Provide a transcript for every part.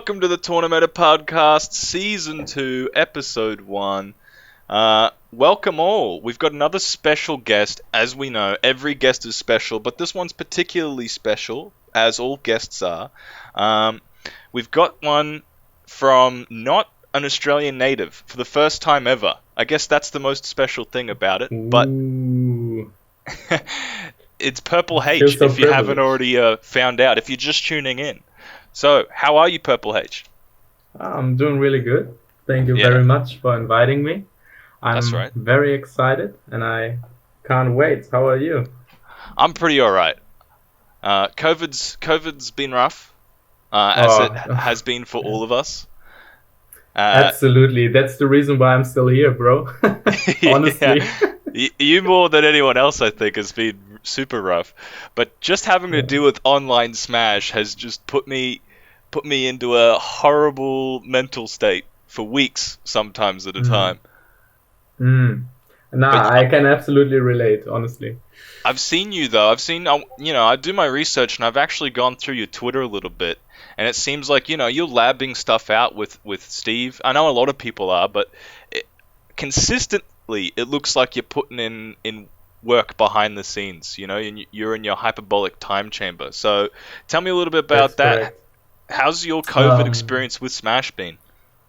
welcome to the Tournameta podcast, season 2, episode 1. Welcome all. We've got another special guest. As we know, every guest is special, but this one's particularly special, as all guests are. We've got one from not an Australian native for the first time ever. I guess that's the most special thing about it, but it's Purple H, if you haven't already found out, if you're just tuning in. So, how are you, Purple H? I'm doing really good. Thank you very much for inviting me. That's right. Very excited, and I can't wait. How are you? I'm pretty alright. COVID's been rough, as it has been for all of us. Absolutely. That's the reason why I'm still here, bro. Honestly. You more than anyone else, I think, has been super rough. But just having to deal with online Smash has just put me into a horrible mental state for weeks, sometimes at a time. I can absolutely relate, honestly. I've seen you, though. I do my research, and I've actually gone through your Twitter a little bit, and it seems like, you're labbing stuff out with Steve. I know a lot of people are, but consistently, it looks like you're putting in work behind the scenes, and you're in your hyperbolic time chamber. So tell me a little bit about that. Correct. How's your COVID experience with Smash been?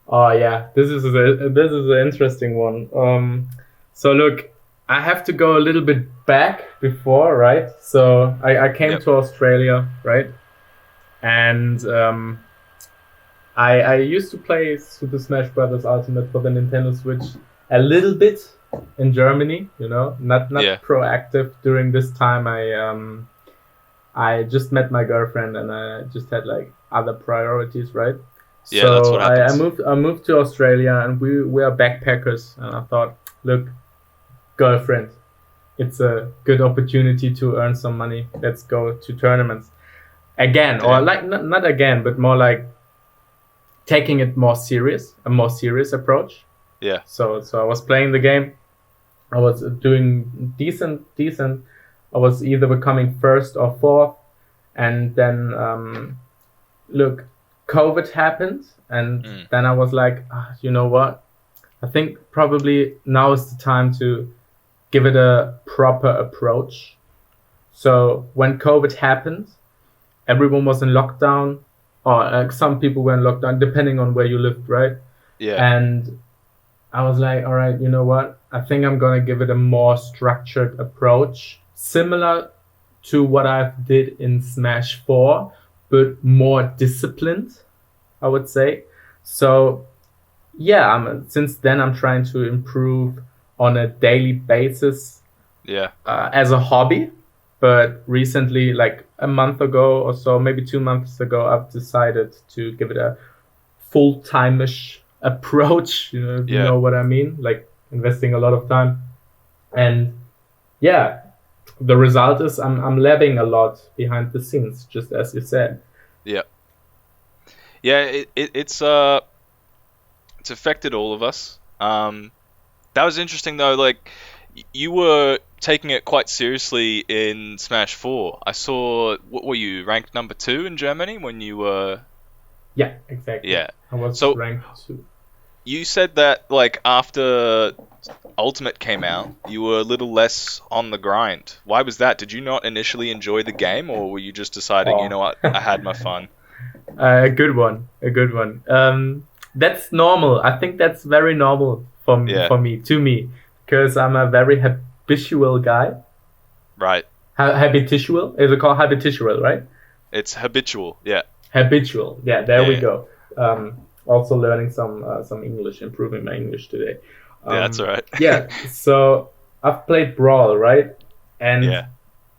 Oh yeah, this is an interesting one. So look, I have to go a little bit back before, right? So I came to Australia, right? And I used to play Super Smash Bros. Ultimate for the Nintendo Switch a little bit in Germany, not proactive during this time. I just met my girlfriend and I just had like other priorities, right? Yeah, so that's what happens. I moved to Australia and we are backpackers, and I thought, look, girlfriend, it's a good opportunity to earn some money. Let's go to tournaments again, or like not again, but more like taking it a more serious approach. Yeah. So I was playing the game. I was doing decent. I was either becoming first or fourth, and then look, COVID happened, and then I was like, you know what? I think probably now is the time to give it a proper approach. So when COVID happened, everyone was in lockdown, or some people were in lockdown, depending on where you lived, right? Yeah. And I was like, all right, you know what? I think I'm going to give it a more structured approach, similar to what I did in Smash 4, but more disciplined, I would say. So, yeah, since then I'm trying to improve on a daily basis as a hobby. But recently, like a month ago or so, maybe 2 months ago, I've decided to give it a full-time-ish approach, if you know what I mean, like investing a lot of time. And yeah, the result is I'm labbing a lot behind the scenes, just as you said. It's affected all of us. That was interesting though, like you were taking it quite seriously in Smash 4. I saw, what were you, ranked number 2 in Germany when you were... Yeah, exactly. Yeah. I was ranked 2. You said that, like, after Ultimate came out, you were a little less on the grind. Why was that? Did you not initially enjoy the game, or were you just deciding, you know what, I had my fun? A good one. That's normal. I think that's very normal to me, because I'm a very habitual guy. Right. Habitual? Is it called habitual, right? It's habitual, yeah. Habitual. Yeah, there we go. Also learning some English, improving my English today. That's all right. Yeah, so I've played Brawl, right? And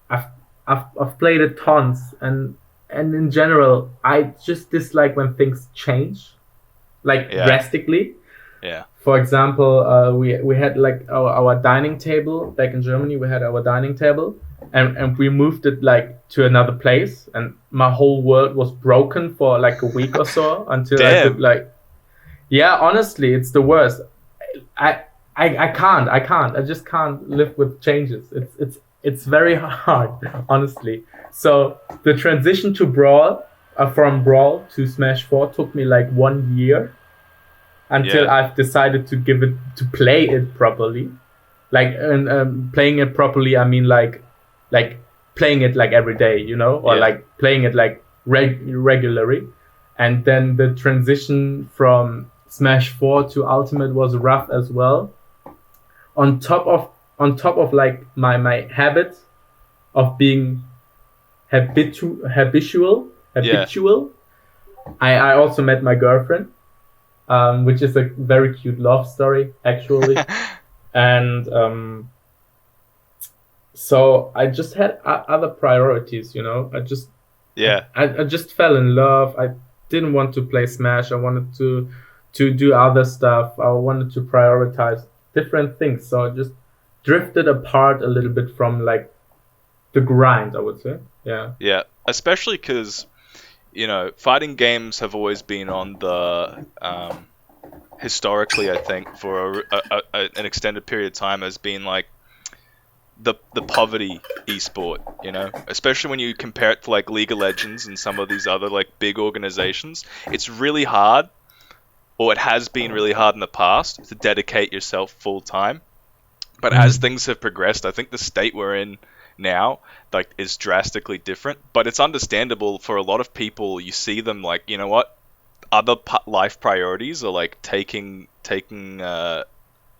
I've played it tons, and in general, I just dislike when things change, like drastically. Yeah. For example, we had like our dining table back in Germany. We had our dining table, and we moved it like to another place, and my whole world was broken for like a week or so until I could like. Yeah, honestly, it's the worst. I can't. I just can't live with changes. It's very hard, honestly. So the transition to Brawl from Brawl to Smash 4 took me like 1 year until I've decided to play it properly. Like, and playing it properly, I mean like playing it like every day, you know, or like playing it like regularly. And then the transition from Smash 4 to Ultimate was rough as well. On top of like my habit of being habitual. I also met my girlfriend, which is a very cute love story actually. And so I just had other priorities, you know. I just fell in love. I didn't want to play Smash. I wanted to do other stuff. I wanted to prioritize different things. So I just drifted apart a little bit from like the grind, I would say. Yeah, especially because, you know, fighting games have always been on the historically, I think, for an extended period of time, has been like the poverty esport, you know, especially when you compare it to like League of Legends and some of these other like big organizations. It's really hard, or it has been really hard in the past, to dedicate yourself full time. But as things have progressed, I think the state we're in now like is drastically different. But it's understandable for a lot of people. You see them like, you know what, other life priorities are like taking a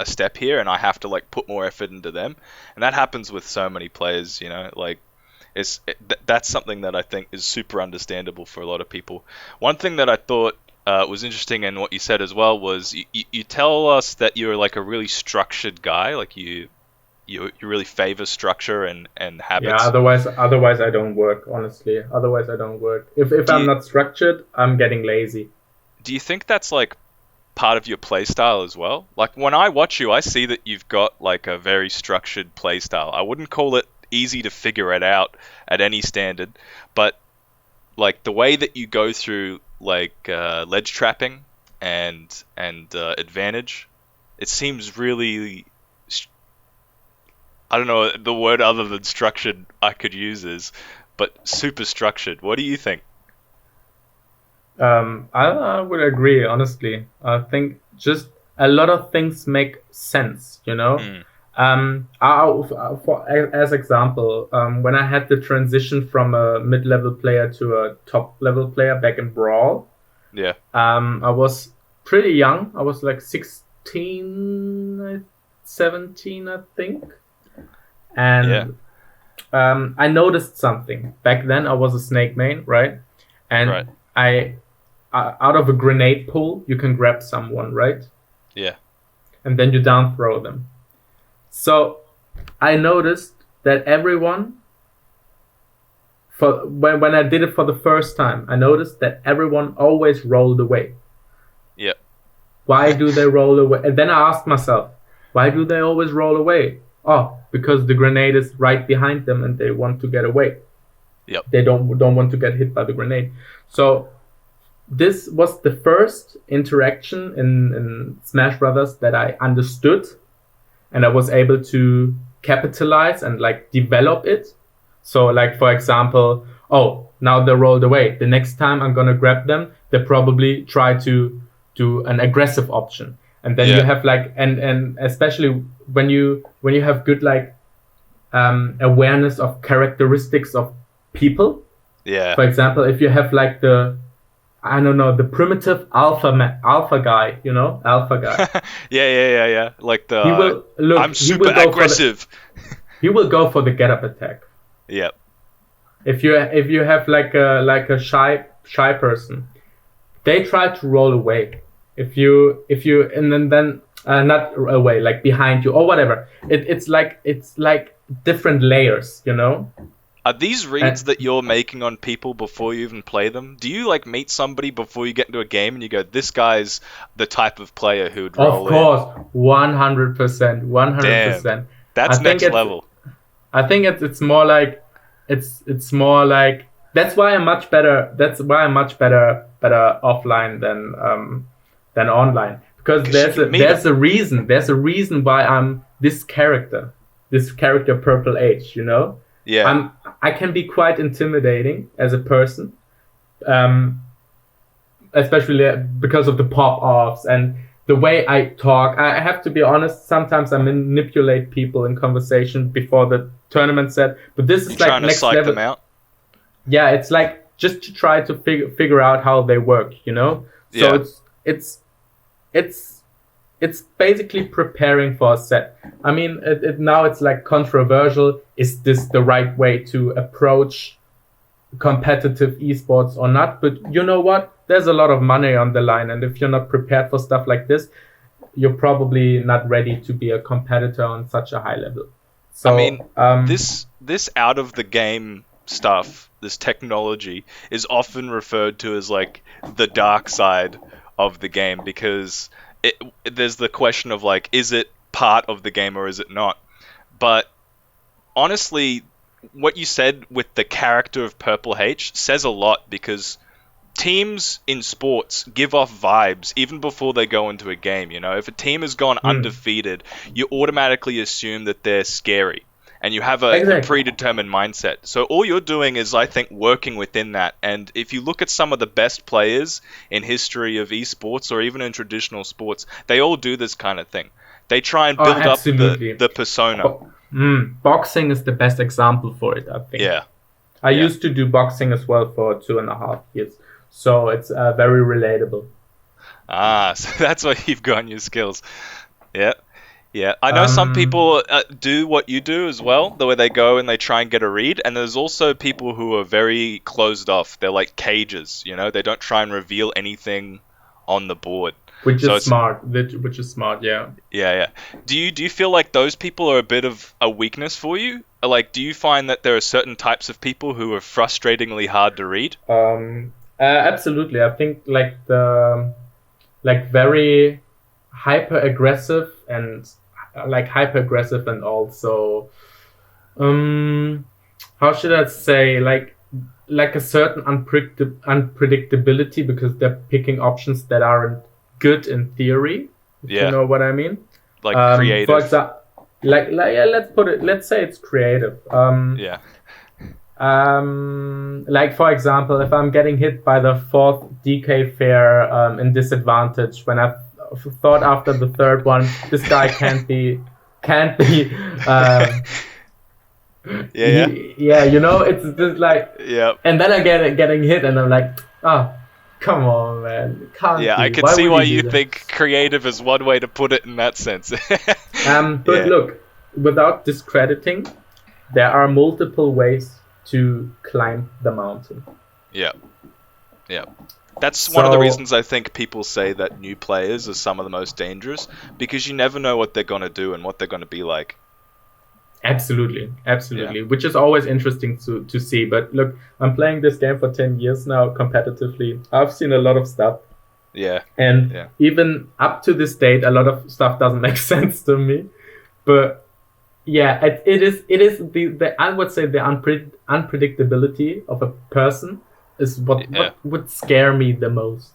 step here, and I have to like put more effort into them. And that happens with so many players, you know, like that's something that I think is super understandable for a lot of people. One thing that I thought was interesting in what you said as well was you tell us that you're like a really structured guy, like you really favor structure and habits. Yeah, otherwise I don't work, honestly. Otherwise I don't work. If I'm not structured, I'm getting lazy. Do you think that's like part of your play style as well? Like when I watch you, I see that you've got like a very structured play style. I wouldn't call it easy to figure it out at any standard, but like the way that you go through like ledge trapping and advantage, it seems really, I don't know the word other than structured I could use is, but super structured. What do you think? I would agree, honestly. I think just a lot of things make sense, you know. As example, when I had the transition from a mid-level player to a top-level player back in Brawl, I was pretty young. I was like 16, 17, I think. And I noticed something. Back then, I was a snake main, right? And out of a grenade pool, you can grab someone, right? Yeah. And then you down throw them. So I noticed that everyone, when I did it for the first time, I noticed that everyone always rolled away. Yeah. Why do they roll away? And then I asked myself, why do they always roll away? Oh, because the grenade is right behind them and they want to get away. Yep. They don't want to get hit by the grenade. So this was the first interaction in Smash Brothers that I understood, and I was able to capitalize and like develop it. So like, for example, oh, now they rolled away. The next time I'm gonna grab them, they probably try to do an aggressive option. And then you have like, and especially when you have good like awareness of characteristics of people. Yeah. For example, if you have like the primitive alpha guy, you know, alpha guy. yeah. Like the he will look. I'm super aggressive. He will go for the get up attack. Yep. If you have like a shy person, they try to roll away. If you and then not away, like behind you or whatever. It's like different layers, you know. Are these reads that you're making on people before you even play them? Do you like meet somebody before you get into a game and you go, this guy's the type of player who would roll in? Of course, 100%. That's next level. I think it's more like it's more like that's why I'm much better offline than online, because there's a reason why I'm this character Purple H, you know. Yeah. I can be quite intimidating as a person, especially because of the pop-offs and the way I talk. I have to be honest, sometimes I manipulate people in conversation before the tournament set, but this is You're like trying to next psych level. them out? Yeah, it's like just to try to figure out how they work, you know? So Yeah. it's basically preparing for a set. I mean, now it's like controversial. Is this the right way to approach competitive esports or not? But you know what? There's a lot of money on the line, and if you're not prepared for stuff like this, you're probably not ready to be a competitor on such a high level. So, I mean, this out of the game stuff, this technology, is often referred to as like the dark side of the game, because there's the question of like, is it part of the game or is it not? But honestly, what you said with the character of Purple H says a lot, because teams in sports give off vibes even before they go into a game. You know, if a team has gone undefeated, you automatically assume that they're scary, and you have a predetermined mindset. So all you're doing is, I think, working within that. And if you look at some of the best players in history of esports or even in traditional sports, they all do this kind of thing. They try and build up the persona. Boxing is the best example for it, I think. Yeah. I used to do boxing as well for 2.5 years. So it's very relatable. So that's why you've gotten your skills. Yeah. Yeah. I know some people do what you do as well, the way they go and they try and get a read. And there's also people who are very closed off. They're like cages, you know? They don't try and reveal anything on the board. Which is smart. Which is smart, yeah. Yeah. Do you feel like those people are a bit of a weakness for you? Like, do you find that there are certain types of people who are frustratingly hard to read? Absolutely. I think like the very hyper aggressive and also how should I say, like a certain unpredictability, because they're picking options that aren't good in theory. If you know what I mean. Like creative. For example, let's say it's creative. Like for example, if I'm getting hit by the 4th DK fair in disadvantage, when I thought after the 3rd one, this guy can't be you know, it's just like, and then I getting hit and I'm like, oh, come on, man, can't be. I can see why you think creative is one way to put it in that sense. But look, without discrediting, there are multiple ways to climb the mountain. Yeah. That's one of the reasons I think people say that new players are some of the most dangerous, because you never know what they're going to do and what they're going to be like. Absolutely. Which is always interesting to see. But look, I'm playing this game for 10 years now competitively. I've seen a lot of stuff. And even up to this date, a lot of stuff doesn't make sense to me. But yeah, it is the I would say the unpredictability of a person is what would scare me the most.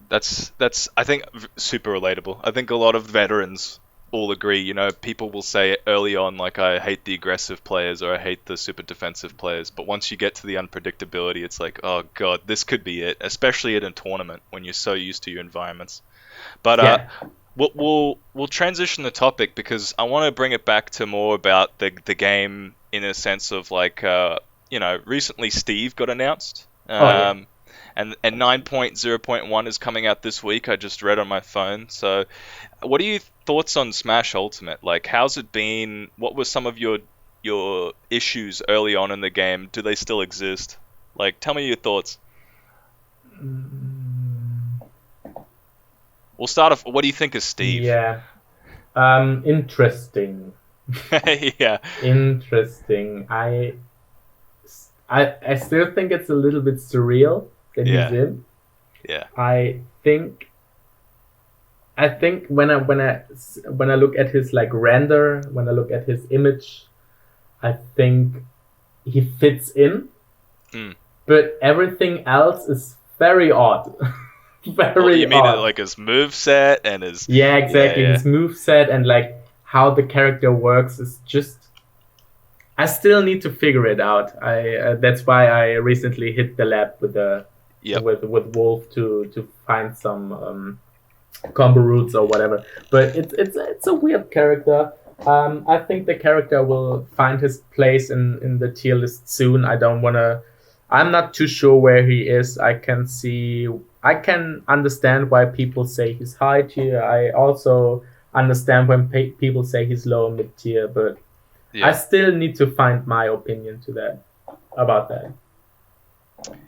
That's I think super relatable. I think a lot of veterans all agree. You know, people will say early on, like, I hate the aggressive players or I hate the super defensive players. But once you get to the unpredictability, it's like, oh god, this could be it. Especially in a tournament when you're so used to your environments. But we'll transition the topic, because I want to bring it back to more about the game in a sense of like, you know, recently Steve got announced. And 9.0.1 is coming out this week. I just read on my phone. So what are your thoughts on Smash Ultimate? Like, how's it been? What were some of your issues early on in the game? Do they still exist? Like, tell me your thoughts. We'll start off. What do you think of Steve? Interesting. Interesting. I still think it's a little bit surreal that he's in. I think when I look at his like render, when I look at his image, I think he fits in. But everything else is very odd. You mean like his moveset and his... his moveset and like how the character works is just... I still need to figure it out. That's why I recently hit the lab with with Wolf to find some combo roots or whatever. But it's a weird character. I think the character will find his place in the tier list soon. I'm not too sure where he is. I can understand why people say he's high tier. I also understand when people say he's low mid tier, but I still need to find my opinion about that.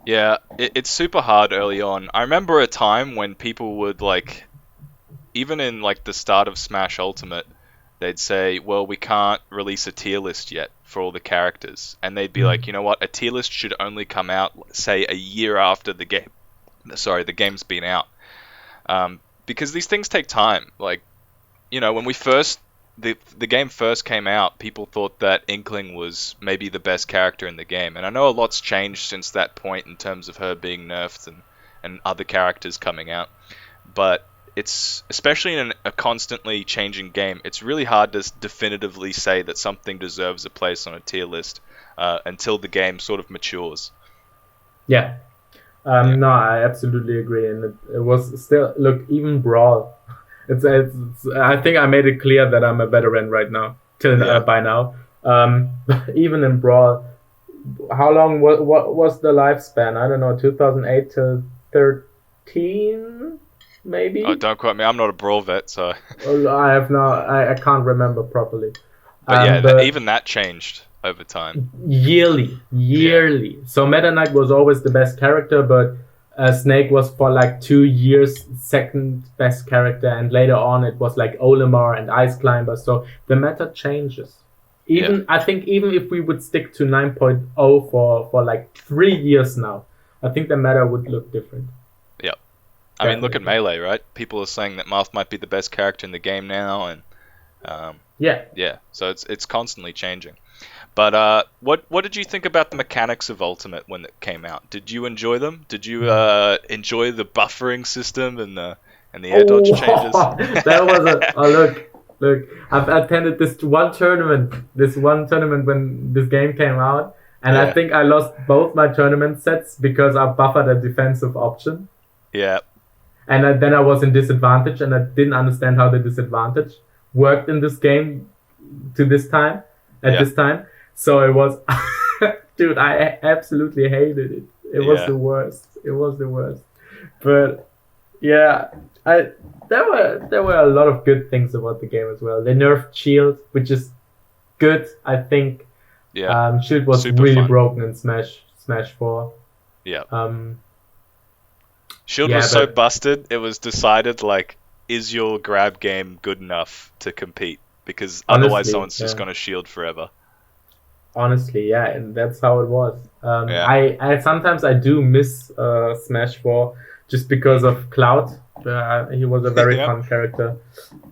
Yeah, it's super hard early on. I remember a time when people would even in the start of Smash Ultimate, they'd say, well, we can't release a tier list yet for all the characters. And they'd be like, you know what, a tier list should only come out, say, a year after the game's been out. Because these things take time. When the game first came out, people thought that Inkling was maybe the best character in the game. And I know a lot's changed since that point in terms of her being nerfed and other characters coming out. But it's, especially in a constantly changing game, it's really hard to definitively say that something deserves a place on a tier list until the game sort of matures. Yeah. No, I absolutely agree. And it was still, look, even Brawl. It's I think I made it clear that I'm a veteran right now, by now. Even in Brawl, how long what was the lifespan? I don't know, 2008 to 13, maybe. Oh, don't quote me. I'm not a Brawl vet, so. I can't remember properly. But even that changed over time. Yearly. Yeah. So Meta Knight was always the best character, but Snake was for 2 years second best character, and later on it was Olimar and Ice Climber. So the meta changes. I think even if we would stick to 9.0 for 3 years now, I think the meta would look different. Yeah. I mean, look at Melee, right? People are saying that Marth might be the best character in the game now, and yeah. So it's constantly changing. But what did you think about the mechanics of Ultimate when it came out? Did you enjoy them? Did you enjoy the buffering system and the air dodge changes? That was look! I've attended this one tournament when this game came out, and I think I lost both my tournament sets because I buffered a defensive option. Yeah. And then I was in disadvantage, and I didn't understand how the disadvantage worked in this game this time. So it was, dude, I absolutely hated it. It was the worst. But yeah, there were a lot of good things about the game as well. They nerfed Shield, which is good, I think. Yeah. Shield was super really fun. broken in Smash 4. Yeah. Shield was so busted, it was decided, is your grab game good enough to compete? Because otherwise someone's just going to Shield forever. Honestly, yeah, and that's how it was. I sometimes I do miss Smash 4 just because of Cloud. He was a very fun character.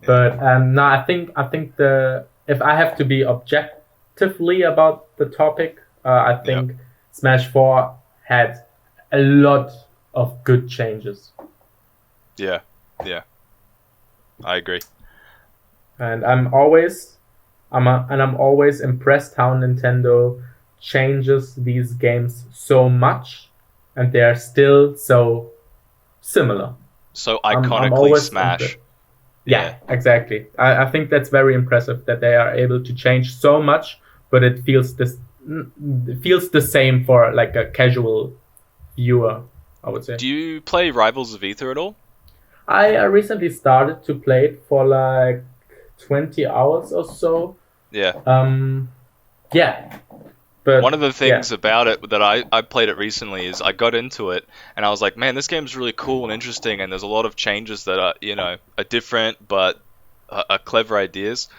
But no, I think if I have to be objectively about the topic, I think Smash 4 had a lot of good changes. Yeah. I agree. And I'm always impressed how Nintendo changes these games so much, and they are still so similar. So iconically Smash. Yeah, exactly. I think that's very impressive that they are able to change so much, but it feels the same for a casual viewer, I would say. Do you play Rivals of Aether at all? I recently started to play it for 20 hours or so. Yeah. Yeah. But one of the things about it that I played it recently is I got into it and I was like, man, this game's really cool and interesting, and there's a lot of changes that are different but are clever ideas.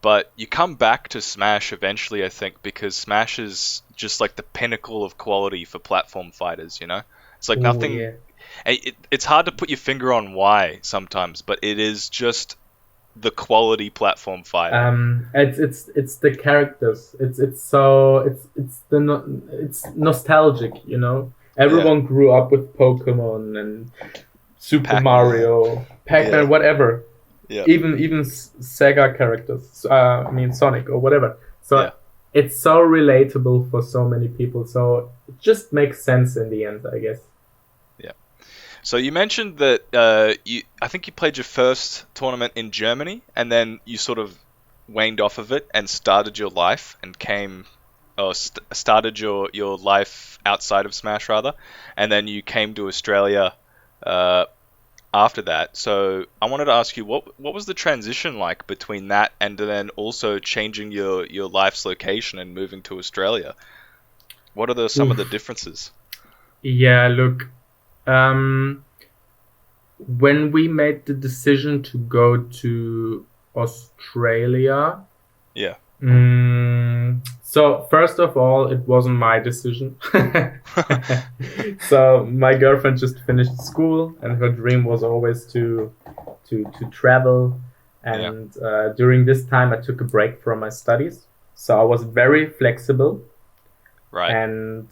But you come back to Smash eventually, I think, because Smash is just the pinnacle of quality for platform fighters, It's nothing... Yeah. It's hard to put your finger on why sometimes, but it is just the quality platform fighter. It's the characters. It's nostalgic, Everyone grew up with Pokemon and Super Pac-Man. Mario, Pac-Man, whatever. Yeah. Even Sega characters. Sonic or whatever. So it's so relatable for so many people. So it just makes sense in the end, I guess. Yeah. So you mentioned that I think you played your first tournament in Germany, and then you sort of waned off of it and started your life and started your life outside of Smash rather, and then you came to Australia uh, after that. So I wanted to ask you what was the transition like between that and then also changing your life's location and moving to Australia? What are some of the Oof. differences? Yeah, look, um, when we made the decision to go to Australia, Yeah. so first of all, it wasn't my decision. So my girlfriend just finished school, and her dream was always to travel. Yeah. And during this time, I took a break from my studies, so I was very flexible, Right. and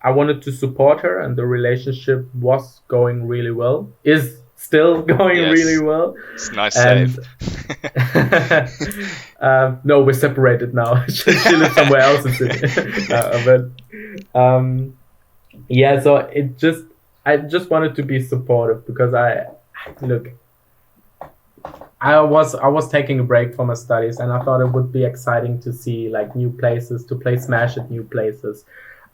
I wanted to support her, and the relationship was going really well. Is still going Yes. really well. It's a nice And save. no, we're separated now. She lives somewhere else in Sydney. But yeah, so I just wanted to be supportive because look, I was taking a break from my studies, and I thought it would be exciting to see like new places, to play Smash at new places.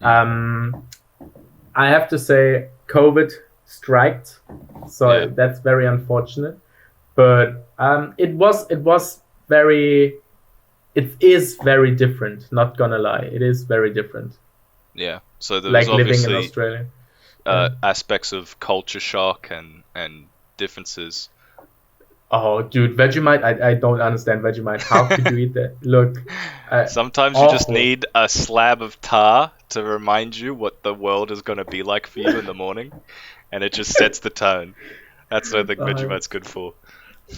I have to say, COVID striked, so Yeah. that's very unfortunate. But it is very different. Not gonna lie, it is very different. Yeah. So there was Like living in obviously Australia. Yeah. aspects of culture shock and differences. Oh, dude, Vegemite! I don't understand Vegemite. How could you eat that? Look, Sometimes you just awful. need a slab of tar to remind you what the world is going to be like for you in the morning, and it just sets the tone. That's what I think Uh, Vegemite's good for.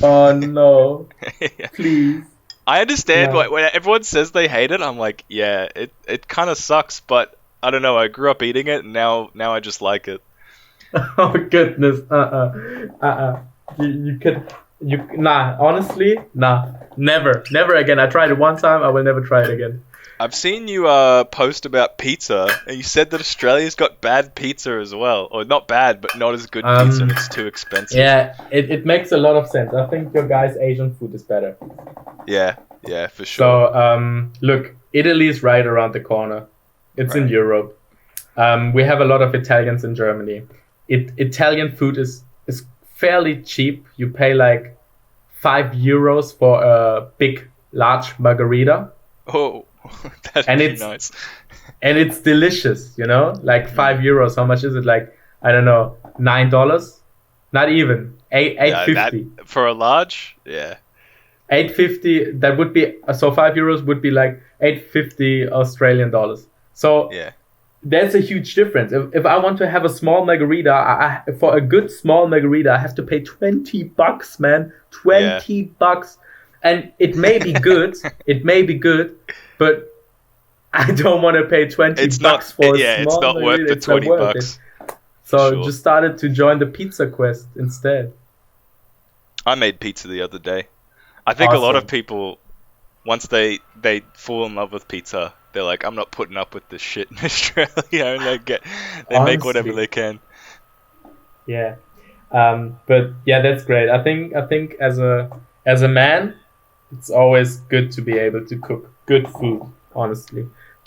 oh no, Yeah. please. I understand No. when everyone says they hate it. I'm like, yeah, it kind of sucks, but I don't know. I grew up eating it, and now I just like it. Oh goodness. You could. Nah. Honestly, nah. Never again. I tried it one time. I will never try it again. I've seen you post about pizza, and you said that Australia's got bad pizza as well, or not bad, but not as good pizza, and it's too expensive. Yeah, it makes a lot of sense. I think your guys' Asian food is better. Yeah, for sure. So, look, Italy is right around the corner. It's in Right. Europe. We have a lot of Italians in Germany. Italian food is fairly cheap. You pay like €5 for a large margarita, Oh, that'd and be it's nice. and it's delicious. Like €5. How much is it? Like, I don't know, $9? Not even Yeah, $8.50. that for a large, yeah. $8.50. That would be so €5 would be like $8.50 Australian. So Yeah. there's a huge difference. If I want to have a small margarita, for a good small margarita, I have to pay $20, man. $20, and it may be good. It may be good, but I don't want to pay $20 It's not for a it's small not worth margarita. the It's not 20 worth it. bucks. So sure. just started to join the pizza quest instead. I made pizza the other day. I think a lot of Awesome. people once they fall in love with pizza, they're like, I'm not putting up with this shit in Australia, and they make whatever Honestly. they can. Yeah. But yeah, that's great. I think as a man, it's always good to be able to cook good food, honestly.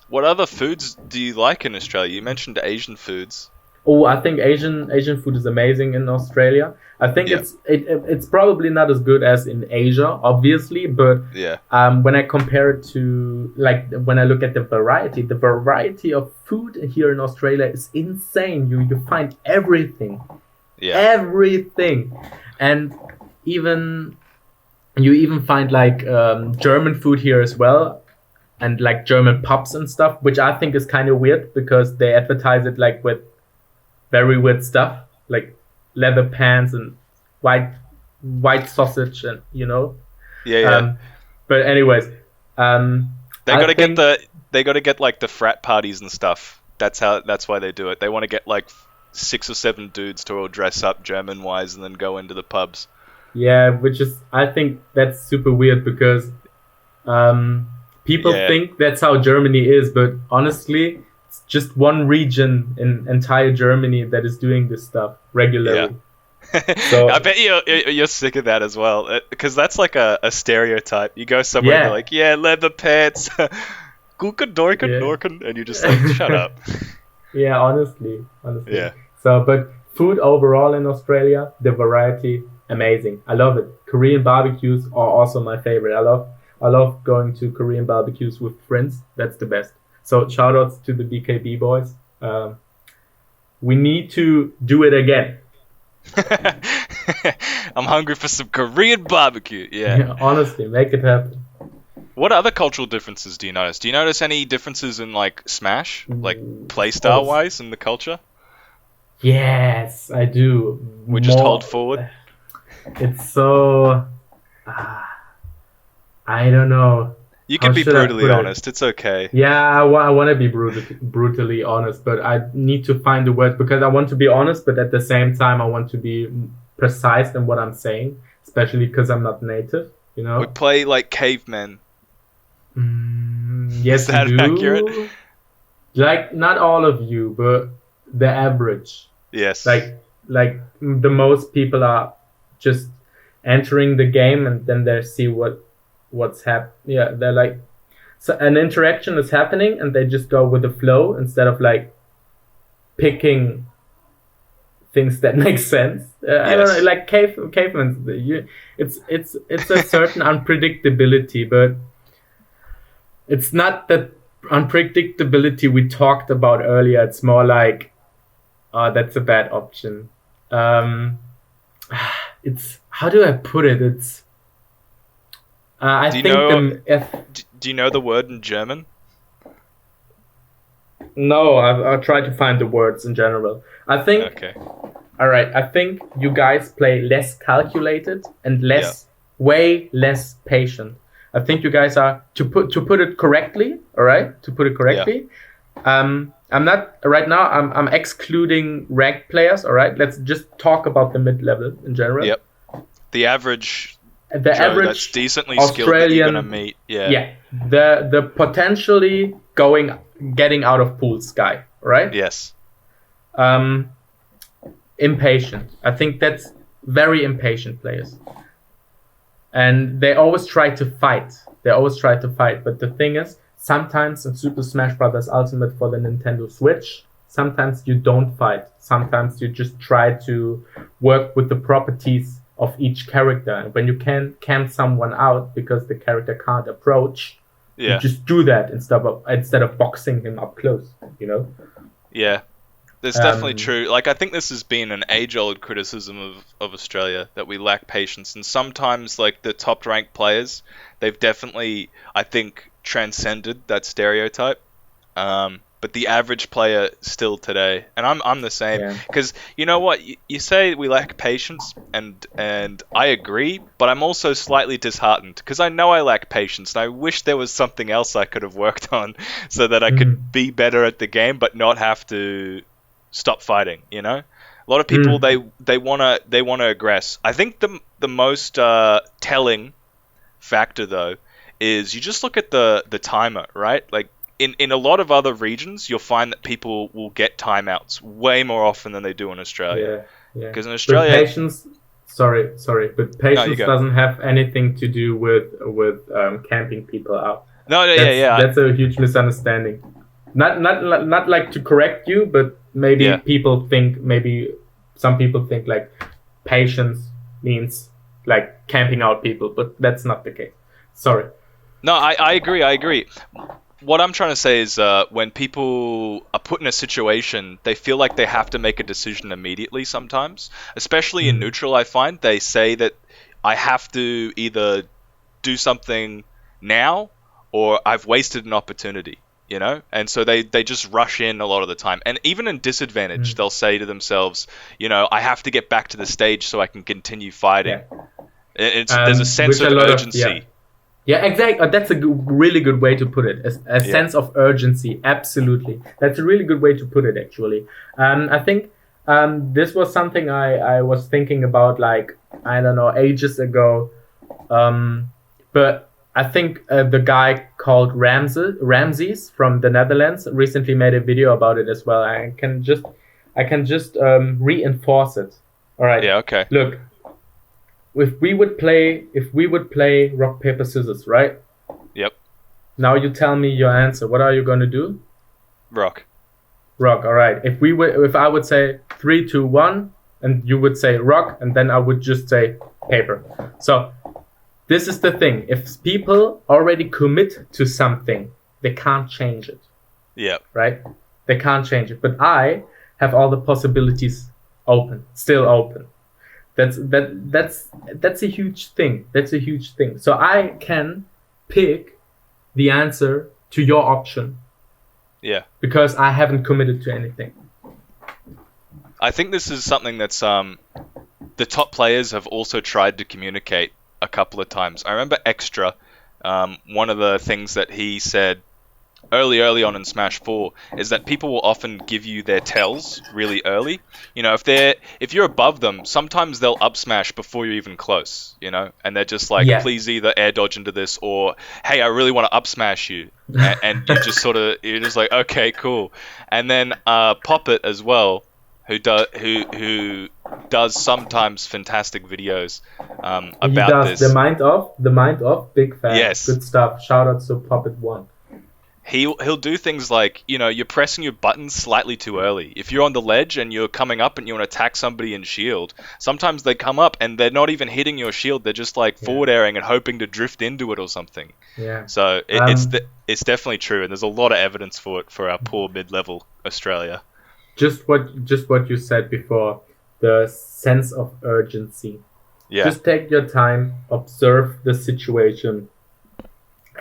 What other foods do you like in Australia? You mentioned Asian foods. Oh, I think Asian food is amazing in Australia. I think Yeah. it's probably not as good as in Asia, obviously, but Yeah. when I compare it to, like, when I look at the variety of food here in Australia is insane. You find everything, Yeah. everything, and even you even find like German food here as well, and like German pubs and stuff, which I think is kind of weird because they advertise it like with very weird stuff, like leather pants and white sausage, and Yeah. But anyways, They I gotta think they gotta get like the frat parties and stuff. That's why they do it. They want to get like 6 or 7 dudes to all dress up German wise and then go into the pubs. I think that's super weird because, um, People Yeah. think that's how Germany is, but honestly, it's just one region in entire Germany that is doing this stuff regularly. So I bet you're sick of that as well, because that's like a stereotype. You go somewhere and they're yeah, like, yeah, leather pants, Gurken, Dorken, yeah. Dorken, and you're just like, shut up. Yeah, honestly. Yeah. So, but food overall in Australia, the variety, amazing. I love it. Korean barbecues are also my favorite. I love going to Korean barbecues with friends. That's the best. So, shout outs to the DKB boys. We need to do it again. I'm hungry for some Korean barbecue. Yeah. Honestly, make it happen. What other cultural differences do you notice? Do you notice any differences in like Smash, like play Oh, style wise in the culture? yes, I do. We just hold forward. It's so. I don't know. You How can be should I brutally put it? honest. It's okay. Yeah, I want to be brutally honest, but I need to find the word because I want to be honest, but at the same time, I want to be precise in what I'm saying, especially because I'm not native, you know? We play like cavemen. Yes, Is that you do. accurate? Like, not all of you, but the average. Yes. Like the most people are just entering the game and then they see what's happening. Yeah, they're like, so an interaction is happening and they just go with the flow instead of like picking things that make sense. I don't know, like cavemen. It's a certain unpredictability, but it's not that unpredictability we talked about earlier. It's more like, that's a bad option. It's, how do I put it? It's I Do you think know- Do you know the word in German? No, I'll try to find the words in general. I think. Okay. All right. I think you guys play less calculated and way less patient. I think you guys are to put it correctly. All right. To put it correctly. I'm not right now. I'm excluding ranked players. All right. Let's just talk about the mid level in general. Yep. The average. The Joe average that's decently skilled that you're gonna meet. Yeah. Yeah. The potentially getting out of pools guy. Right. Yes. Impatient. I think that's very impatient players. And they always try to fight. But the thing is, sometimes in Super Smash Bros. Ultimate for the Nintendo Switch, sometimes you don't fight. Sometimes you just try to work with the properties of each character. And when you can camp someone out because the character can't approach, you just do that instead of boxing him up close, you know? Yeah. That's definitely true. Like, I think this has been an age-old criticism of Australia, that we lack patience. And sometimes, like, the top-ranked players, they've definitely, I think, transcended that stereotype. But the average player still today, and I'm the same. Because, you know what, you say we lack patience, and I agree, but I'm also slightly disheartened, because I know I lack patience, and I wish there was something else I could have worked on, so that I could be better at the game, but not have to stop fighting, you know? A lot of people, they wanna aggress. I think the most telling factor, though, is you just look at the timer, right? Like, in a lot of other regions, you'll find that people will get timeouts way more often than they do in Australia. Yeah. Because in Australia, but patience. Sorry, but patience doesn't have anything to do with camping people out. That's a huge misunderstanding. Not like to correct you, but maybe some people think like patience means like camping out people, but that's not the case. Sorry. No, I agree. What I'm trying to say is when people are put in a situation, they feel like they have to make a decision immediately sometimes. Especially in neutral, I find. They say that I have to either do something now or I've wasted an opportunity, you know? And so they just rush in a lot of the time. And even in disadvantage, they'll say to themselves, you know, I have to get back to the stage so I can continue fighting. Yeah. There's a sense of urgency. Yeah, exactly. That's a really good way to put it. A sense of urgency. Absolutely. That's a really good way to put it, actually. I think this was something I was thinking about, like, I don't know, ages ago. But I think the guy called Ramses from the Netherlands recently made a video about it as well. I can just reinforce it. All right. Yeah, okay. Look, if we would play rock paper scissors, right? Yep. Now you tell me your answer. What are you going to do? Rock. Rock. All right. If I would say 3, 2, 1, and you would say rock, and then I would just say paper. So this is the thing. If people already commit to something, they can't change it. Yep. Right? They can't change it. But I have all the possibilities still open. That's a huge thing. That's a huge thing. So I can pick the answer to your option. Yeah. Because I haven't committed to anything. I think this is something that's the top players have also tried to communicate a couple of times. I remember Extra, one of the things that he said early on in Smash 4 is that people will often give you their tells really early. You know, if you're above them, sometimes they'll up smash before you're even close, you know, and they're just like, please either air dodge into this or, hey, I really want to up smash you. And you just you're just like, okay, cool. And then Poppet as well, who does sometimes fantastic videos about this. The mind off, big fan. Yes. Good stuff. Shout out to Poppet 1. He'll do things like, you know, you're pressing your buttons slightly too early. If you're on the ledge and you're coming up and you want to attack somebody in shield, sometimes they come up and they're not even hitting your shield. They're just like forward airing and hoping to drift into it or something. Yeah. So it's definitely true, and there's a lot of evidence for it for our poor mid-level Australia. Just what you said before, the sense of urgency. Yeah. Just take your time, observe the situation,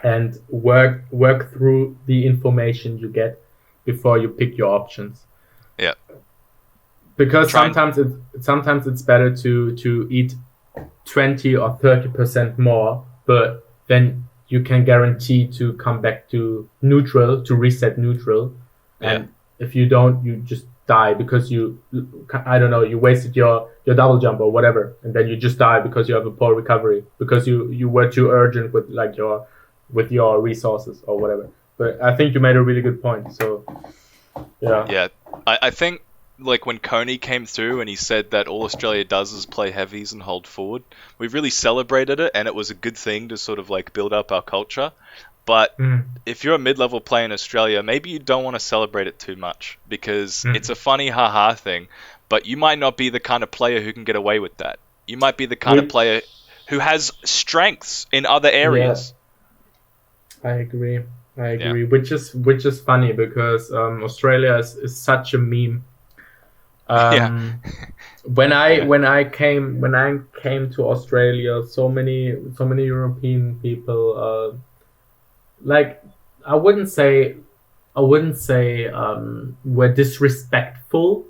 and work through the information you get before you pick your options. Yeah. Because sometimes it's better to eat 20 or 30% more, but then you can guarantee to come back to neutral, to reset neutral. And if you don't, you just die because you wasted your double jump or whatever, and then you just die because you have a poor recovery because you were too urgent with your resources or whatever. But I think you made a really good point. So yeah, I think like when Coney came through and he said that all Australia does is play heavies and hold forward, we really celebrated it, and it was a good thing to sort of like build up our culture. But if you're a mid-level player in Australia, maybe you don't want to celebrate it too much because it's a funny haha thing, but you might not be the kind of player who can get away with that. You might be the kind of player who has strengths in other areas. I agree. Which is funny because Australia is such a meme. When I came to Australia, so many European people, like I wouldn't say were disrespectful,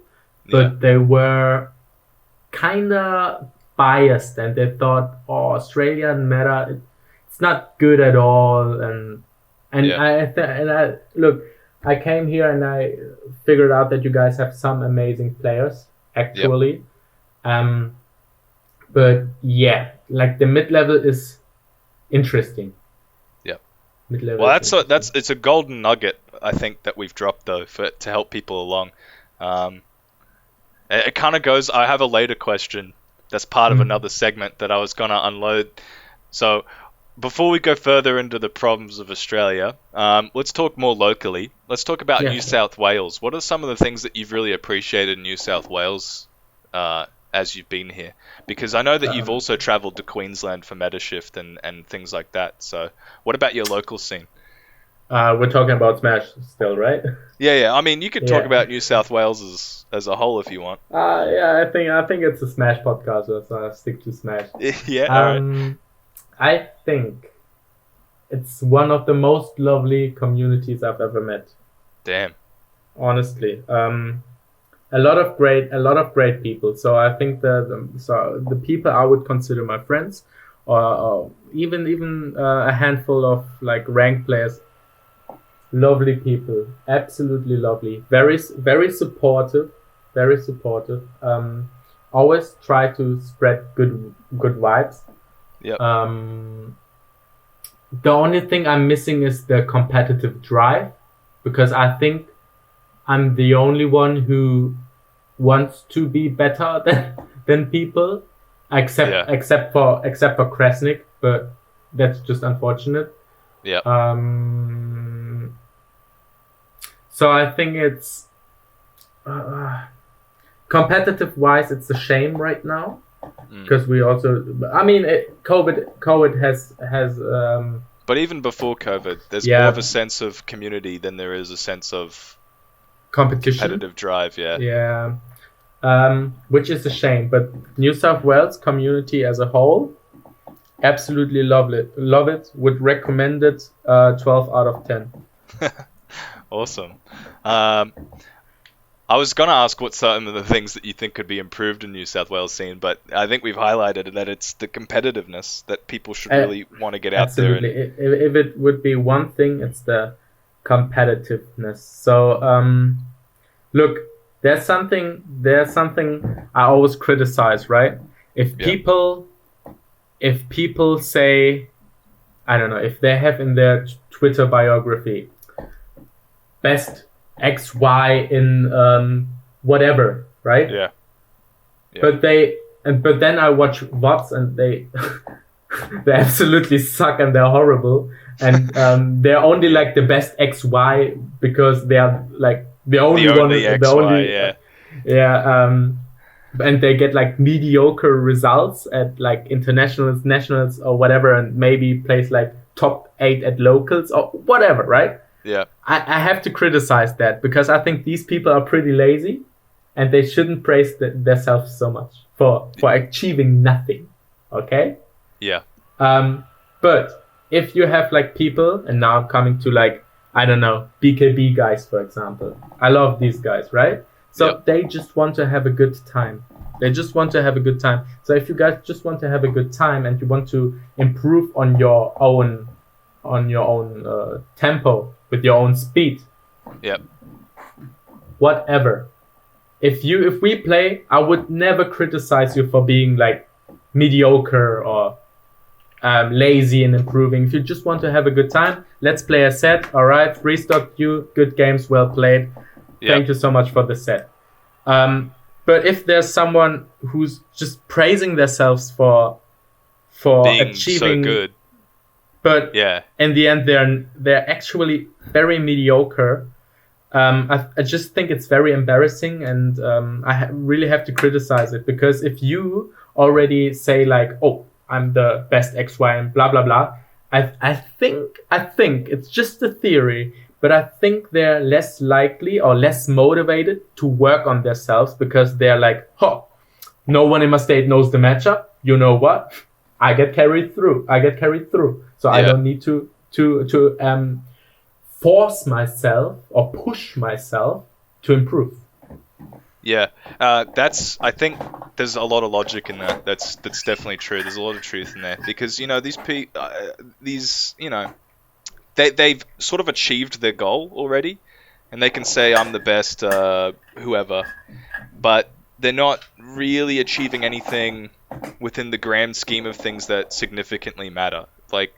but they were kind of biased, and they thought, oh, Australian meta, it's not good at all, and I look, I came here and I figured out that you guys have some amazing players actually, but yeah, like the mid level is interesting. Well, it's a golden nugget, I think, that we've dropped though to help people along. It kind of goes. I have a later question that's part of another segment that I was gonna unload. So before we go further into the problems of Australia, let's talk more locally. Let's talk about New South Wales. What are some of the things that you've really appreciated in New South Wales as you've been here? Because I know that you've also travelled to Queensland for Metashift and things like that. So what about your local scene? We're talking about Smash still, right? Yeah. I mean, you could talk about New South Wales as a whole if you want. I think it's a Smash podcast, so I'll stick to Smash. Alright. I think it's one of the most lovely communities I've ever met. Damn. Honestly, a lot of great people. So I think the people I would consider my friends, or even a handful of like ranked players. Lovely people, absolutely lovely. Very supportive, very supportive. Always try to spread good vibes. Yep. The only thing I'm missing is the competitive drive, because I think I'm the only one who wants to be better than people, except for Kresnik, but that's just unfortunate. Yeah. So I think it's competitive wise, it's a shame right now, because we also, I mean, COVID has But even before COVID, there's more of a sense of community than there is a sense of competition, competitive drive. Yeah. Which is a shame, but New South Wales community as a whole, absolutely love it. Would recommend it. 12 out of 10. Awesome. I was going to ask what some of the things that you think could be improved in New South Wales scene, but I think we've highlighted that it's the competitiveness that people should really want to get out there. Absolutely. If it would be one thing, it's the competitiveness. So, look, there's something I always criticize, right? If people say, I don't know, if they have in their Twitter biography, best XY in whatever, right? Yeah. But then I watch VODs and they absolutely suck and they're horrible, and they're only like the best XY because they are like the only and they get like mediocre results at like internationals, nationals, or whatever, and maybe plays like top 8 at locals or whatever, right? Yeah. I have to criticize that, because I think these people are pretty lazy and they shouldn't praise themselves so much for achieving nothing. Okay? Yeah. But if you have like people, and now I'm coming to like, I don't know, BKB guys, for example. I love these guys, right? So they just want to have a good time. So if you guys just want to have a good time and you want to improve on your own tempo, with your own speed. Yep. Whatever. If we play, I would never criticize you for being like mediocre or lazy in improving. If you just want to have a good time, let's play a set. All right, restock you. Good games, well played. Yep. Thank you so much for the set. But if there's someone who's just praising themselves for being achieving so good, but in the end they're actually very mediocre, I just think it's very embarrassing, and I really have to criticize it, because if you already say like, oh, I'm the best XY and blah blah blah, I think it's just a theory, but I think they're less likely or less motivated to work on themselves, because they're like, no one in my state knows the matchup. You know what? I get carried through. So I don't need to force myself or push myself to improve. Yeah, I think there's a lot of logic in that. That's definitely true. There's a lot of truth in there, because they've sort of achieved their goal already, and they can say I'm the best whoever, but they're not really achieving anything within the grand scheme of things that significantly matter. Like,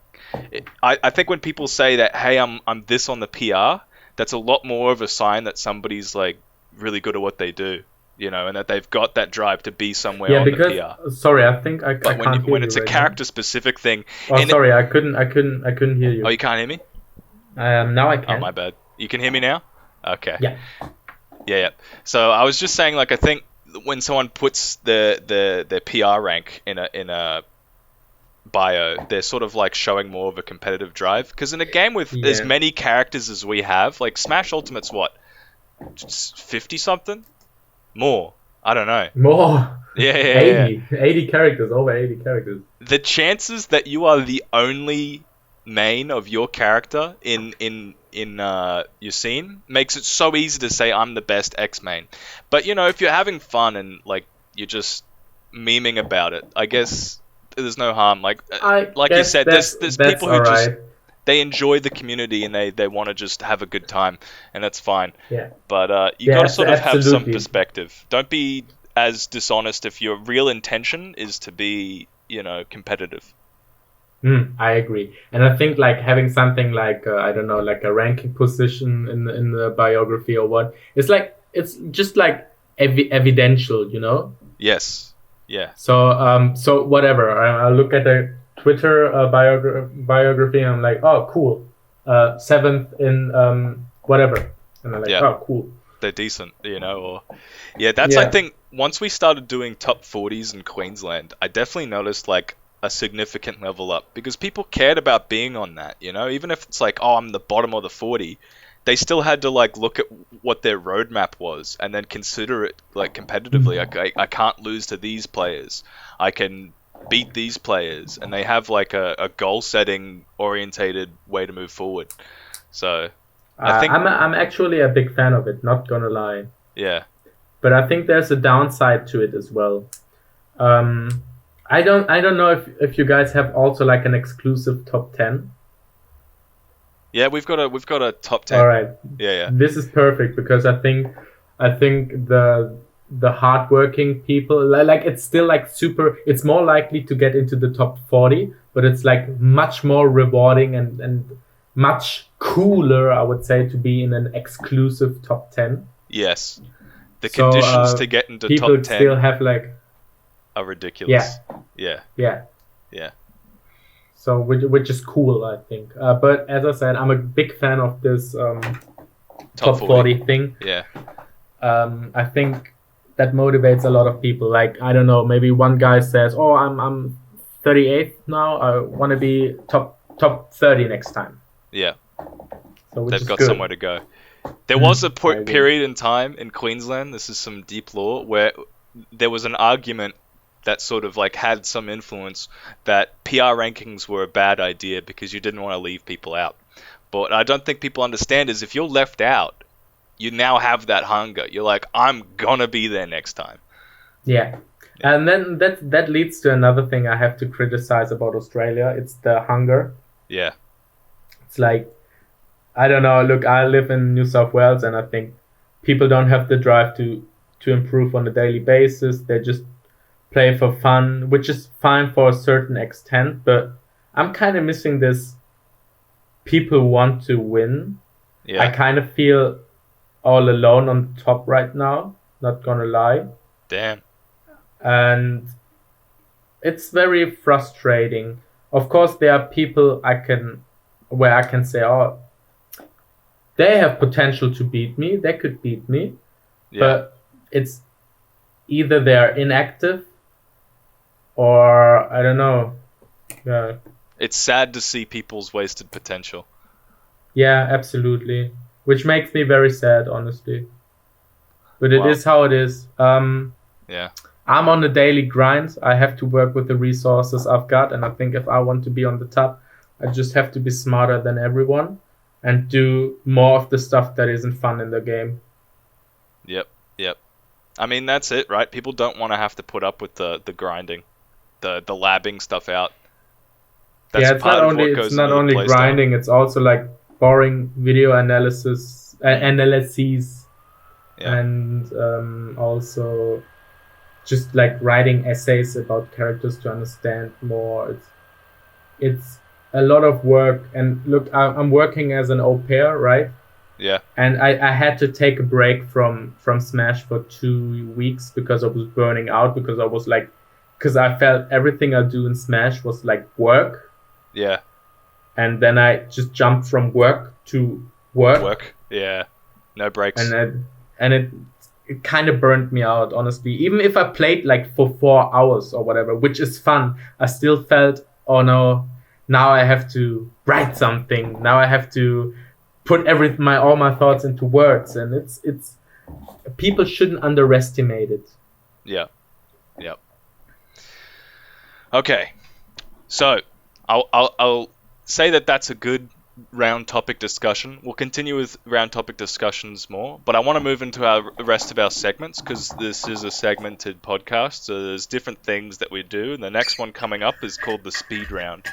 I think when people say that, hey, I'm this on the PR, that's a lot more of a sign that somebody's like really good at what they do, and that they've got that drive to be somewhere on the PR. Sorry, I think I can't hear you. When it's a character specific thing. Sorry, I couldn't hear you. Oh, you can't hear me? Now I can. Oh, my bad. You can hear me now? Okay. Yeah. So I was just saying, like, I think when someone puts their PR rank in a bio, they're sort of like showing more of a competitive drive. Because in a game with as many characters as we have, like Smash Ultimate's what? 50 something? More. I don't know. More. Yeah. 80 characters, over 80 characters. The chances that you are the only main of your character in your scene makes it so easy to say I'm the best X main. But if you're having fun and like you're just memeing about it, I guess there's no harm. Like you said, there's people who just they enjoy the community and they want to just have a good time, and that's fine. Yeah. But you got to sort of have some perspective. Don't be as dishonest if your real intention is to be competitive. I agree, and I think like having something like I don't know, like a ranking position in the biography or what, it's just like evidential, you know. Yes. Yeah. So whatever. I look at the Twitter biography, and I'm like, oh, cool. Seventh in whatever, and I'm like, Yeah. oh, cool. They're decent, you know. Or yeah, that's I Yeah. think once we started doing top 40s in Queensland, I definitely noticed like a significant level up because people cared about being on that, you know. Even if it's like, oh, I'm the bottom of the 40, they still had to like look at what their roadmap was and then consider it like competitively. Like I can't lose to these players. I can beat these players, and they have like a goal setting orientated way to move forward. So I think I'm actually a big fan of it. Not gonna lie, yeah. but I think there's a downside to it as well. Um, I don't know if you guys have also like an exclusive top 10. Yeah, we've got a top All 10. right, Yeah, yeah. this is perfect because I think the hardworking people like it's still like super. It's more likely to get into the top 40, but it's like much more rewarding and much cooler, I would say, to be in an exclusive top 10. Yes. The So conditions to get into people top still 10 have like are yeah, ridiculous. Yeah, yeah. yeah. So which is cool, I think. But as I said, I'm a big fan of this top 40 thing. Yeah. I think that motivates a lot of people. Like I don't know, maybe one guy says, "Oh, I'm 38th now. I want to be top 30 next time." Yeah. So which They've is got good. somewhere to go. There was a I agree. period in time in Queensland, this is some deep lore, where there was an argument that sort of like had some influence that PR rankings were a bad idea because you didn't want to leave people out. But I don't think people understand is if you're left out, you now have that hunger. You're like, I'm gonna be there next time. Yeah. And then that leads to another thing I have to criticize about Australia. It's the hunger. Yeah. It's like I don't know. Look, I live in New South Wales, and I think people don't have the drive to improve on a daily basis. They just play for fun, which is fine for a certain extent. But I'm kind of missing this. People want to win. Yeah. I kind of feel all alone on the top right now. Not gonna lie, Damn. and it's very frustrating. Of course, there are people where I can say, oh, they have potential to beat me. They could beat me, Yeah. but it's either they're inactive or I don't know. Yeah, It's sad to see people's wasted potential. yeah, absolutely. Which makes me very sad, honestly. But it Wow. is how it is. Yeah. I'm on a daily grind. I have to work with the resources I've got, and I think if I want to be on the top, I just have to be smarter than everyone and do more of the stuff that isn't fun in the game. Yep. Yep. I mean, that's it, right? People don't want to have to put up with the grinding, the labbing stuff out. That's Yeah, it's part not of only what goes it's not into the only playstyle. grinding. It's also like boring video analyses, Yeah. and also just like writing essays about characters to understand more. It's a lot of work. And look, I'm working as an au pair, right? Yeah. And I had to take a break from Smash for 2 weeks because I was burning out, because I felt everything I do in Smash was like work, Yeah. and then I just jumped from work to work, Work. Yeah. No breaks. and it kind of burned me out, honestly. Even if I played like for 4 hours or whatever, which is fun, I still felt, oh no, now I have to write something. Now I have to put all my thoughts into words, and it's people shouldn't underestimate it. Yeah. Yep. Okay. So, I'll say that that's a good round topic discussion. We'll continue with round topic discussions more, but I want to move into the rest of our segments because this is a segmented podcast. So there's different things that we do, and the next one coming up is called the speed round.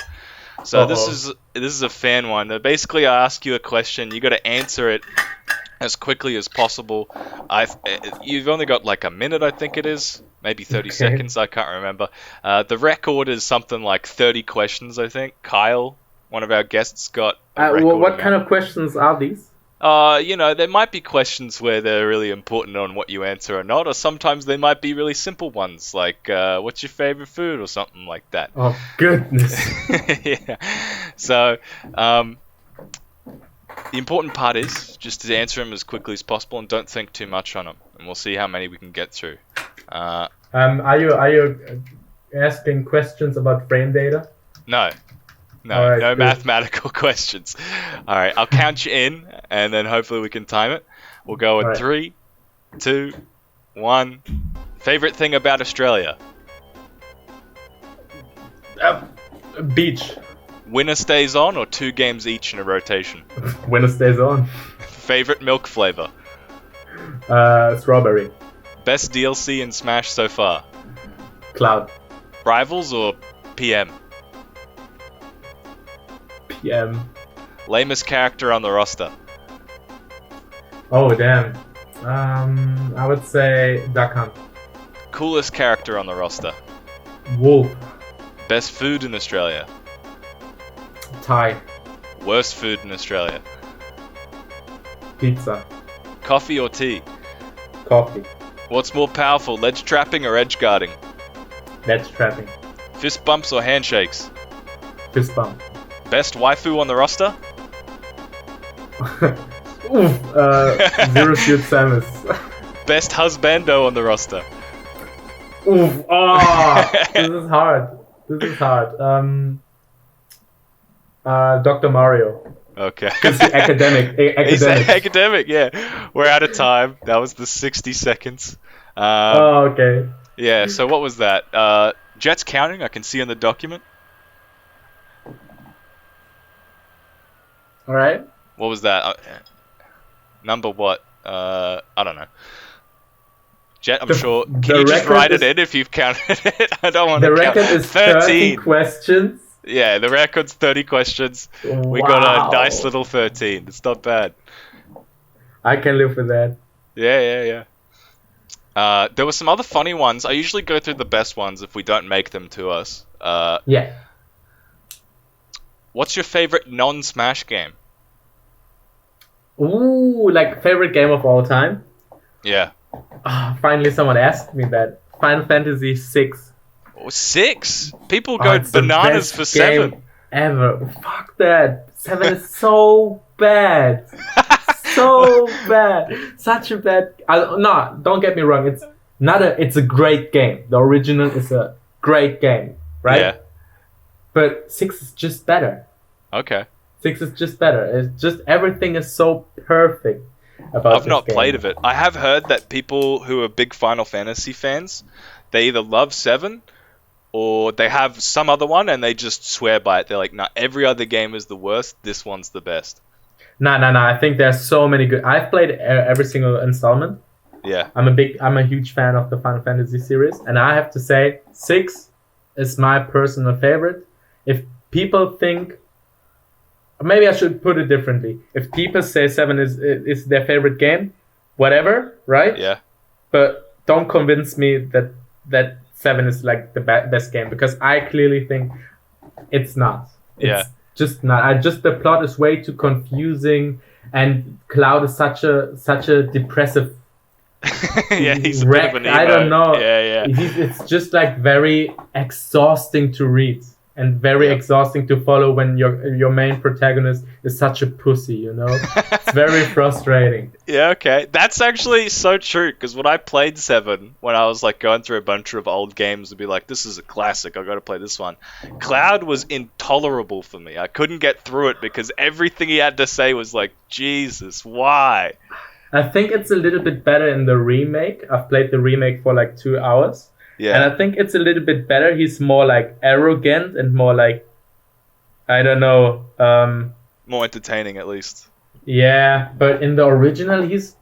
So this is a fan one. Basically, I ask you a question, you got to answer it as quickly as possible. You've only got like a minute, I think it is, maybe 30 Okay. seconds. I can't remember. The record is something like 30 questions, I think. Kyle, one of our guests, got a record. What kind of questions are these? There might be questions where they're really important on what you answer or not, or sometimes they might be really simple ones, like what's your favorite food or something like that. Oh, goodness. Yeah. So, the important part is just to answer them as quickly as possible and don't think too much on them, and we'll see how many we can get through. Are you asking questions about frame data? No. All right, No good. mathematical questions. All right, I'll count you in, and then hopefully we can time it. We'll go in All right. 3, 2, 1. Favorite thing about Australia? Beach. Winner stays on, or 2 games each in a rotation? Winner stays on. Favorite milk flavor? Strawberry. Best DLC in Smash so far? Cloud. Rivals or PM? PM. Lamest character on the roster? Oh, damn. I would say Duck Hunt. Coolest character on the roster? Wolf. Best food in Australia? Thai. Worst food in Australia? Pizza. Coffee or tea? Coffee. What's more powerful, ledge trapping or edge guarding? That's trapping. Fist bumps or handshakes? Fist bump. Best waifu on the roster? Oof. Zero Suit Samus. Best husbando on the roster? Oof. Oh, this is hard. Dr. Mario. Okay. It's academic. He's Academic. academic, yeah. We're out of time. That was the 60 seconds. Okay. Yeah, so what was that? Jet's counting, I can see in the document. All right. What was that? Number what? I don't know. Jet, I'm sure. Can you just write it in if you've counted it? I don't want to The count. record is 30 questions. Yeah, the record's 30 questions. We got a nice little 13. It's not bad. I can live with that. Yeah. There were some other funny ones. I usually go through the best ones if we don't make them to us. Yeah. What's your favorite non-Smash game? Ooh, like favorite game of all time? Yeah. Finally someone asked me that. Final Fantasy 6. Oh, 6? People go It's the bananas best for 7. game ever. Fuck that. 7 is so bad. So bad. Such a bad. No, don't get me wrong. It's a great game. The original is a great game, right? Yeah. But 6 is just better. Okay. 6 is just better. It's just everything is so perfect about I've not played of it. I have heard that people who are big Final Fantasy fans, they either love 7 or they have some other one and they just swear by it. They're like, nah, every other game is the worst. This one's the best. No. I think there's so many good. I've played every single installment. Yeah. I'm a huge fan of the Final Fantasy series, and I have to say 6 is my personal favorite. If people think, maybe I should put it differently. If people say 7 is their favorite game, whatever, right? Yeah. But don't convince me that 7 is like the best game, because I clearly think it's not. It's just not. The plot is way too confusing, and Cloud is such a depressive Yeah, he's a wreck. bit of an emo. I don't know. Yeah. It's just like very exhausting to read and very exhausting to follow when your main protagonist is such a pussy, you know? It's very frustrating. Yeah, okay. That's actually so true, because when I played 7, when I was like going through a bunch of old games and be like, this is a classic, I've got to play this one. Cloud was intolerable for me. I couldn't get through it because everything he had to say was like, Jesus, why? I think it's a little bit better in the remake. I've played the remake for like 2 hours. Yeah. And I think it's a little bit better. He's more like arrogant and more like, I don't know. More entertaining, at least. Yeah, but in the original, he's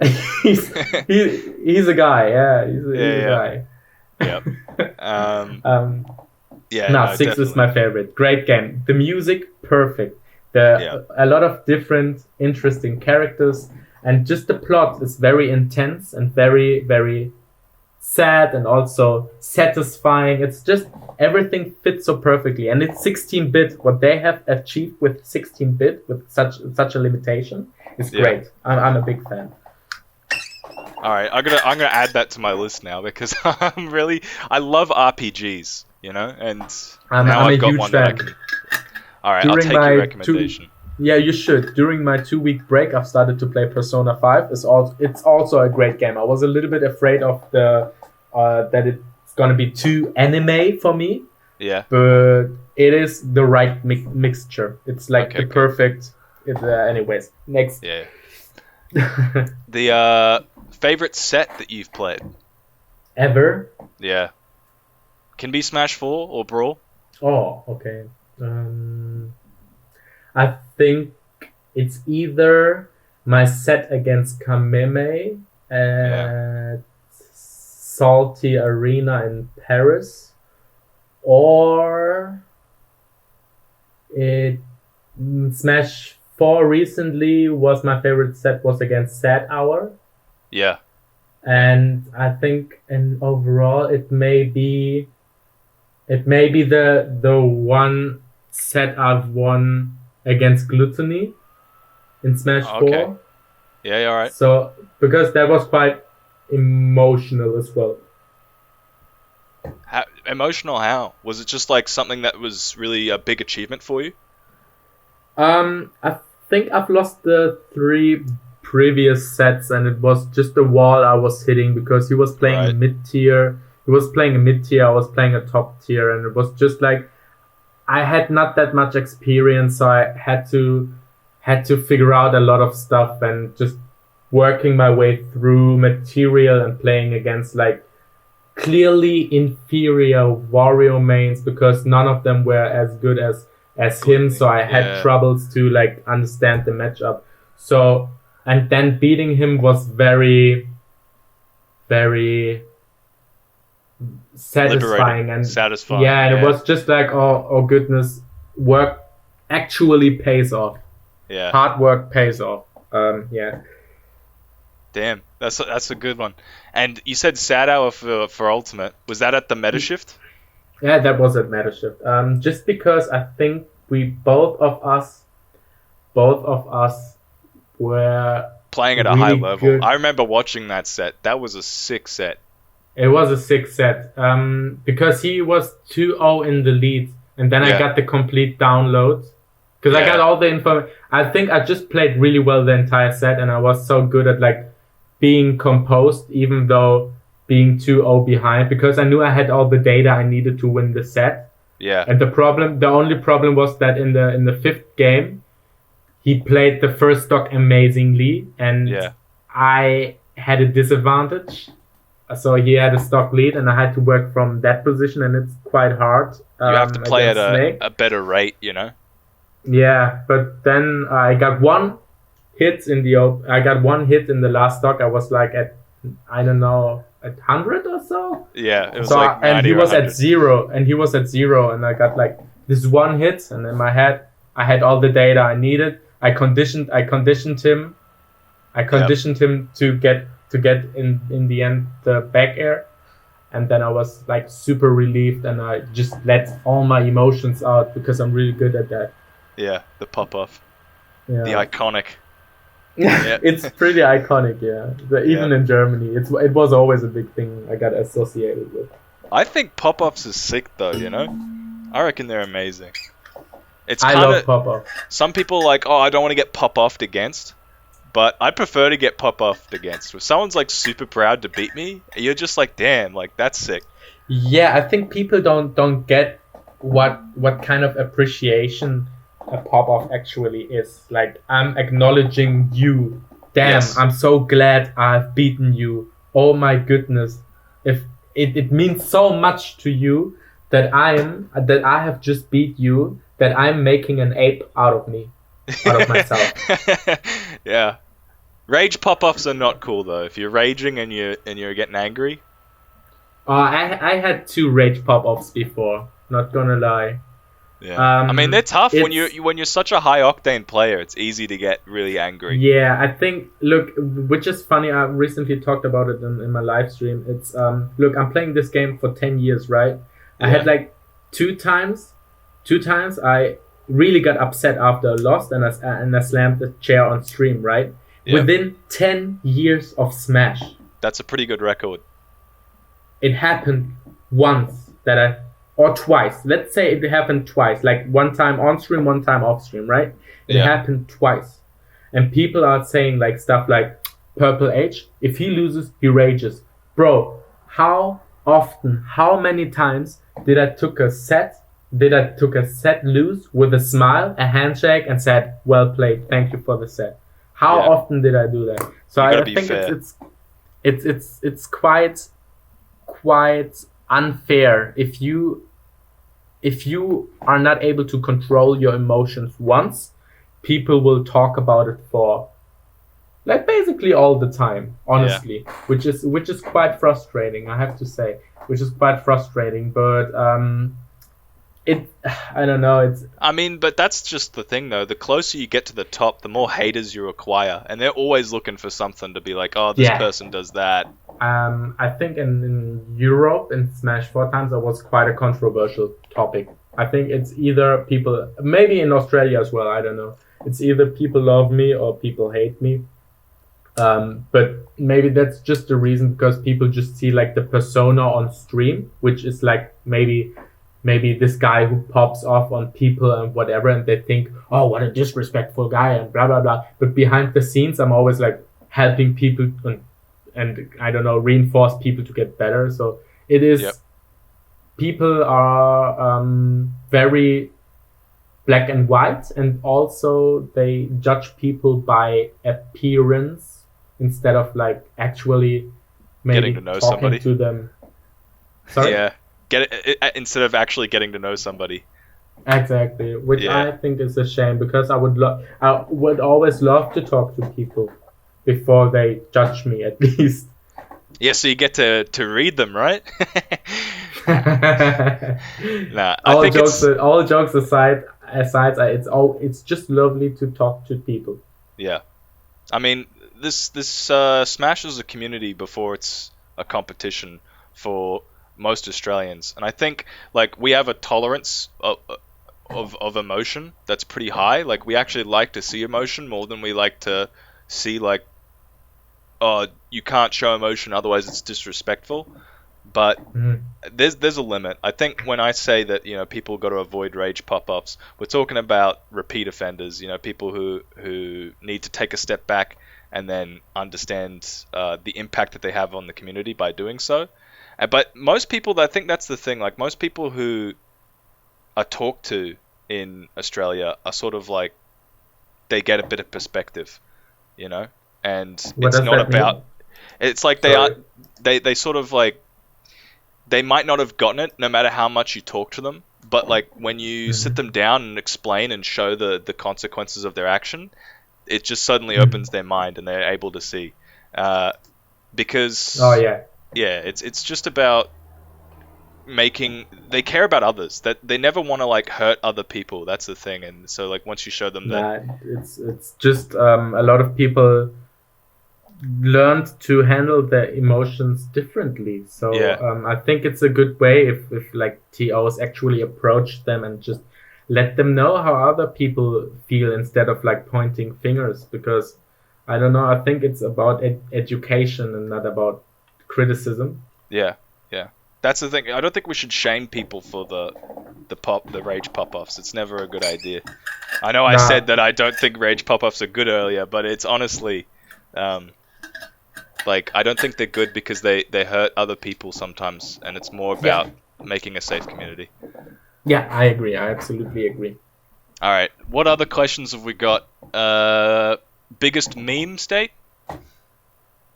he's a guy. Yeah, he's a guy. Yep. Yeah. No, 6 definitely. is my favorite. Great game. The music, perfect. A lot of different, interesting characters. and just the plot is very intense and very, very sad and also satisfying. It's just everything fits so perfectly, and it's 16-bit. What they have achieved with 16-bit with such a limitation is great. I'm a big fan. All right, I'm gonna add that to my list now because I love RPGs, you know, and now I've got one that I can. All right, I'll take your recommendation. Yeah, you should. During my 2-week break, I've started to play Persona 5. It's also a great game. I was a little bit afraid of the that it's gonna be too anime for me. Yeah. But it is the right mixture. It's like the perfect. Anyways, next. Yeah. The favorite set that you've played ever? Yeah. Can be Smash 4 or Brawl. Oh, okay. I think it's either my set against Kameme at Salty Arena in Paris, or Smash 4 recently was my favorite set was against Sad Hour. Yeah. And I think overall it may be the one set I've won against Gluttony in Smash 4. Yeah, all right. So because that was quite emotional as well. Emotional how? Was it just like something that was really a big achievement for you? I think I've lost the 3 previous sets, and it was just the wall I was hitting because he was playing a mid-tier. He was playing a mid-tier, I was playing a top tier, and it was just like I had not that much experience, so I had to figure out a lot of stuff and just working my way through material and playing against like clearly inferior Wario mains because none of them were as good as him, so I had troubles to like understand the matchup. So and then beating him was very, very satisfying. Yeah, and it was just like oh goodness, work actually pays off. Yeah, hard work pays off. Yeah. Damn, that's a good one. And you said Sad Hour for Ultimate. Was that at the Meta Shift? Yeah, that was at Meta Shift. Just because I think both of us were playing at a high level. Good. I remember watching that set. That was a sick set. It was a sick set. Because he was 2-0 in the lead, and then I got the complete download. Because I got all the info. I think I just played really well the entire set, and I was so good at like being composed, even though being 2-0 behind, because I knew I had all the data I needed to win the set. Yeah. And the only problem was that in the 5th game, he played the first stock amazingly, and I had a disadvantage. So he had a stock lead, and I had to work from that position, and it's quite hard. You have to play at a better rate, you know? Yeah, but then I got one hit in the last stock. I was like at, I don't know, at 100 or so. Yeah, it was like 90 and he was 100. at 0, and I got like this one hit, and in my head I had all the data I needed. I conditioned him to get in the end the back air, and then I was like super relieved, and I just let all my emotions out because I'm really good at that. Yeah, the pop off. Yeah. The iconic. Yeah. It's pretty iconic, even in Germany. It was always a big thing I got associated with. I think pop-offs are sick though, you know? I reckon they're amazing. I love pop-off. Some people are like, oh, I don't want to get pop-offed against. But I prefer to get pop-offed against. If someone's like super proud to beat me, you're just like, damn, like that's sick. Yeah, I think people don't get what kind of appreciation a pop-off actually is. Like, I'm acknowledging you. Damn, I'm so glad I've beaten you. Oh my goodness. If it means so much to you that I have just beat you, that I'm making an ape out of me. Out of myself. Yeah. Rage pop-offs are not cool though. If you're raging and you're getting angry. I had 2 rage pop-offs before, not gonna lie. Yeah. I mean, they're tough when It's you're such a high octane player. It's easy to get really angry. Yeah, I think, look, which is funny, I recently talked about it in my live stream. It's look, I'm playing this game for 10 years, right? I Yeah. had like two times I really got upset after I lost, and I slammed the chair on stream, right? Yeah. Within 10 years of Smash, That's a pretty good record. it happened once or twice. Let's say it happened twice, like one time on stream, one time off stream, right? It Yeah. happened twice. And people are saying like stuff like Purple H, if he loses, he rages. Bro, how many times did I took a set lose with a smile, a handshake, and said, well played, thank you for the set. How Yeah. often did I do that? So You gotta I be think fair. it's quite unfair if you are not able to control your emotions once. People will talk about it for like basically all the time, honestly, which is quite frustrating, I have to say, but I don't know, I mean, but that's just the thing, though. The closer you get to the top, the more haters you acquire, and they're always looking for something to be like, oh, this Yeah. person does that. I think in Europe in Smash 4 times it was quite a controversial topic. I think it's either people, maybe in Australia as well, I don't know. It's either people love me or people hate me. But maybe that's just the reason, because people just see like the persona on stream, which is like maybe this guy who pops off on people and whatever, and they think, oh, what a disrespectful guy and blah blah blah. But behind the scenes, I'm always like helping people and I don't know, reinforce people to get better. So it is. Yep. People are very black and white, and also they judge people by appearance instead of like actually maybe Getting to know talking somebody. to them. Sorry? Yeah. Instead of actually getting to know somebody. Exactly, which Yeah. I think is a shame, because I would always love to talk to people before they judge me, at least. Yeah, so you get to read them, right? Nah, I all think jokes aside, it's just lovely to talk to people. Yeah. I mean, this Smash is a community before it's a competition for most Australians, and I think like we have a tolerance of emotion that's pretty high. Like we actually like to see emotion more than we like to see like, oh, you can't show emotion, otherwise it's disrespectful. But there's a limit. I think when I say that, you know, people got to avoid rage pop-ups, we're talking about repeat offenders, you know, people who need to take a step back and then understand the impact that they have on the community by doing so. But most people, I think that's the thing, like most people who are talked to in Australia are sort of like, they get a bit of perspective, you know? And What it's does not that mean? about, it's like Sorry. they sort of like, they might not have gotten it no matter how much you talk to them, but like when you sit them down and explain and show the consequences of their action, it just suddenly opens their mind and they're able to see. Because Oh yeah. it's just about they care about others, that they never want to like hurt other people. That's the thing. And so like once you show them that, It's just a lot of people learned to handle their emotions differently. So Yeah. I think it's a good way if like TOs actually approach them and just let them know how other people feel instead of like pointing fingers, because I don't know, I think it's about education and not about criticism. yeah. That's the thing. I don't think we should shame people for the rage pop-offs. It's never a good idea. I know I Nah. said that I don't think rage pop-offs are good earlier, but it's honestly, like I don't think they're good because they hurt other people sometimes, and it's more about making a safe community. Yeah, I agree. I absolutely agree. All right, what other questions have we got? Biggest meme state?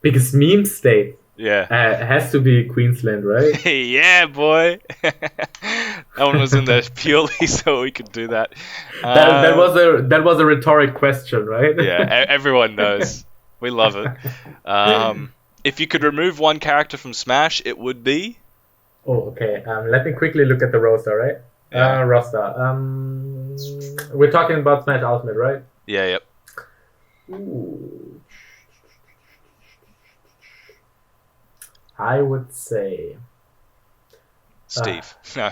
Biggest meme state. Yeah. It has to be Queensland, right? Yeah, boy. That one was in there purely so we could do that. That was a rhetoric question, right? Yeah, everyone knows. We love it. If you could remove one character from Smash, it would be... Oh, okay. Let me quickly look at the roster, right? Yeah. Roster. We're talking about Smash Ultimate, right? Yeah, yep. Ooh. I would say Steve. No.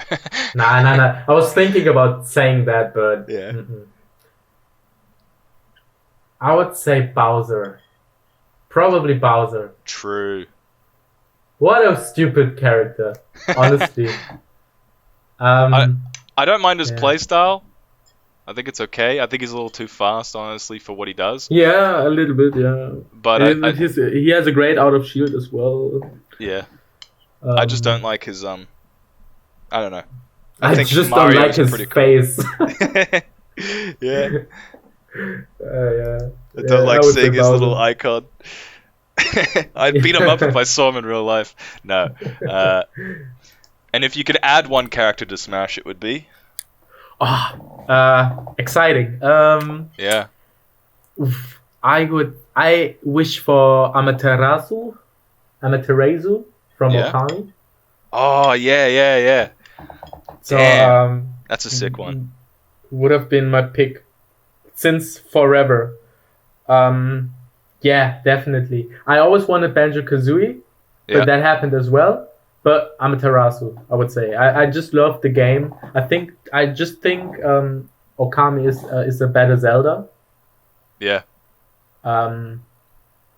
Nah. I was thinking about saying that, but Yeah. I would say Bowser. Probably Bowser. True. What a stupid character, honestly. I don't mind his Yeah. playstyle. I think it's okay. I think he's a little too fast, honestly, for what he does. Yeah, a little bit, yeah. But he has a great out of shield as well. yeah, I just don't like his I don't know. I think just Mario's don't like his pretty cool. face. Yeah. Yeah. I don't like I would seeing say his Bowser. little icon. I'd beat him up if I saw him in real life. No. And if you could add one character to Smash, it would be? Exciting. Yeah. I wish for Amaterasu from Yeah. Okami. Oh, yeah. So Damn. That's a sick one. Would have been my pick since forever. Yeah, definitely. I always wanted Banjo-Kazooie, but Yeah. that happened as well. But Amaterasu, I would say. I just love the game. I just think Okami is a better Zelda. Yeah.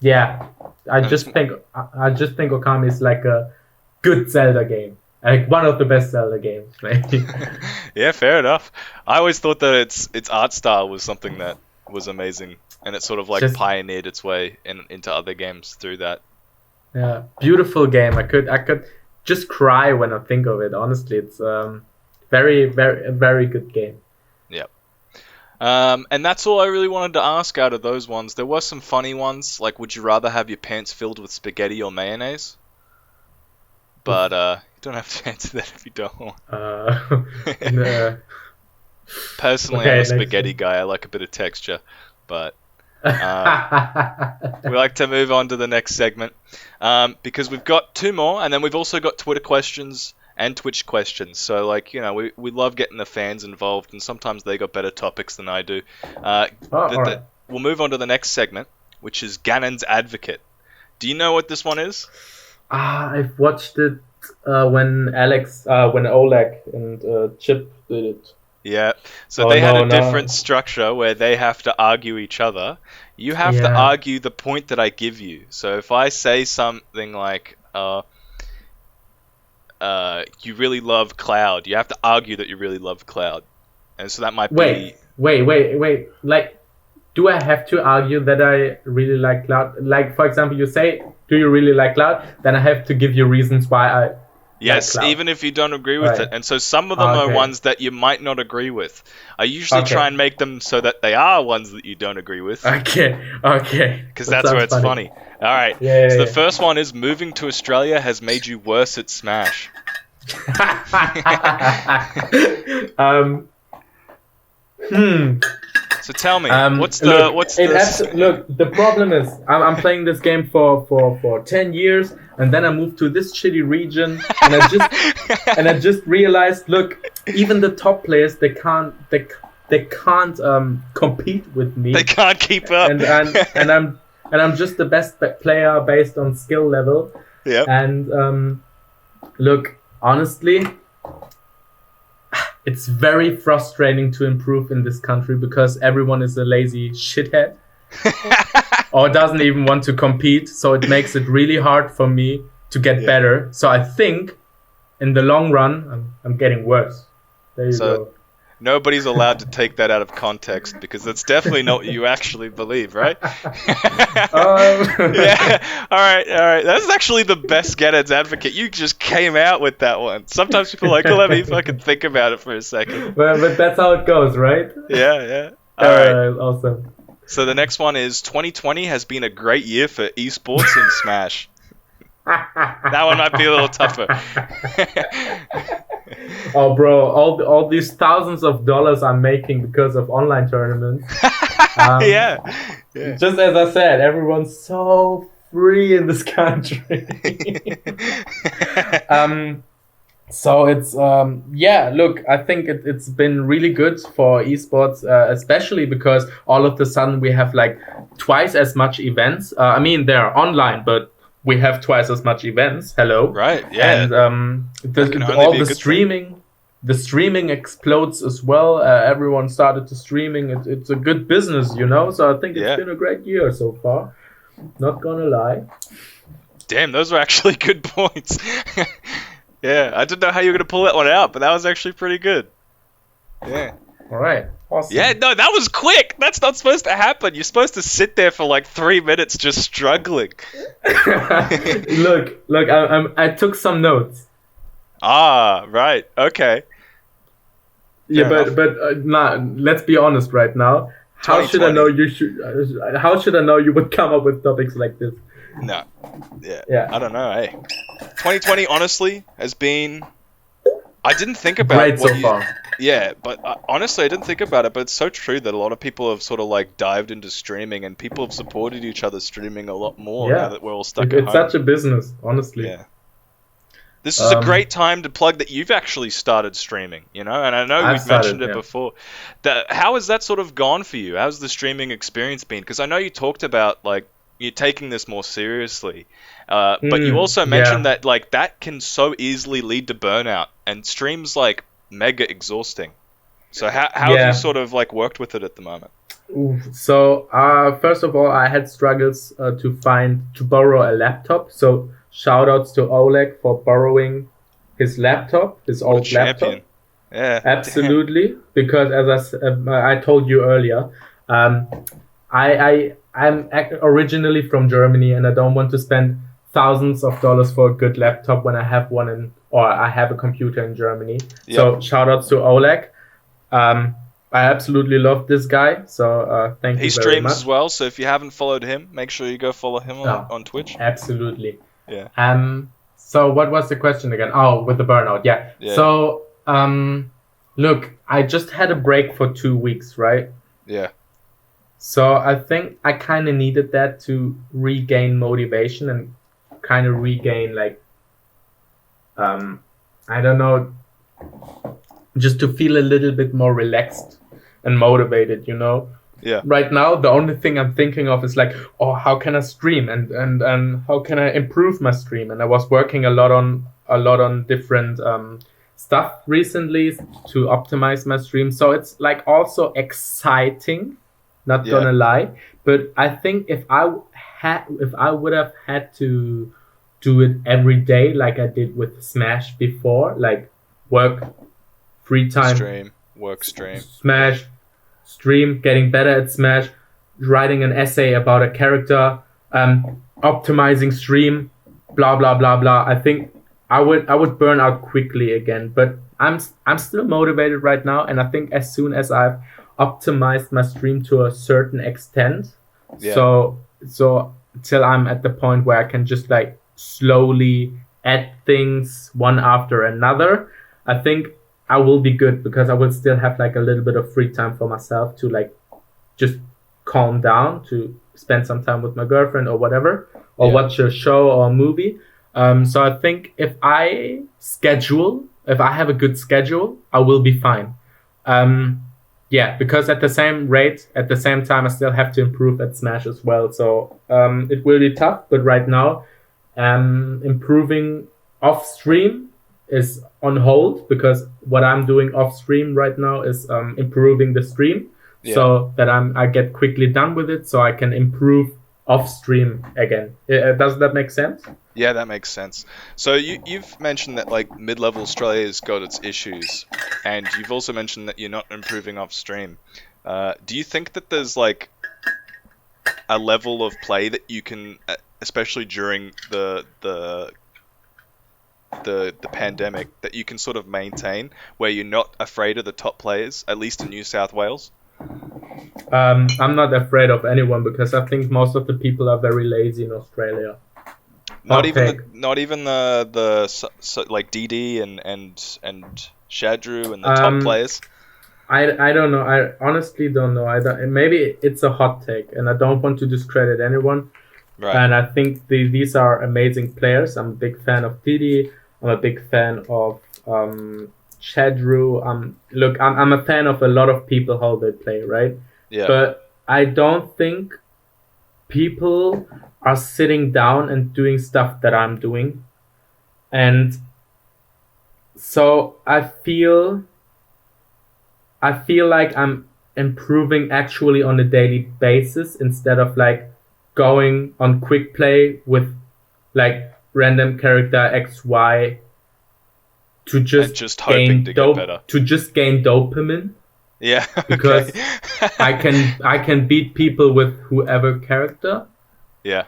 Yeah. I just think Okami is like a good Zelda game. Like one of the best Zelda games, maybe. Yeah, fair enough. I always thought that its art style was something that was amazing, and it sort of like Just- pioneered its way into other games through that. Yeah, beautiful game. I could just cry when I think of it. Honestly, it's very very good game. Yep. And that's all I really wanted to ask out of those ones. There were some funny ones, like would you rather have your pants filled with spaghetti or mayonnaise? But you don't have to answer that if you don't want. No. Personally, Okay, I'm a next spaghetti one. guy. I like a bit of texture, but we like to move on to the next segment because we've got two more, and then we've also got Twitter questions and Twitch questions. So, like, you know, we love getting the fans involved, and sometimes they got better topics than I do. Alright. We'll move on to the next segment, which is Ganon's Advocate. Do you know what this one is? I've watched it when Oleg and Chip did it. Yeah. So Oh, they had no, a no. different structure where they have to argue each other. You have to Yeah. argue the point that I give you. So if I say something like, you really love Cloud, you have to argue that you really love Cloud. And so that might be... Wait. Like, do I have to argue that I really like Cloud? Like, for example, you say, "Do you really like Cloud?" Then I have to give you reasons why I. Yes, like Cloud. even if you don't agree with Right. it. And so some of them are Okay. ones that you might not agree with. I usually Okay. try and make them so that they are ones that you don't agree with. Okay. Because that's where it's funny. All right. Yeah. So the first one is moving to Australia has made you worse at Smash. So tell me, what's the Look, the problem is I'm playing this game for 10 years, and then I moved to this shitty region, and I just realized, look, even the top players, they can't compete with me. They can't keep up. and I'm just the best player based on skill level. Yep. And look, honestly, it's very frustrating to improve in this country because everyone is a lazy shithead or doesn't even want to compete. So it makes it really hard for me to get better. So I think in the long run, I'm getting worse. There you go. Nobody's allowed to take that out of context because that's definitely not what you actually believe, right? Yeah. All right. That's actually the best Ganon's Advocate. You just came out with that one. Sometimes people are like, let me fucking think about it for a second. But that's how it goes, right? Yeah. All right. Awesome. So the next one is 2020 has been a great year for esports and Smash. That one might be a little tougher. Oh, bro! All these thousands of dollars I'm making because of online tournaments. Yeah. Just as I said, everyone's so free in this country. So it's look, I think it's been really good for esports, especially because all of the sudden we have like twice as much events. I mean, they're online, but we have twice as much events. Hello, Right? Yeah. and That can only all be a the good thing. streaming. The streaming explodes as well. Everyone started to streaming. It's a good business, you know. So I think it's Yeah. been a great year so far. Not gonna lie. Damn, those were actually good points. Yeah, I didn't know how you were gonna pull that one out, but that was actually pretty good. Yeah. All right. Awesome. Yeah, no, that was quick. That's not supposed to happen. You're supposed to sit there for like 3 minutes just struggling. look, I took some notes. Ah, right. Okay. Yeah, Fair nah, let's be honest right now. How should I know 2020. how should I know you would come up with topics like this? No. Yeah. Yeah. I don't know, hey. 2020 honestly has been I didn't think about Great what so you, far. Yeah, but honestly, I didn't think about it, but it's so true that a lot of people have sort of like dived into streaming and people have supported each other streaming a lot more Yeah. now that we're all stuck at It's home. such a business, honestly. Yeah. This is a great time to plug that you've actually started streaming, you know, and I know I've we've mentioned started, it yeah. before. How has that sort of gone for you? How's the streaming experience been? Because I know you talked about like you're taking this more seriously, but you also mentioned that like that can so easily lead to burnout, and streams like mega exhausting. So how have you sort of like worked with it at the moment? So first of all, I had struggles to borrow a laptop. So shout outs to Oleg for borrowing his laptop, his What a old champion. laptop. Yeah. Absolutely, because as I told you earlier, I'm originally from Germany, and I don't want to spend thousands of dollars for a good laptop when I have I have a computer in Germany. Yep. So shout outs to Oleg. I absolutely love this guy, so thank He you very streams much. as well, so if you haven't followed him, make sure you go follow him on Twitch. Absolutely. Yeah. So what was the question again? Oh, with the burnout, yeah. So look, I just had a break for 2 weeks, right? Yeah. So I think I kind of needed that to regain motivation and kind of regain like I don't know, just to feel a little bit more relaxed and motivated, you know. Yeah. Right now, the only thing I'm thinking of is like, oh, how can I stream and how can I improve my stream? And I was working a lot on different stuff recently to optimize my stream. So it's like also exciting, not gonna lie. But I think if I would have had to do it every day like I did with Smash before, like work, free time, Stream, work, stream. Smash, stream, getting better at Smash, writing an essay about a character, optimizing stream, blah blah blah blah. I think I would burn out quickly again. But I'm still motivated right now, and I think as soon as I've optimized my stream to a certain extent, so till I'm at the point where I can just like slowly add things one after another, I think I will be good, because I will still have like a little bit of free time for myself to like just calm down, to spend some time with my girlfriend or whatever, or watch a show or a movie. So I think if I have a good schedule, I will be fine. Because at the same time, I still have to improve at Smash as well. So it will be tough, but right now, improving off stream is on hold, because what I'm doing off stream right now is improving the stream, so that I get quickly done with it, so I can improve off stream again. Does that make sense? Yeah, that makes sense. So you've mentioned that like mid-level Australia's got its issues, and you've also mentioned that you're not improving off stream. Do you think that there's like a level of play that you can, especially during the pandemic, that you can sort of maintain where you're not afraid of the top players, at least in New South Wales? I'm not afraid of anyone, because I think most of the people are very lazy in Australia. Not even the like DD and Shadru and the top players. I don't know. I honestly don't know. Maybe it's a hot take, and I don't want to discredit anyone. Right. And I think these are amazing players. I'm a big fan of Didi. I'm a big fan of Chadru. Look, I'm a fan of a lot of people how they play, right? Yeah. But I don't think people are sitting down and doing stuff that I'm doing, and so I feel like I'm improving actually on a daily basis instead of like going on quick play with like random character XY to And just hoping to get better. to just gain dopamine. Yeah. Because okay. I can beat people with whoever character. Yeah.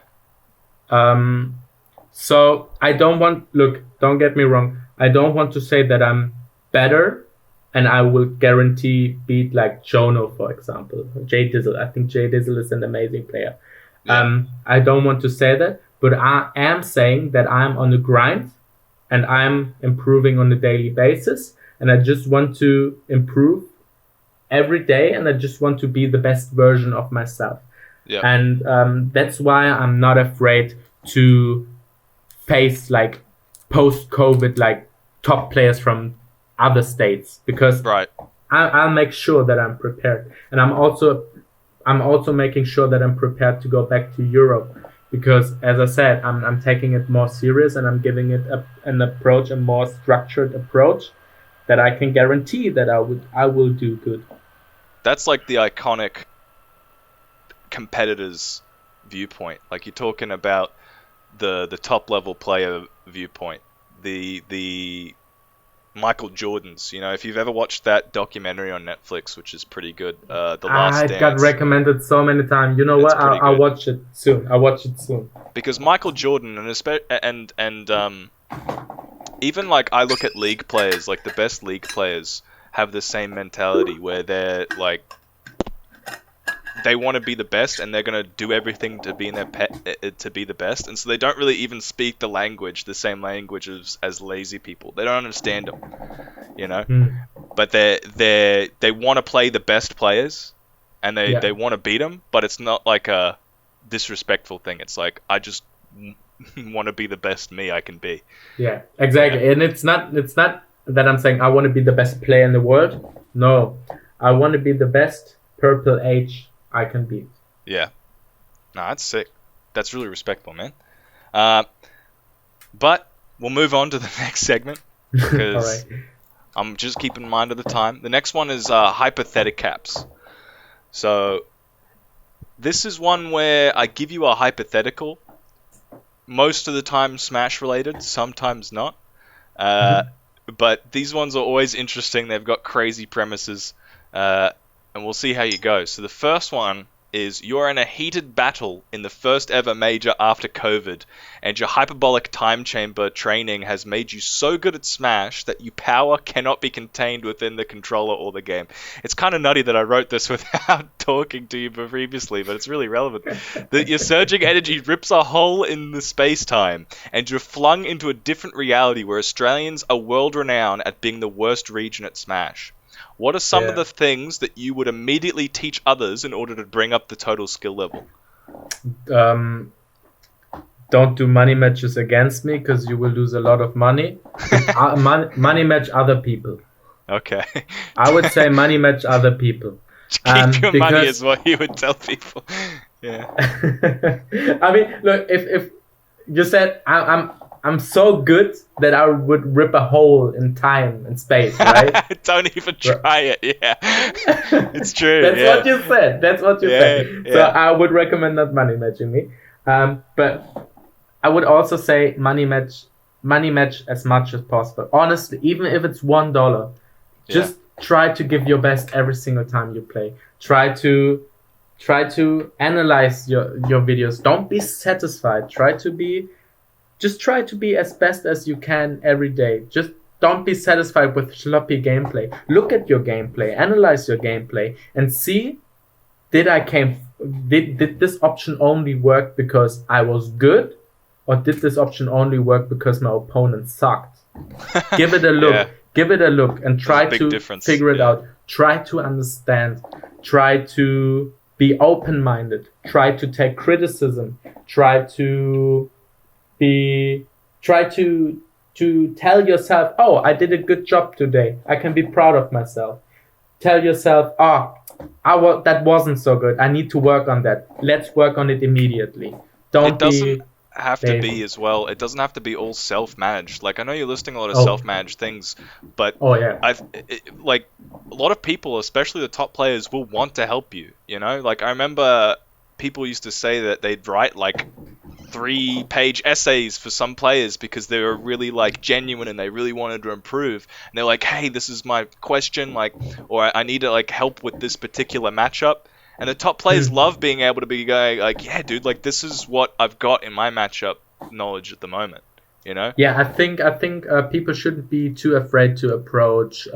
So I don't get me wrong. I don't want to say that I'm better and I will guarantee beat like Jono, for example. Jay Dizzle. I think Jay Dizzle is an amazing player. Yeah. I don't want to say that, but I am saying that I'm on the grind and I'm improving on a daily basis. And I just want to improve every day, and I just want to be the best version of myself. Yeah. And that's why I'm not afraid to face like post-COVID like top players from other states, because Right. I'll make sure that I'm prepared, and I'm also making sure that I'm prepared to go back to Europe, because as I said, I'm taking it more serious and I'm giving it a more structured approach that I can guarantee that I will do good. That's like the iconic competitor's viewpoint. Like you're talking about the top level player viewpoint. The Michael Jordan's. You know, if you've ever watched that documentary on Netflix, which is pretty good, The Last Dance. It got recommended so many times. You know what? I'll watch it soon. Because Michael Jordan and even like I look at league players, like the best league players have the same mentality where they're like they want to be the best and they're going to do everything to be in their to be the best, and so they don't really even speak the same language as lazy people. They don't understand them, you know. But they want to play the best players and they want to beat them, but it's not like a disrespectful thing. It's like I just want to be the best me I can be. Yeah, exactly. Yeah. And it's not that I'm saying I want to be the best player in the world. No, I want to be the best Purple H I can be. Yeah. No, that's sick. That's really respectful, man. But we'll move on to the next segment because right. I'm just keeping in mind of the time. The next one is hypothetic caps. So this is one where I give you a hypothetical. Most of the time Smash related, sometimes not. But these ones are always interesting. They've got crazy premises. And we'll see how you go. So the first one is you're in a heated battle in the first ever major after COVID, and your hyperbolic time chamber training has made you so good at Smash that your power cannot be contained within the controller or the game. It's kind of nutty that I wrote this without talking to you previously, but it's really relevant. That your surging energy rips a hole in the space-time, and you're flung into a different reality where Australians are world-renowned at being the worst region at Smash. What are some of the things that you would immediately teach others in order to bring up the total skill level? Don't do money matches against me because you will lose a lot of money. Money match other people. Okay. I would say money match other people. Keep your money is what you would tell people. Yeah. I mean, look, if you said I'm so good that I would rip a hole in time and space, right? Don't even try it. Yeah, it's true. That's what you said. Yeah. So I would recommend not money matching me. But I would also say money match as much as possible. Honestly, even if it's $1, just try to give your best every single time you play. Try to analyze your videos. Don't be satisfied. Just try to be as best as you can every day. Just don't be satisfied with sloppy gameplay. Look at your gameplay, analyze your gameplay, and see, did this option only work because I was good, or did this option only work because my opponent sucked? Give it a look. Give it a look and try to figure it out. Try to understand. Try to be open-minded. Try to take criticism. Try to to tell yourself, oh, I did a good job today. I can be proud of myself. Tell yourself, that wasn't so good. I need to work on that. Let's work on it immediately. Don't It doesn't be have to be lazy. as well. It doesn't have to be all self-managed. Like I know you're listing a lot of Oh, self-managed things, but yeah. like a lot of people, especially the top players, will want to help you. You know, like I remember people used to say that they'd write like 3-page essays for some players because they were really like genuine and they really wanted to improve. And they're like, hey, this is my question, like, or I need to like help with this particular matchup. And the top players love being able to be going like, yeah, dude, like this is what I've got in my matchup knowledge at the moment, you know? Yeah, I think people shouldn't be too afraid to approach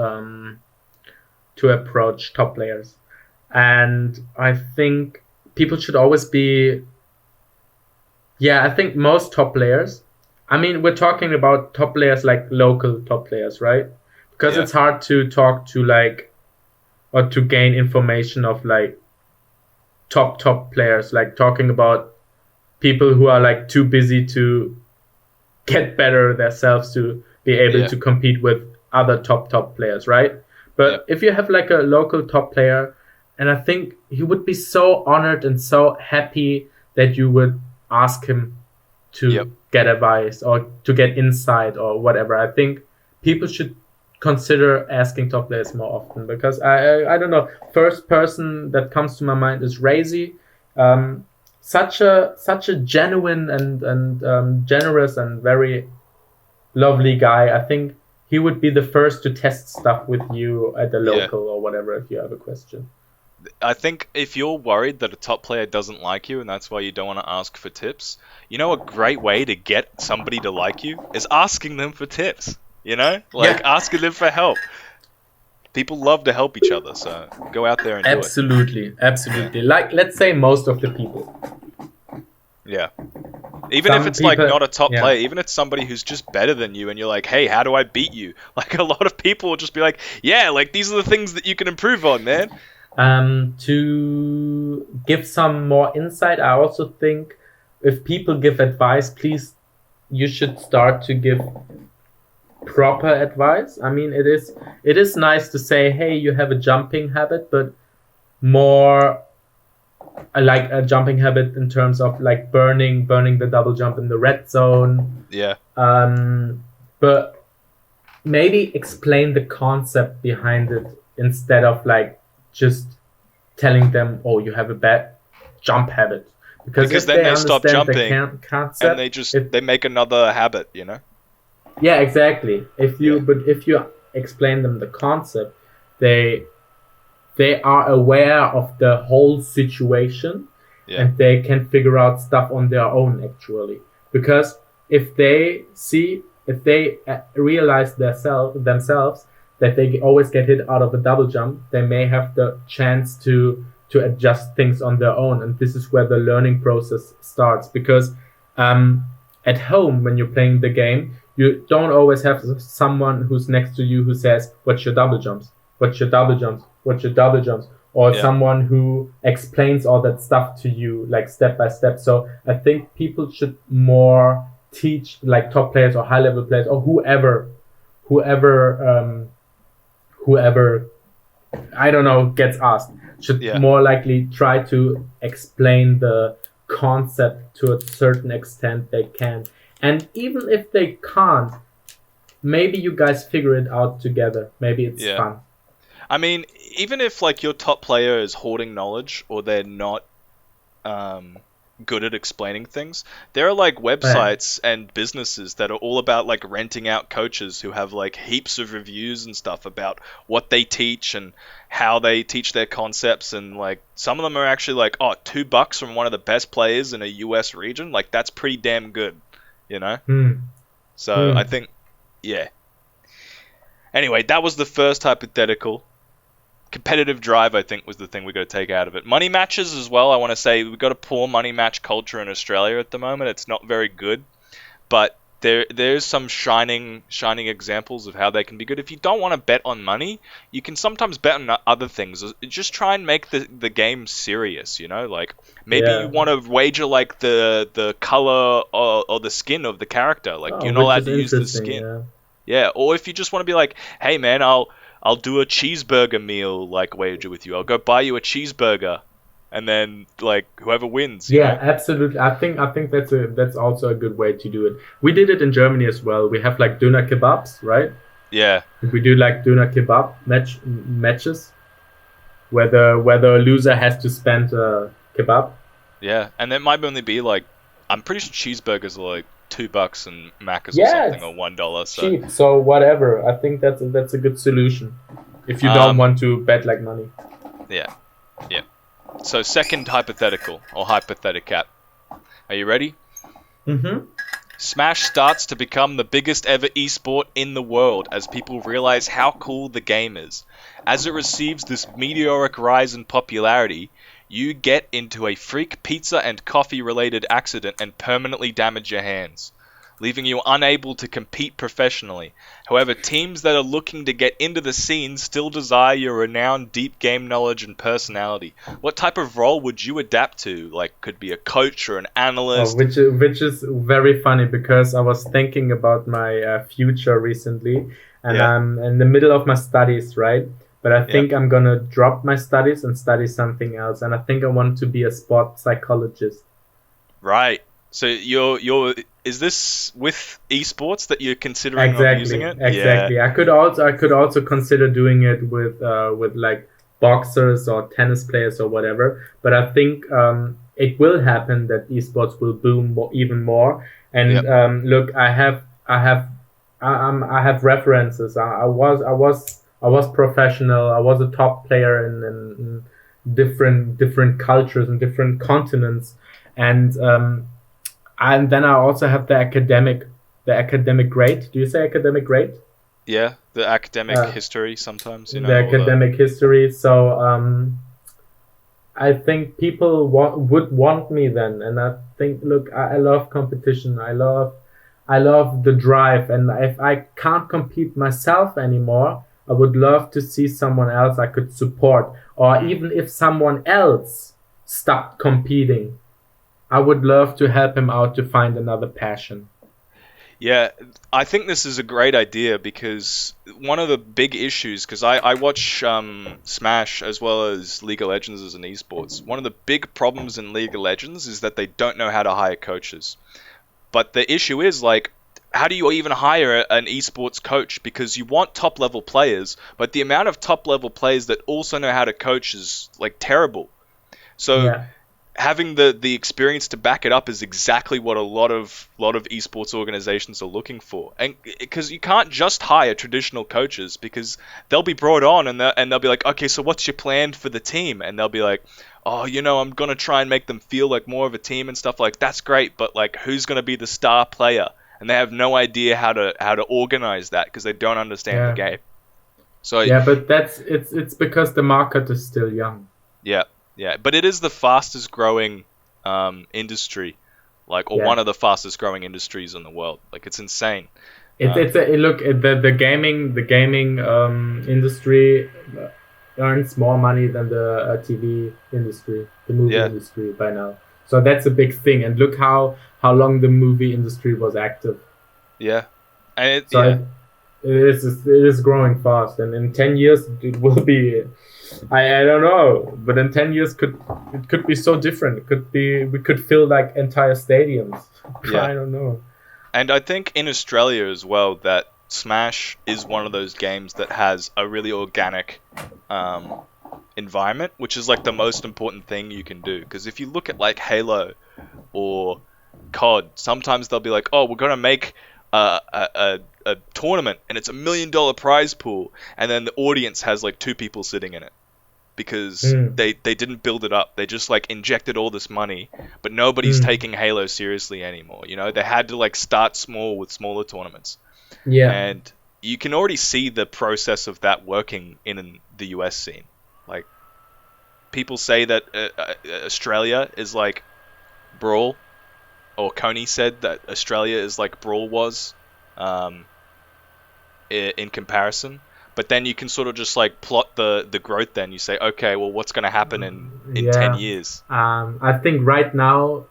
top players, and I think people should always be. Yeah, I think most top players. I mean, we're talking about top players like local top players, right? Because Yeah. it's hard to talk to like or to gain information of like top players, like talking about people who are like too busy to get better themselves to be able Yeah. to compete with other top players, right? But Yep. if you have like a local top player, and I think he would be so honored and so happy that you would ask him to Yep. get advice or to get insight or whatever. I think people should consider asking top players more often, because I don't know. First person that comes to my mind is Razy. Such a genuine and generous and very lovely guy. I think he would be the first to test stuff with you at the Yeah. local or whatever if you have a question. I think if you're worried that a top player doesn't like you and that's why you don't want to ask for tips, you know, a great way to get somebody to like you is asking them for tips. You know, like asking them for help. People love to help each other, so go out there and do it. Absolutely. Like, let's say most of the people. Yeah. Even Some if it's like people- not a top yeah. player, even if it's somebody who's just better than you and you're like, hey, how do I beat you? Like a lot of people will just be like, yeah, like these are the things that you can improve on, man. To give some more insight, I also think if people give advice, please, you should start to give proper advice. I mean, it is nice to say, hey, you have a jumping habit, but more like a jumping habit in terms of like burning the double jump in the red zone. Yeah. But maybe explain the concept behind it instead of like just telling them, oh, you have a bad jump habit. Because if then they stop understand the jumping concept, and they make another habit, you know? yeah, exactly. If you explain them the concept, they are aware of the whole situation, Yeah. and they can figure out stuff on their own actually. Because if they realize themselves that they always get hit out of a double jump, they may have the chance to adjust things on their own, and this is where the learning process starts. Because at home, when you're playing the game, you don't always have someone who's next to you who says, what's your double jumps? What's your double jumps? What's your double jumps? Or someone who explains all that stuff to you, like step by step. So I think people should more teach, like top players or high level players or whoever, I don't know, gets asked, should more likely try to explain the concept to a certain extent they can. And even if they can't, maybe you guys figure it out together. Maybe it's fun. I mean, even if like your top player is hoarding knowledge or they're not good at explaining things, there are like websites and businesses that are all about like renting out coaches who have like heaps of reviews and stuff about what they teach and how they teach their concepts, and like some of them are actually like, oh, $2 from one of the best players in a US region, like that's pretty damn good, you know? So I think, anyway, that was the first hypothetical. Competitive drive, I think, was the thing we got to take out of it. Money matches as well. I want to say we've got a poor money match culture in Australia at the moment. It's not very good. But there's some shining examples of how they can be good. If you don't want to bet on money, you can sometimes bet on other things. Just try and make the game serious, you know? Like maybe you Yeah. want to wager like the color or the skin of the character. Like Oh, you're not which allowed is to use the interesting. skin. Yeah. Yeah, or if you just want to be like, "Hey man, I'll do a cheeseburger meal like wager with you. I'll go buy you a cheeseburger." And then like whoever wins, you Yeah, know? absolutely. I think that's also a good way to do it. We did it in Germany as well. We have like doner kebabs, right? Yeah. We do like doner kebab matches where the loser has to spend a kebab. Yeah, and it might only be like, I'm pretty sure cheeseburgers are like $2 and Macca's or Yeah, something it's or $1. So, cheap. So whatever. I think that's a good solution if you don't um, want to bet like money. yeah, yeah. So second hypothetical or hypotheticat. Are you ready? Mm-hmm. Smash starts to become the biggest ever esport in the world as people realize how cool the game is. As it receives this meteoric rise in popularity, you get into a freak pizza and coffee related accident and permanently damage your hands, leaving you unable to compete professionally. However, teams that are looking to get into the scene still desire your renowned deep game knowledge and personality. What type of role would you adapt to? Like, could be a coach or an Oh, analyst? which is very funny because I was thinking about my future recently, and Yeah, I'm in the middle of my studies, right? But I yeah. think I'm gonna drop my studies and study something else, and I think I want to be a sport psychologist. Right. So you're is this with esports that you're considering of using Exactly, it? Yeah. exactly. I could also consider doing it with like boxers or tennis players or whatever. But I think it will happen that esports will boom even more. And Yep. look, I have references. I was professional. I was a top player in different cultures and different continents, and then I also have the academic grade. Do you say academic grade? Yeah, the academic Uh, history sometimes, the or the academic history. So I think people would want me then, and I think, look, I love competition. I love the drive, and if I can't compete myself anymore, I would love to see someone else I could support, or Mm. even if someone else stopped competing, I would love to help him out to find another passion. Yeah, I think this is a great idea because one of the big issues, because I watch Smash as well as League of Legends as an esports. One of the big problems in League of Legends is that they don't know how to hire coaches. But the issue is like, how do you even hire an esports coach? Because you want top level players, but the amount of top level players that also know how to coach is like terrible. So Yeah. having the experience to back it up is exactly what a lot of esports organizations are looking for. And because you can't just hire traditional coaches, because they'll be brought on and they'll be like, okay, so what's your plan for the team? And they'll be like, oh, I'm gonna try and make them feel like more of a team and stuff. Like, that's great, but like, who's gonna be the star player? And they have no idea how to organize that because they don't understand the Yeah. game. So Yeah, but it's because the market is still young. yeah, yeah, but it is the fastest growing industry, like, or Yeah. one of the fastest growing industries in the world. Like, it's insane. It, Um, it's a look at the gaming industry earns more money than the TV industry, the movie yeah, industry by now. So that's a big thing. And look how long the movie industry was active. yeah, and So it is growing fast, and in 10 years it will be. I don't know, but in 10 years it could be so different. It could be we could fill like entire stadiums. yeah, I don't know. and I think in Australia as well that Smash is one of those games that has a really organic um, environment, which is like the most important thing you can do. Because if you look at like Halo or COD, sometimes they'll be like, "Oh, we're gonna make a tournament, and it's $1 million prize pool," and then the audience has like two people sitting in it because Mm, they didn't build it up. They just like injected all this money, but nobody's mm, taking Halo seriously anymore. They had to like start small with smaller tournaments, yeah, and you can already see the process of that working in the US scene. Like, people say that Australia is like Brawl, or Coney said that Australia is like Brawl was, in comparison. But then you can sort of just like plot the growth. Then you say, okay, well, what's going to happen in 10 years? I think right now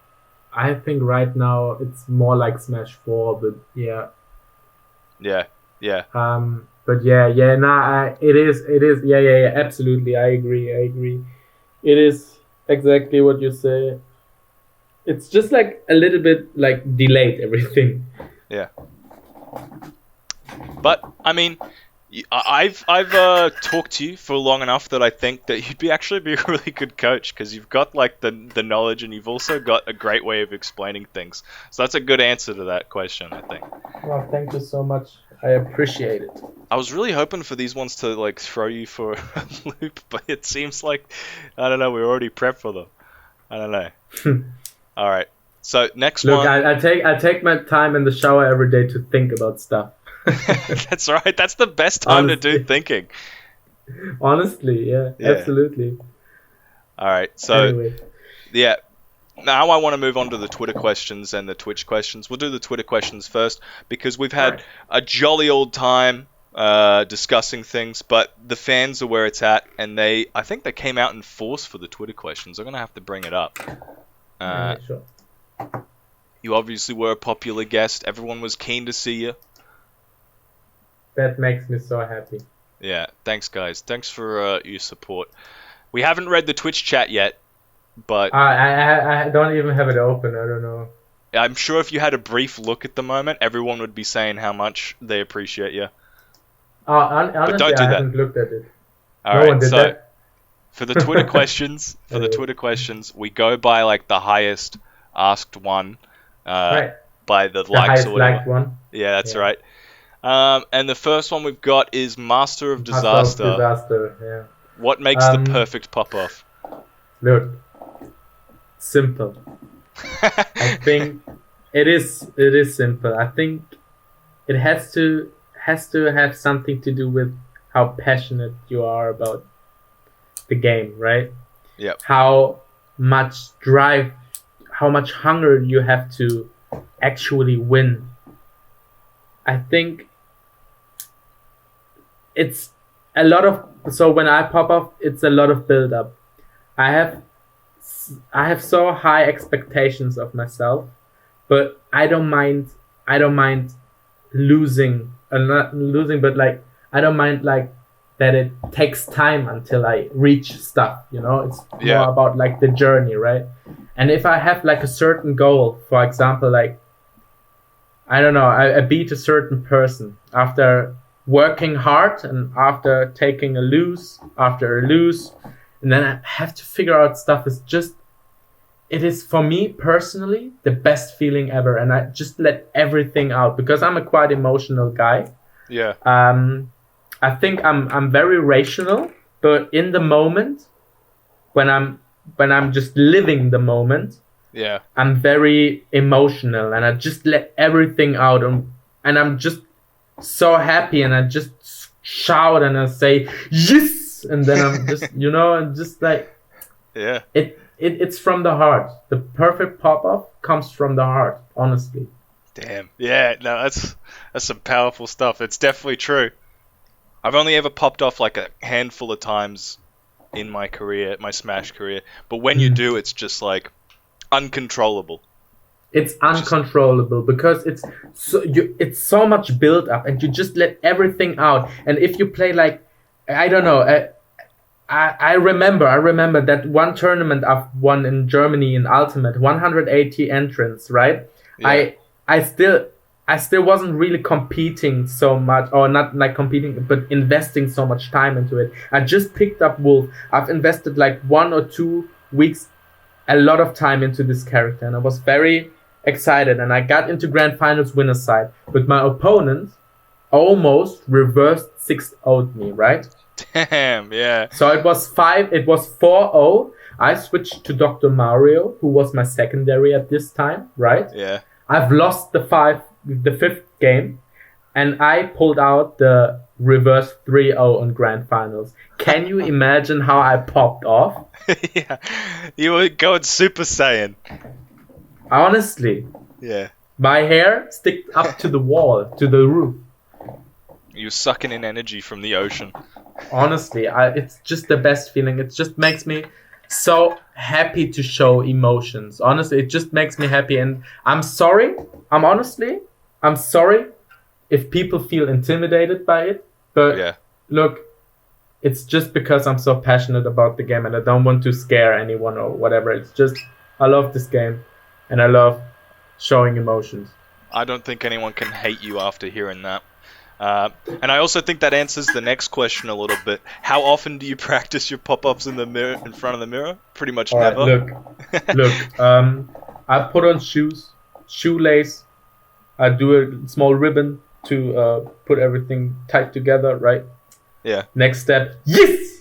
it's more like Smash 4, but yeah. Yeah. But it is. Yeah. Absolutely, I agree. It is exactly what you say. It's just like a little bit like delayed everything. Yeah. But I mean, I've talked to you for long enough that I think that you'd be a really good coach, because you've got like the knowledge, and you've also got a great way of explaining things. So that's a good answer to that question, I think. Well, thank you so much. I appreciate it. I was really hoping for these ones to like throw you for a loop, but it seems like, I don't know, we're already prepped for them. I don't know. All right. So next one. Look, I take my time in the shower every day to think about stuff. That's right. That's the best time to do thinking. Honestly, yeah, absolutely. All right. So, anyway. Yeah. Now I want to move on to the Twitter questions and the Twitch questions. We'll do the Twitter questions first, because we've had a jolly old time discussing things, but the fans are where it's at, and I think they came out in force for the Twitter questions. I'm going to have to bring it up. Sure. You obviously were a popular guest. Everyone was keen to see you. That makes me so happy. Yeah, thanks guys. Thanks for your support. We haven't read the Twitch chat yet, but I don't even have it open. I don't know. I'm sure if you had a brief look at the moment, everyone would be saying how much they appreciate you. Honestly, but don't do I that. haven't looked at it. All right, so that. For the Twitter questions, we go by like the highest asked one, by the likes or whatever. Liked one. Yeah, that's right. And the first one we've got is Master of Disaster. Yeah. What makes the perfect pop-off? Look, simple. I think it is simple. I think it has to have something to do with how passionate you are about the game, right? Yeah. How much drive, how much hunger you have to actually win. I think it's a lot of, so when I pop off, it's a lot of build up. I have so high expectations of myself, but I don't mind losing, not losing, but like I don't mind like that it takes time until I reach stuff, it's more about like the journey, right? And if I have like a certain goal, for example, like I don't know, I beat a certain person after working hard and after taking a lose, and then I have to figure out stuff. It is for me personally the best feeling ever, and I just let everything out because I'm a quite emotional guy. Yeah. I think I'm very rational, but in the moment, when I'm just living the moment, yeah, I'm very emotional, and I just let everything out, and I'm just so happy, and I just shout and I say yes, and then I'm just and just like it's from the heart. The perfect pop-up comes from the heart, honestly. Damn. Yeah, no, that's some powerful stuff. It's definitely true. I've only ever popped off like a handful of times in my career, my Smash career, but when you do, it's just like uncontrollable. It's uncontrollable because it's so much build up, and you just let everything out. And if you play like, I don't know, I remember that one tournament I've won in Germany in Ultimate, 180 entrants, right? Yeah. I still wasn't really competing so much, or not like competing, but investing so much time into it. I just picked up Wolf. I've invested like 1 or 2 weeks, a lot of time into this character, and I was very excited. And I got into Grand Finals winner's side, but my opponent almost reversed 6-0'd me, right? Damn, yeah. So it was 4-0. I switched to Dr. Mario, who was my secondary at this time, right? Yeah. I've lost the 5th game, and I pulled out the reverse 3-0 on Grand Finals. Can you imagine how I popped off? Yeah, you were going Super Saiyan. Honestly, Yeah. my hair sticks up to the wall, to the roof. You're sucking in energy from the ocean. Honestly, it's just the best feeling. It just makes me so happy to show emotions. Honestly, it just makes me happy. And I'm sorry. I'm sorry if people feel intimidated by it. But Yeah. look, it's just because I'm so passionate about the game and I don't want to scare anyone or whatever. It's just, I love this game and I love showing emotions. I don't think anyone can hate you after hearing that. And I also think that answers the next question a little bit. How often do you practice your pop-ups in the mirror, in front of the mirror? Pretty much All right, never. look. I put on shoes, shoelace. I do a small ribbon to put everything tight together. Right. Yeah. Next step. Yes.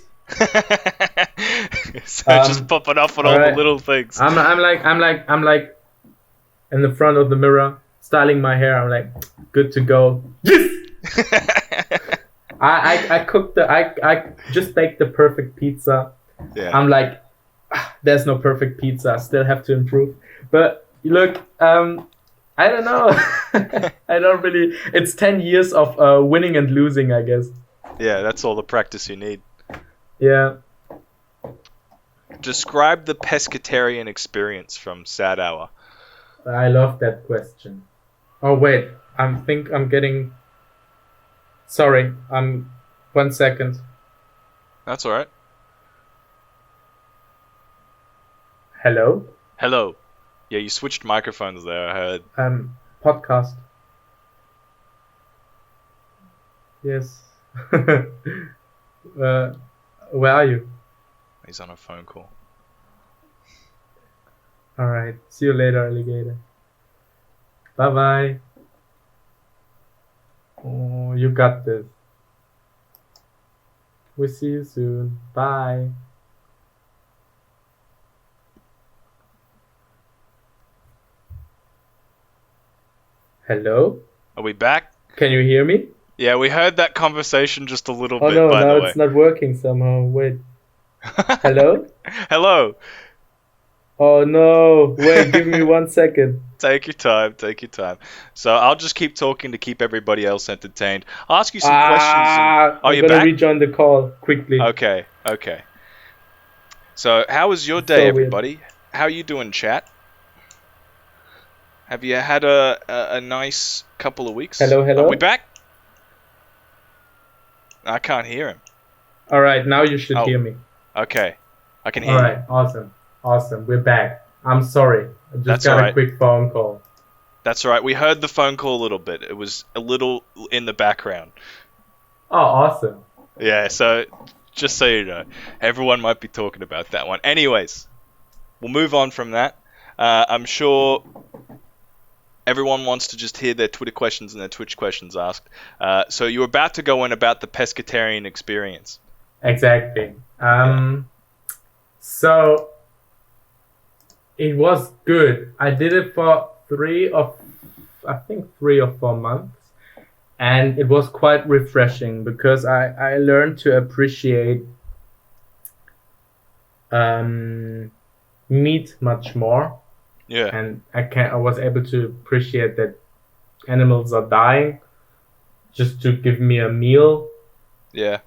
So just popping off on all right. the little things. I'm like in the front of the mirror, styling my hair. I'm like, good to go. Yes. I cooked I just baked the perfect pizza. Yeah. I'm like, there's no perfect pizza. I still have to improve. But look, I don't know. I don't really. It's 10 years of winning and losing, I guess. Yeah, that's all the practice you need. Yeah. Describe the pescatarian experience from Sad Hour. I love that question. Oh wait, I think I'm getting. Sorry, 1 second. That's all right. Hello. Hello. Yeah, you switched microphones there, I heard. Podcast. Yes. Where are you? He's on a phone call. All right. See you later, alligator. Bye bye. Oh, you got this. We'll see you soon. Bye. Hello? Are we back? Can you hear me? Yeah, we heard that conversation just a little Oh bit, no, by now the way. it's not working somehow. Wait. Hello? Hello. Oh no. Wait, give me 1 second. Take your time, take your time. So I'll just keep talking to keep everybody else entertained. I'll ask you some questions. Oh, I'm you're gonna back? rejoin the call quickly. Okay. So, how was your day, So weird. everybody? How are you doing, chat? Have you had a nice couple of weeks? Hello, hello? Are we back? I can't hear him. All right, now you should Oh. hear me. Okay. I can hear All you. right, awesome. We're back. I'm sorry. I just That's got all a right. quick phone call. That's all right. We heard the phone call a little bit. It was a little in the background. Oh, awesome. Yeah, so just so you know, everyone might be talking about that one. Anyways, we'll move on from that. I'm sure everyone wants to just hear their Twitter questions and their Twitch questions asked. So you're about to go in about the pescatarian experience. Exactly. So it was good. I did it for 3 or 4 months, and it was quite refreshing because I learned to appreciate meat much more. Yeah. And I was able to appreciate that animals are dying just to give me a meal. Yeah.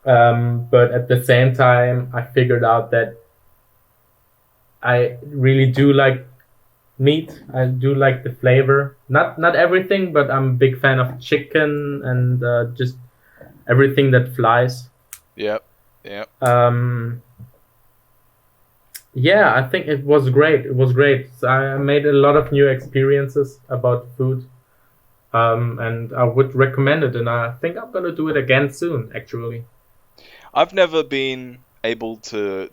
But at the same time, I figured out that I really do like meat. I do like the flavor. Not everything, but I'm a big fan of chicken and just everything that flies. Yep. Yeah, I think it was great. So I made a lot of new experiences about food. And I would recommend it, and I think I'm gonna do it again soon, actually. I've never been able to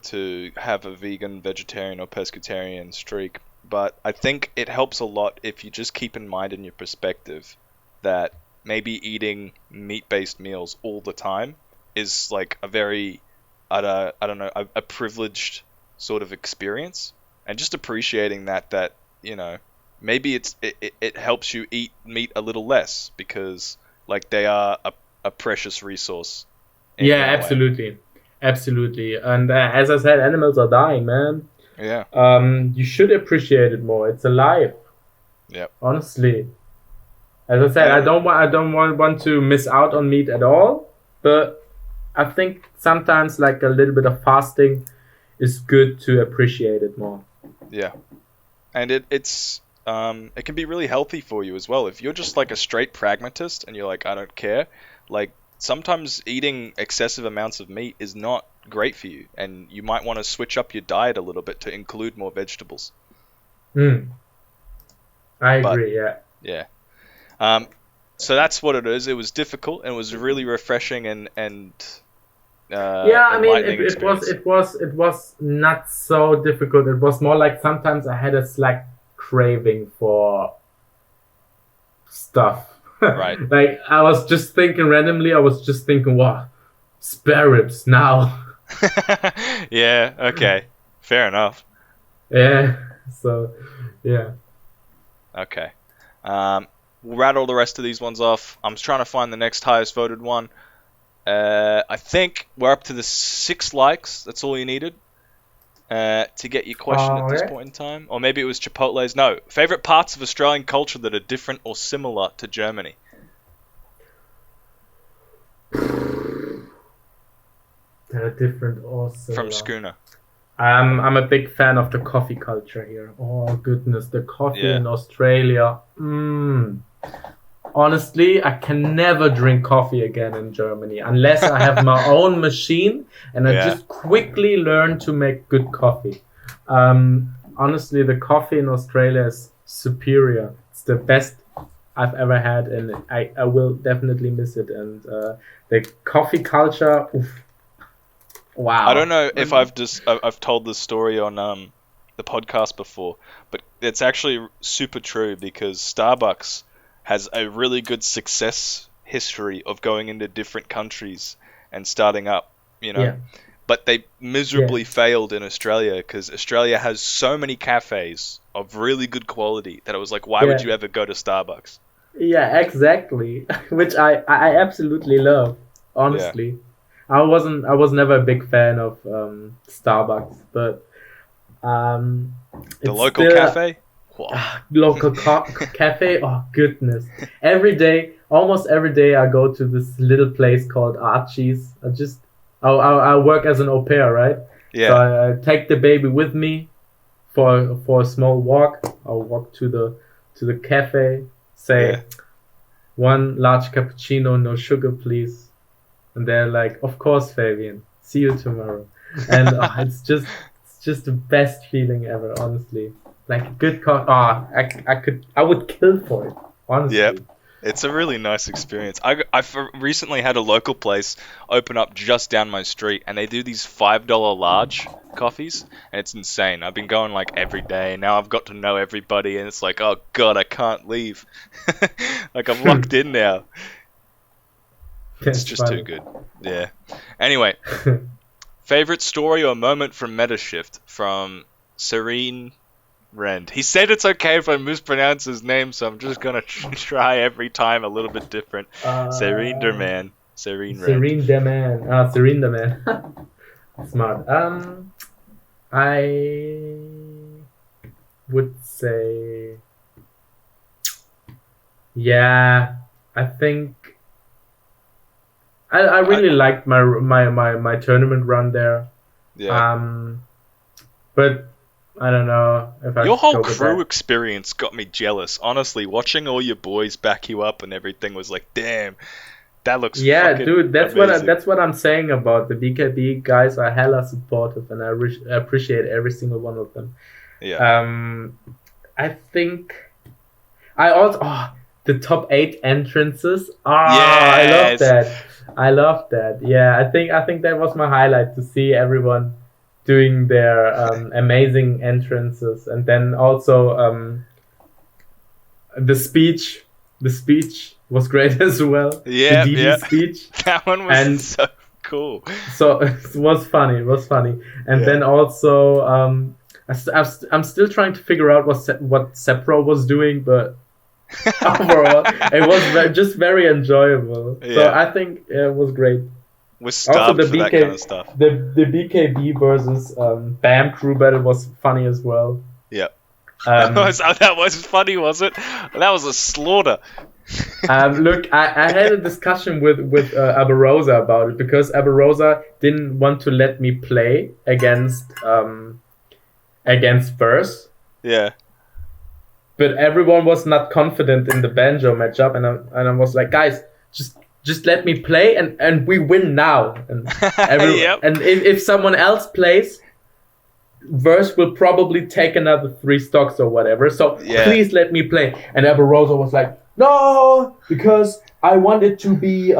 have a vegan, vegetarian, or pescatarian streak, but I think it helps a lot if you just keep in mind in your perspective that maybe eating meat-based meals all the time is like a very, I don't know, a privileged sort of experience, and just appreciating that you know, maybe it helps you eat meat a little less because like they are a precious resource. Yeah, absolutely. And as I said, animals are dying, man. Yeah. You should appreciate it more. It's alive. Yep. Honestly, as I said, I don't want to miss out on meat at all. But I think sometimes like a little bit of fasting is good to appreciate it more. Yeah. And it can be really healthy for you as well. If you're just like a straight pragmatist and you're like, I don't care, like sometimes eating excessive amounts of meat is not great for you, and you might want to switch up your diet a little bit to include more vegetables. I agree, Yeah. So that's what it is. It was difficult and it was really refreshing and I mean, experience. it was not so difficult. It was more like sometimes I had a slight craving for stuff. Right. Like I was just thinking randomly. I was just thinking, wow, spare ribs now. Yeah. Okay. Fair enough. Yeah. So, yeah. Okay. We'll rattle the rest of these ones off. I'm trying to find the next highest voted one. I think we're up to the 6 likes. That's all you needed to get your question at this point in time. Or maybe it was Chipotle's. No. Favorite parts of Australian culture that are different or similar to Germany? That are different or similar. From Schooner. I'm a big fan of the coffee culture here. Oh goodness, the coffee in Australia. Honestly, I can never drink coffee again in Germany unless I have my own machine and I just quickly learn to make good coffee. Honestly, the coffee in Australia is superior. It's the best I've ever had, and I will definitely miss it. And the coffee culture, oof. Wow. I don't know if I've told this story on the podcast before, but it's actually super true because Starbucks has a really good success history of going into different countries and starting up, but they miserably failed in Australia because Australia has so many cafes of really good quality that it was like, why would you ever go to Starbucks? Yeah, exactly. Which I absolutely love, honestly. Yeah. I was never a big fan of Starbucks, but the local cafe? Local cafe? Oh goodness. Almost every day I go to this little place called Archie's. I work as an au pair, right? Yeah. So I take the baby with me for a small walk. I'll walk to the cafe, say 1 large cappuccino, no sugar please. And they're like, of course, Fabian. See you tomorrow. And it's just the best feeling ever, honestly. Like good coffee. I would kill for it, honestly. Yep. It's a really nice experience. I've recently had a local place open up just down my street, and they do these $5 large coffees, and it's insane. I've been going like every day. Now I've got to know everybody, and it's like, oh god, I can't leave. Like I'm locked in now. It's just too good. Yeah. Anyway, favorite story or moment from Metashift from Serene Rend. He said it's okay if I mispronounce his name, so I'm just gonna try every time a little bit different. Serene Derman. Serene Rend. Serene Derman. Serene Derman. Smart. I would say, I think I really liked my tournament run there. Yeah. But I don't know if I. Your whole crew experience got me jealous. Honestly, watching all your boys back you up and everything was like, damn, that looks. Yeah, dude, that's amazing. that's what I'm saying about the BKB guys are hella supportive, and I appreciate every single one of them. Yeah. I think I also the top 8 entrances. Yes. I love that. Yeah, I think that was my highlight to see everyone doing their amazing entrances, and then also the speech was great as well. Yeah, the DD speech. That one was so cool. So it was funny. And then also I'm still trying to figure out what Sepro was doing, but overall it was just very enjoyable. So I think it was great. We're Also, starved for that kind of stuff. the BKB versus BAM crew battle was funny as well. Yep. Um, That was funny, was it? That was a slaughter. Look, I had a discussion with Abarosa about it because Abarosa didn't want to let me play against Verse, Yeah. but everyone was not confident in the Banjo matchup, and I was like, guys, just let me play, and we win now. And Yep. and if someone else plays, Verse will probably take another 3 stocks or whatever. So Yeah. please let me play. And Abarosa was like, no, because I want it to be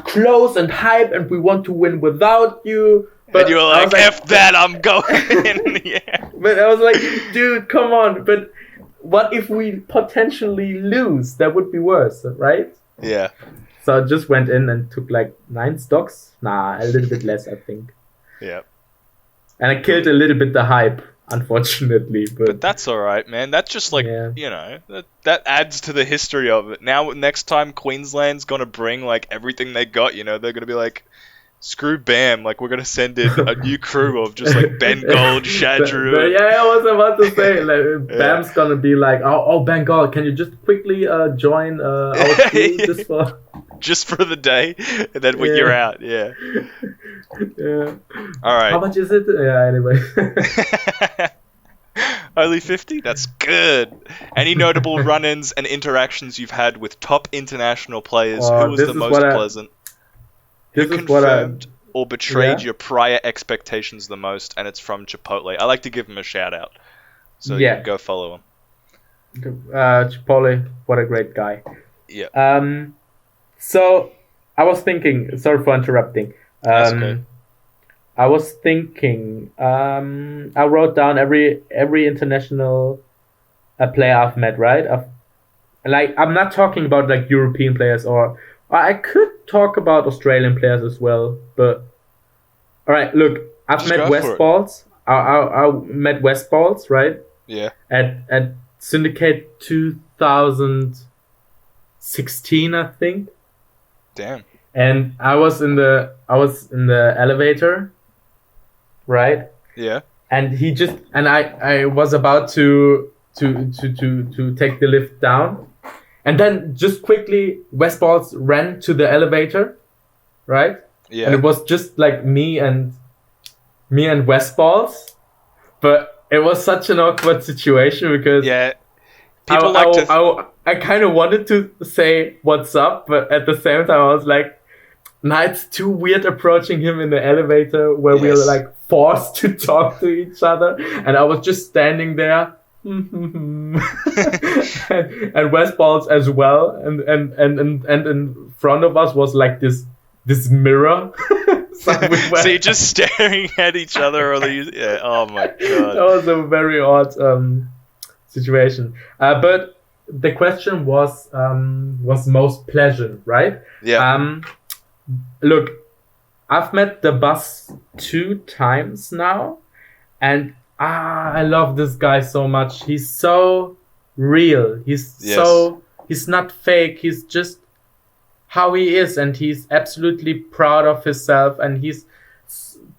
close and hype, and we want to win without you. But And you were I like, was F that, I'm going. Yeah. But I was like, dude, come on. But what if we potentially lose? That would be worse, right? Yeah. So I just went in and took like 9 stocks. Nah, a little bit less, I think. Yeah. And I killed a little bit the hype, unfortunately. But that's alright, man. That's just like, Yeah. you know, that adds to the history of it. Now, next time Queensland's gonna bring, like, everything they got, you know, they're gonna be like, screw BAM, like, we're gonna send in a new crew of just, like, Bengal, Shadru. Yeah, I was about to say, like, BAM's gonna be like, oh, Bengal, can you just quickly join our crew just for the day, and then when you're out, yeah. Yeah. Alright. How much is it? Yeah, anyway. Only 50? That's good. Any notable run-ins and interactions you've had with top international players? Who was the most pleasant? Who confirmed or betrayed your prior expectations the most? And it's from Chipotle. I like to give him a shout out. So you can go follow him. Chipotle, what a great guy. Yeah. So I was thinking, sorry for interrupting. That's okay. I was thinking, I wrote down every international player I've met, right? I'm not talking about like European players, or I could talk about Australian players as well. But all right, look, I've met Westballs. I met Westballs, right? Yeah. At Syndicate 2016, I think. Damn. And I was in the elevator, right? Yeah. And he just I was about to take the lift down, and then just quickly Westballs ran to the elevator, right? Yeah. And it was just like me and Westballs, but it was such an awkward situation because I kind of wanted to say what's up, but at the same time I was like, nah, it's too weird approaching him in the elevator where we're like forced to talk to each other, and I was just standing there and Westballs as well, and in front of us was like this mirror. So you're just staring at each other, or oh my god, that was a very odd situation. But the question was most pleasant, right? Yeah. Look, I've met the bus 2 times now, and I love this guy so much. He's so real. He's not fake. He's just how he is, and he's absolutely proud of himself, and he's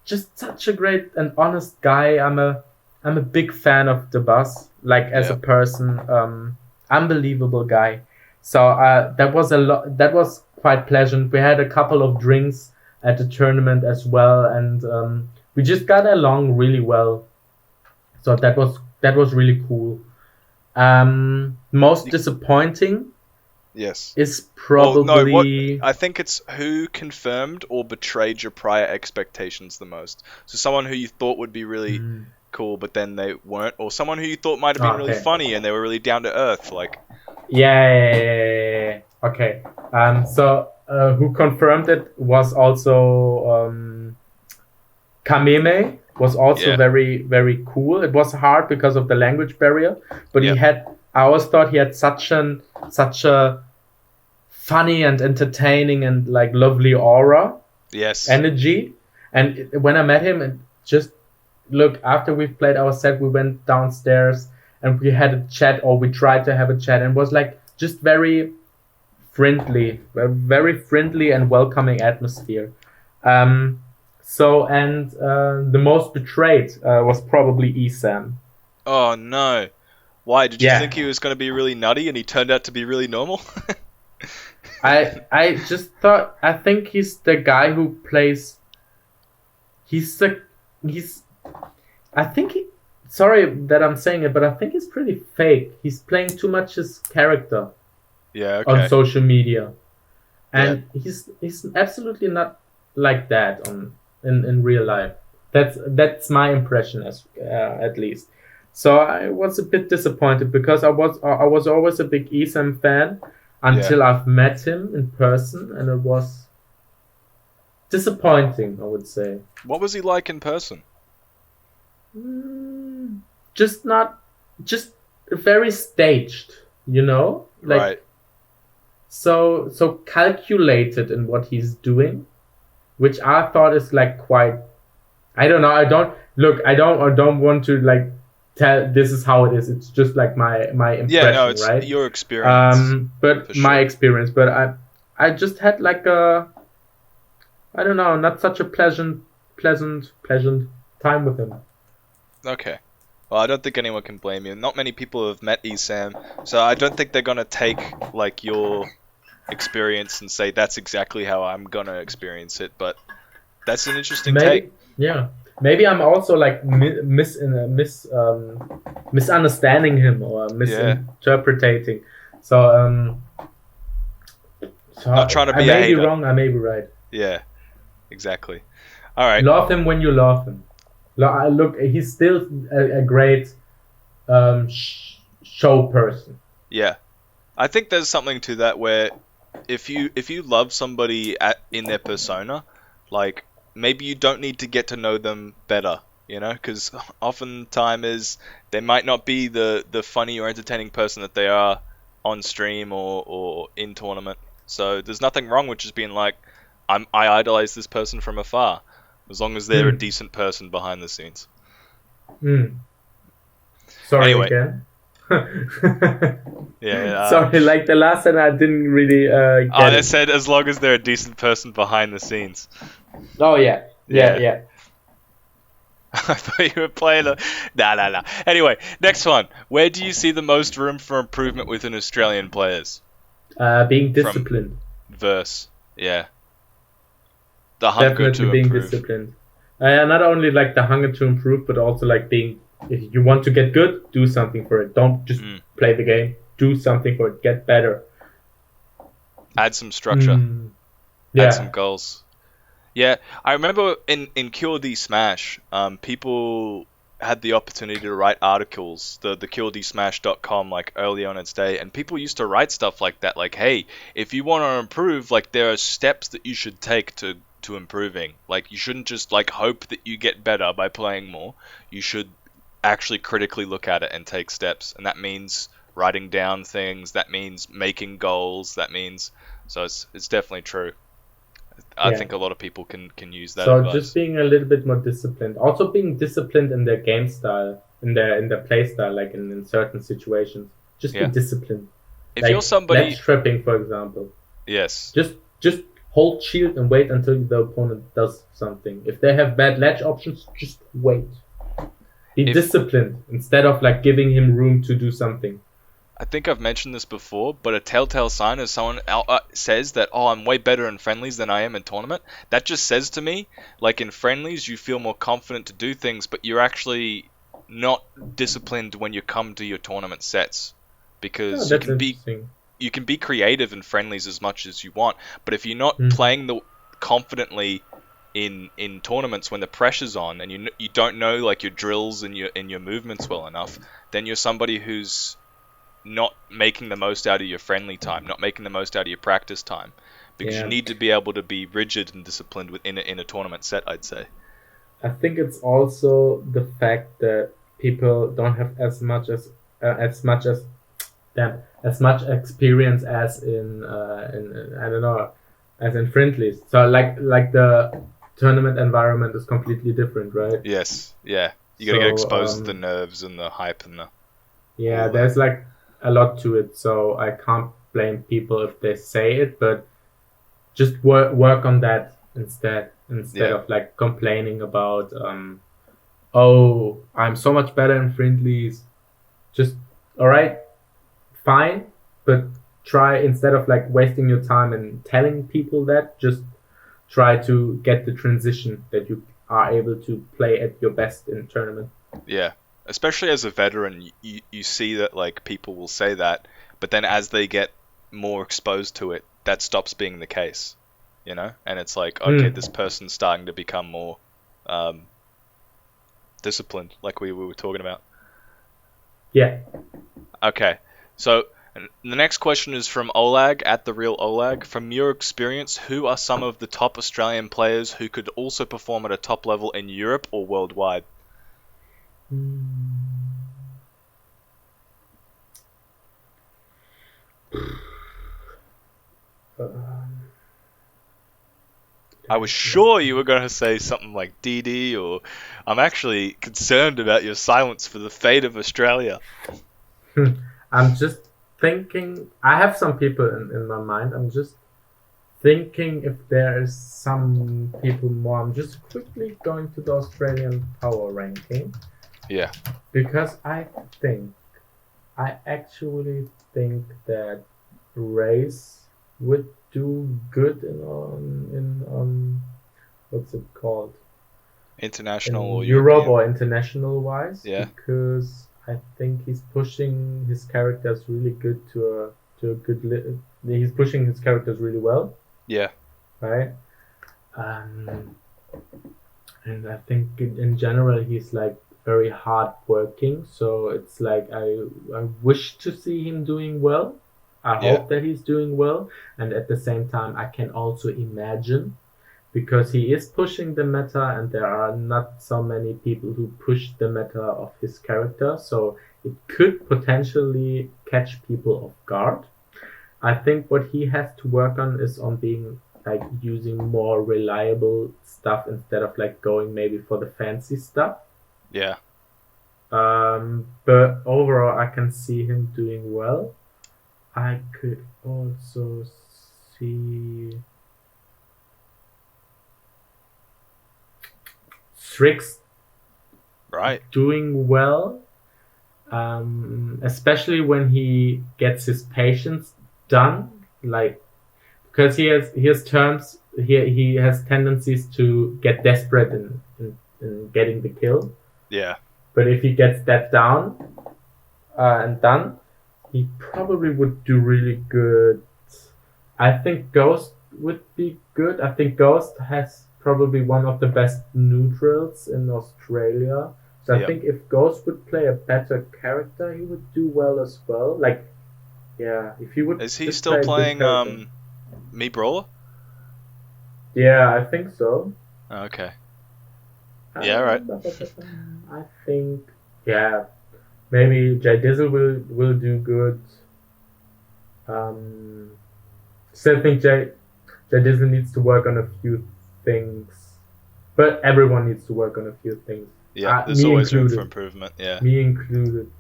just such a great and honest guy. I'm a big fan of the bus, like as a person. Unbelievable guy. So that was quite pleasant. We had a couple of drinks at the tournament as well, and we just got along really well. So that was really cool. Most disappointing is probably... I think it's who confirmed or betrayed your prior expectations the most. So someone who you thought would be really cool, but then they weren't, or someone who you thought might have been really funny and they were really down to earth, like... Yeah. Okay. So who confirmed it was also Kameme. Was also very, very cool. It was hard because of the language barrier, but I always thought he had such a funny and entertaining and like lovely aura, energy. And when I met him, and just look, after we played our set, we went downstairs and we had a chat, or we tried to have a chat, and it was like just very friendly and welcoming atmosphere. The most betrayed was probably Esam. Oh no. Why? Did you Yeah. think he was going to be really nutty and he turned out to be really normal? I just thought, I think he's the guy who plays. I think sorry that I'm saying it, but I think he's pretty fake. He's playing too much his character Yeah, on okay. social media, and he's absolutely not like that in real life. That's my impression, at least. So I was a bit disappointed because I was always a big Esam fan until I've met him in person, and it was disappointing, I would say. What was he like in person? Just very staged, like Right. so calculated in what he's doing, which I thought is like quite. I don't know. I don't want to like tell this is how it is. It's just like my impression, Yeah, no, it's right? your experience. But for my sure. experience. But I just had like I don't know, not such a pleasant time with him. Okay. Well, I don't think anyone can blame you. Not many people have met Esam, so I don't think they're gonna take like your experience and say that's exactly how I'm gonna experience it. But that's an interesting take. Yeah. Maybe I'm also like misunderstanding him or misinterpreting. So Not trying to be I a may be hater. wrong. I may be right. Yeah, exactly. All right. Love him when you love him. Look, he's still a great show person. Yeah, I think there's something to that where if you love somebody in their persona, like maybe you don't need to get to know them better, because oftentimes they might not be the funny or entertaining person that they are on stream or in tournament. So there's nothing wrong with just being like, I idolize this person from afar, as long as they're a decent person behind the scenes. Sorry Anyway. again. Yeah. Sorry, like the last time I didn't really get I it. said as long as they're a decent person behind the scenes. Oh yeah. I thought you were playing a... Nah. Anyway, next one. Where do you see the most room for improvement within Australian players? Being disciplined. Verse. Yeah. The hunger Definitely to being improve. disciplined. Not only like the hunger to improve, but also like being, if you want to get good, do something for it. Don't just play the game. Do something for it. Get better. Add some structure. Yeah. Add some goals. Yeah, I remember in QLD Smash, people had the opportunity to write articles, the QLDSmash.com, like early on its day, and people used to write stuff like that, like, hey, if you want to improve, like there are steps that you should take to improving. Like you shouldn't just like hope that you get better by playing more. You should actually critically look at it and take steps, and that means writing down things. That means making goals. That means it's definitely true. I think a lot of people can use that advice. Just being a little bit more disciplined. Also being disciplined in their game style, in their play style, like in certain situations. Just be disciplined. If you're somebody ledge tripping, for example. Yes. Just hold shield and wait until the opponent does something. If they have bad ledge options, just wait. Be disciplined instead of like giving him room to do something. I think I've mentioned this before, but a telltale sign is someone says that, oh, I'm way better in friendlies than I am in tournament. That just says to me, like in friendlies, you feel more confident to do things, but you're actually not disciplined when you come to your tournament sets. Because you can be creative in friendlies as much as you want, but if you're not playing confidently in tournaments when the pressure's on and you don't know like your drills and your movements well enough, then you're somebody who's not making the most out of your friendly time, not making the most out of your practice time, because you need to be able to be rigid and disciplined in a tournament set, I'd say. I think it's also the fact that people don't have as much experience as in I don't know, as in friendlies. So like the tournament environment is completely different, right? Yes, yeah. You gotta get exposed to the nerves and the hype and the... Yeah, there's like a lot to it, so I can't blame people if they say it, but just work on that instead. instead of like complaining about oh, I'm so much better in friendlies. Just all right, fine, but try, instead of like wasting your time and telling people that, just try to get the transition that you are able to play at your best in tournament. Yeah. Especially as a veteran, you see that like people will say that, but then as they get more exposed to it, that stops being the case, you know? And it's like, okay, this person's starting to become more disciplined, like we were talking about. Yeah. Okay, so the next question is from Olag, at the real Olag. From your experience, who are some of the top Australian players who could also perform at a top level in Europe or worldwide? I I was sure you were going to say something like DD, or I'm actually concerned about your silence for the fate of Australia. I'm just thinking. I have some people in my mind. I'm just thinking if there is some people more. I'm just quickly going to the Australian power ranking. Yeah. Because I actually think that Race would do good in what's it called? International In or Europe European? or international wise, Yeah. because I think he's pushing his characters really good to a good. He's pushing his characters really well, Yeah. right? Um, and I think in general he's like very hard working. So it's like I wish to see him doing well. I Yeah. hope that he's doing well, and at the same time I can also imagine, because he is pushing the meta and there are not so many people who push the meta of his character, so it could potentially catch people off guard. I think what he has to work on is on being like using more reliable stuff instead of like going maybe for the fancy stuff. Yeah. But overall I can see him doing well. I could also see Strix Right. doing well, especially when he gets his patience done, like, because he has terms, he has tendencies to get desperate in getting the kill. Yeah. But if he gets that down and done, he probably would do really good. I think Ghost would be good. I think Ghost has probably one of the best neutrals in Australia. So I think if Ghost would play a better character, he would do well as well. Like, yeah, if he would. Is he just still play a playing good character. Me Brawler? Yeah, I think so. Okay. Yeah, right. I think, yeah, maybe Jay Dizzle will do good. Still think Jay Dizzle needs to work on a few things, but everyone needs to work on a few things. Yeah, there's always room for improvement. Yeah. Me included.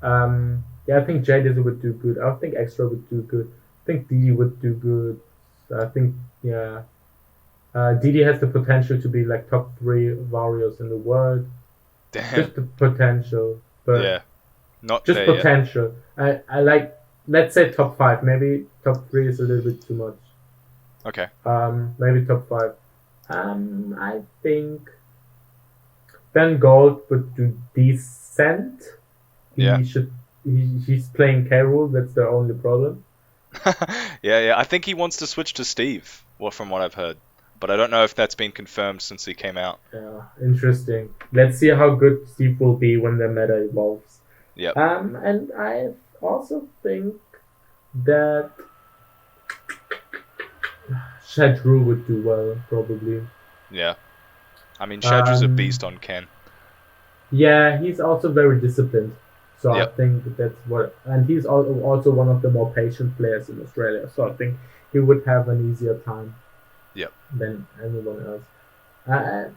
Yeah, I think Jay Dizzle would do good. I think Extra would do good. I think Didi would do good. I think, yeah. Didi has the potential to be like top 3 warriors in the world. Damn. Just the potential, but yeah, not just there potential. Yet. I like, let's say top 5. Maybe top 3 is a little bit too much. Okay. Maybe top 5. I think Ben Gold would do decent. He's playing K. Rool. That's the only problem. yeah. I think he wants to switch to Steve. Well, from what I've heard, but I don't know if that's been confirmed since he came out. Yeah, interesting. Let's see how good Steve will be when the meta evolves. Yeah. And I also think that Shadru would do well, probably. Yeah. I mean, Shadru's a beast on Ken. Yeah, he's also very disciplined. So I think that's what... And he's also one of the more patient players in Australia. So I think he would have an easier time than anyone else.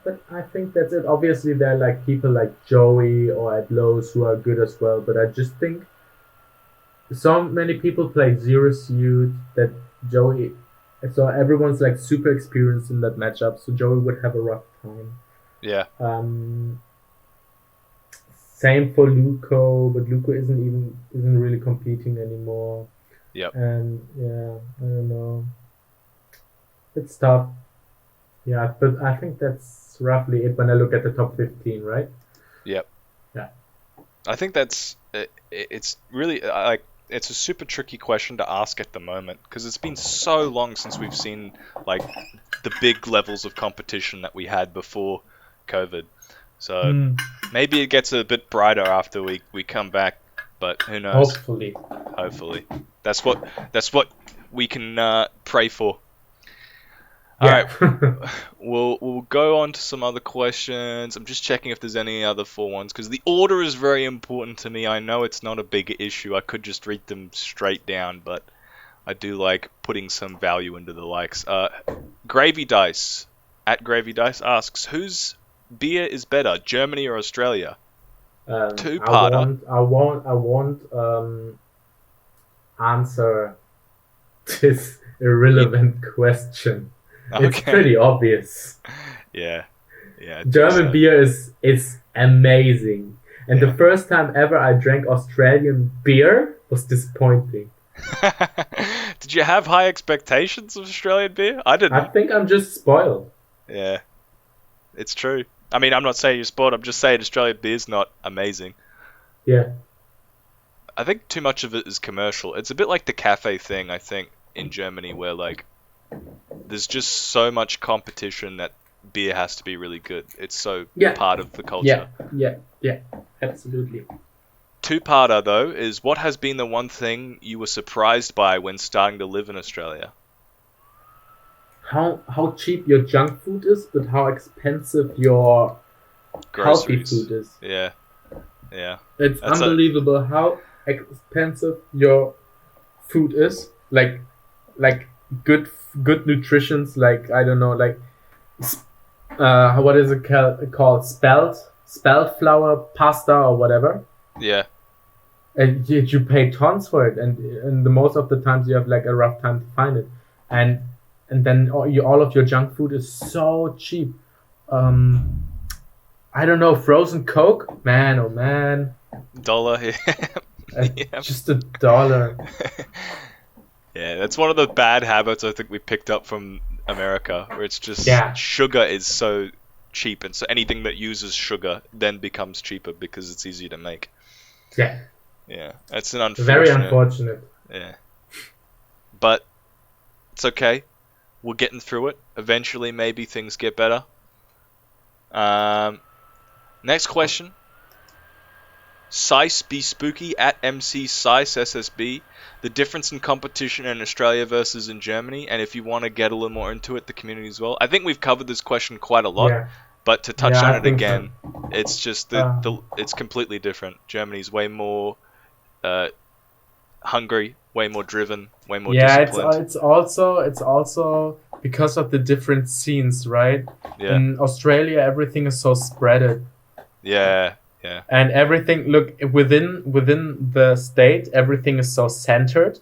But I think that's it. Obviously, there are like people like Joey or at Lowe's who are good as well. But I just think so many people play Zero Suit that Joey So everyone's like super experienced in that matchup, so Joey would have a rough time. Yeah. Same for Luco, but Luco isn't really competing anymore. Yep. And yeah, I don't know. It's tough. Yeah, but I think that's roughly it when I look at the top 15, right? Yep. Yeah. I think that's it's really like it's a super tricky question to ask at the moment because it's been so long since we've seen like the big levels of competition that we had before COVID. So maybe it gets a bit brighter after we come back, but who knows? Hopefully. That's what we can pray for. Yeah. Alright, we'll go on to some other questions. I'm just checking if there's any other full ones, because the order is very important to me. I know it's not a big issue. I could just read them straight down, but I do like putting some value into the likes. Gravy Dice, at Gravy Dice, asks, whose beer is better, Germany or Australia? Two-parter. I won't answer this irrelevant question. Okay. It's pretty obvious. Yeah. German beer is amazing. And the first time ever I drank Australian beer was disappointing. Did you have high expectations of Australian beer? I didn't. I think I'm just spoiled. Yeah. It's true. I mean, I'm not saying you're spoiled. I'm just saying Australian beer's not amazing. Yeah. I think too much of it is commercial. It's a bit like the cafe thing, I think, in Germany, where like there's just so much competition that beer has to be really good. It's so part of the culture. Yeah, absolutely. Two-parter, though, is what has been the one thing you were surprised by when starting to live in Australia? How cheap your junk food is, but how expensive your groceries. Healthy food is. Yeah. It's unbelievable how expensive your food is. Like good nutritions, like I don't know, like what is it called? Spelt flour pasta or whatever. Yeah. And you pay tons for it, and the most of the times you have like a rough time to find it, and then all of your junk food is so cheap. I don't know, frozen Coke, man, oh man. $1, yeah. Just $1. Yeah, that's one of the bad habits I think we picked up from America, where it's just sugar is so cheap, and so anything that uses sugar then becomes cheaper because it's easy to make. Yeah, that's an unfortunate. Very unfortunate. Yeah, but it's okay. We're getting through it. Eventually, maybe things get better. Next question. Sice Be Spooky at MC Sice SSB. The difference in competition in Australia versus in Germany, and if you want to get a little more into it, the community as well. I think we've covered this question quite a lot, but to touch on it again, it's just it's completely different. Germany's way more hungry, way more driven, way more disciplined. It's also because of the different scenes, right? Yeah. In Australia, everything is so spreaded. Yeah. And everything, look, within the state, everything is so centered,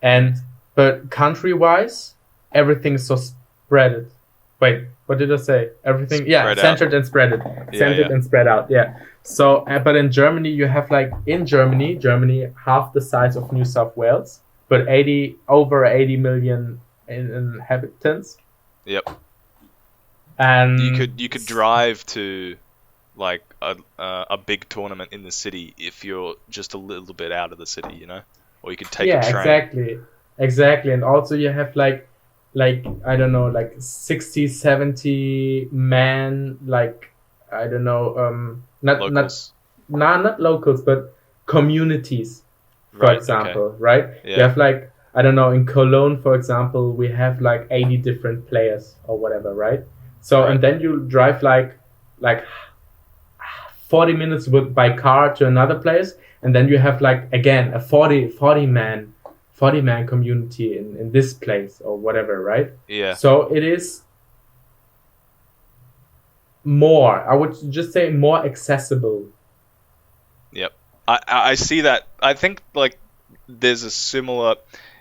but country-wise, everything is so spreaded. Wait, what did I say? Everything, centered and spread and spread out. Yeah. So, but in Germany, you have Germany half the size of New South Wales, but over 80 million inhabitants. Yep. And you could drive to like a big tournament in the city if you're just a little bit out of the city, you know, or you could take a train. Exactly. And also you have like I don't know, like 60, 70 men, like I don't know, not locals, but communities, for example, right? Yeah. You have like, I don't know, in Cologne, for example, we have like 80 different players or whatever, right? So and then you drive like 40 minutes by car to another place, and then you have like again a 40 man community in this place or whatever, right? Yeah. So it is more, I would just say, more accessible. Yep. I see that. I think like there's a similar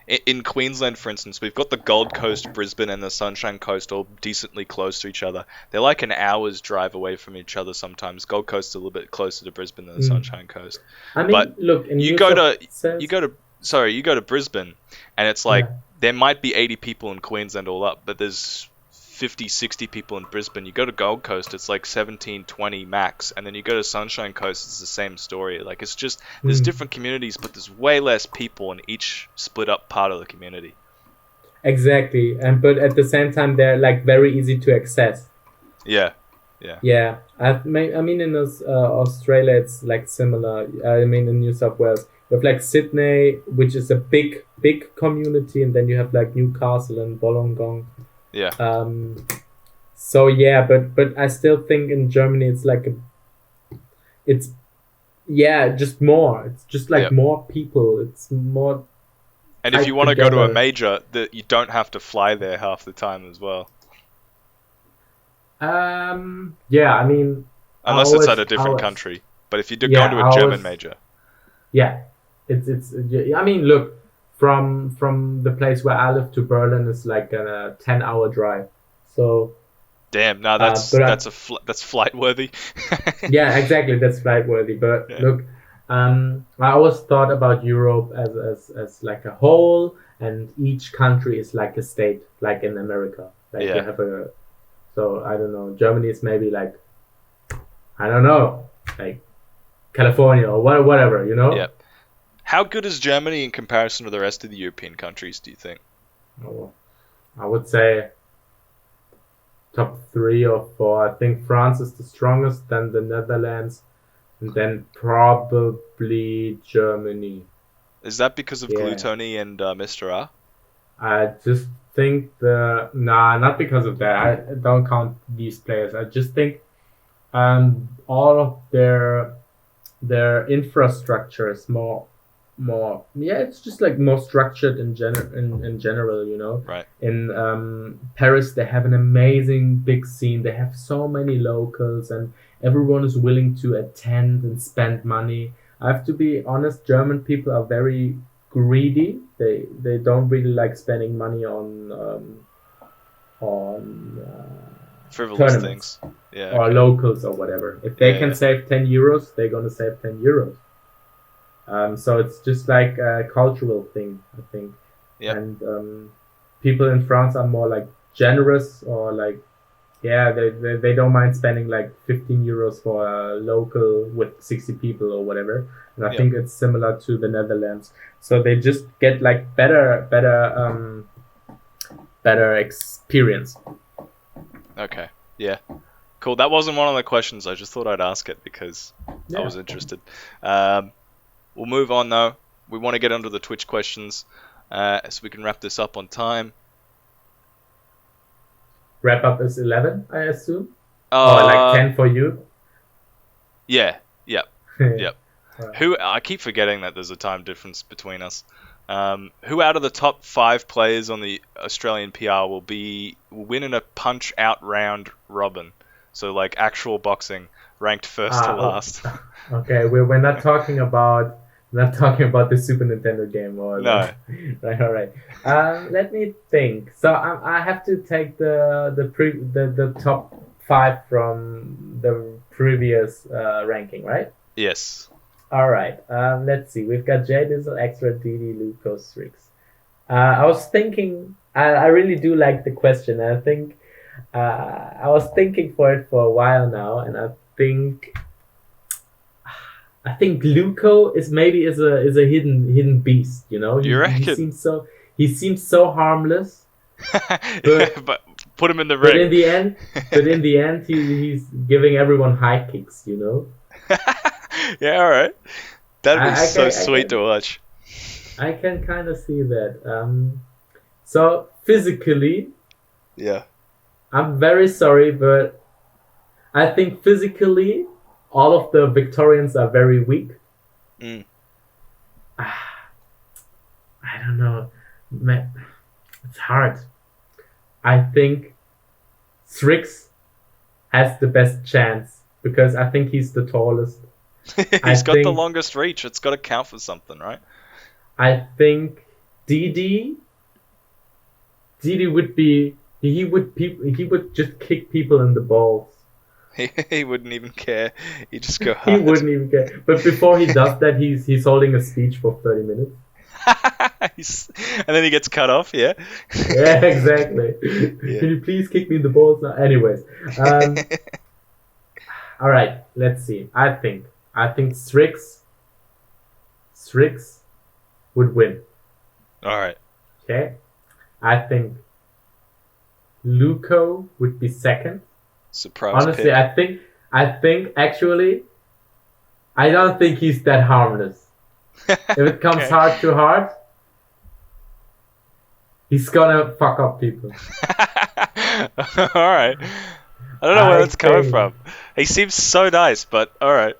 in Queensland, for instance, we've got the Gold Coast, Brisbane, and the Sunshine Coast all decently close to each other. They're like an hour's drive away from each other sometimes. Gold Coast is a little bit closer to Brisbane than the Sunshine Coast. I mean, But look, in you New go South to Wales, you go to Brisbane, and it's like there might be 80 people in Queensland all up, but there's 50, 60 people in Brisbane. You go to Gold Coast, it's like 17, 20 max, and then you go to Sunshine Coast, it's the same story. Like, it's just, there's different communities, but there's way less people in each split up part of the community. Exactly, but at the same time, they're like very easy to access. Yeah. I mean, in Australia, it's like similar. I mean, in New South Wales, you have like Sydney, which is a big community, and then you have like Newcastle and Wollongong. Yeah. So yeah, but I still think in Germany it's like just more. It's just like more people. It's more. And if you want to go to a major, you don't have to fly there half the time as well. Yeah, I mean, unless it's at a different country. But if you do go to a German major, it's. I mean, look, from the place where I live to Berlin is like a 10-hour drive. So. Damn, no, that's flight worthy. Yeah, exactly, that's flight worthy. But look, I always thought about Europe as like a whole, and each country is like a state, like in America. Like you have so I don't know, Germany is maybe like, I don't know, like California or whatever, you know? Yeah. How good is Germany in comparison to the rest of the European countries, do you think? Oh, I would say top 3 or 4. I think France is the strongest, then the Netherlands, and then probably Germany. Is that because of Glutoni and Mr. R? I just think not because of that. I don't count these players. I just think all of their infrastructure is more it's just like more structured in general, you know. Right. In Paris they have an amazing big scene. They have so many locals and everyone is willing to attend and spend money. I have to be honest, German people are very greedy. They don't really like spending money on frivolous things. Yeah. Or locals or whatever. If they can save 10 euros, they're gonna save 10 euros. So it's just like a cultural thing, I think. Yeah. And people in France are more like generous, or like, they don't mind spending like 15 euros for a local with 60 people or whatever. And I think it's similar to the Netherlands. So they just get like better experience. Okay. Yeah. Cool. That wasn't one of the questions. I just thought I'd ask it because I was interested. We'll move on though. We want to get onto the Twitch questions so we can wrap this up on time. Wrap up is 11, I assume? Or like 10 for you? Yeah. Yep. Right. I keep forgetting that there's a time difference between us. Who out of the top 5 players on the Australian PR will win in a punch out round robin? So like actual boxing, ranked first to last. Okay, we're not talking about the Super Nintendo game or no. Right, all right. Let me think. So I have to take the top 5 from the previous ranking, right? Yes. All right. Let's see. We've got J Dizzle, Extra, DD, Luco, Strix. I was thinking. I really do like the question. I think. I was thinking for it for a while now, and I think Luco is a hidden beast. You know. You reckon? He seems so harmless. But put him in the ring. But in the end, he's giving everyone high kicks. You know. Yeah, all right. That'd be so sweet to watch. I can kind of see that. So physically, I'm very sorry, but I think physically, all of the Victorians are very weak. I don't know. It's hard. I think Strix has the best chance because I think he's the tallest. He's got the longest reach. It's got to count for something, right? I think DD would be he would just kick people in the balls. He wouldn't even care. He'd just go He hard. wouldn't even care. But before he does that, he's holding a speech for 30 minutes. And then he gets cut off, yeah? Yeah, exactly. Yeah. Can you please kick me in the balls now? Anyways. All right, let's see. I think Strix would win. Alright. Okay. I think Luco would be second. Surprise Honestly, pick. I think actually, I don't think he's that harmless. If it comes Okay. hard to hard, he's gonna fuck up people. Alright. I don't know where that's coming from. He seems so nice, but alright.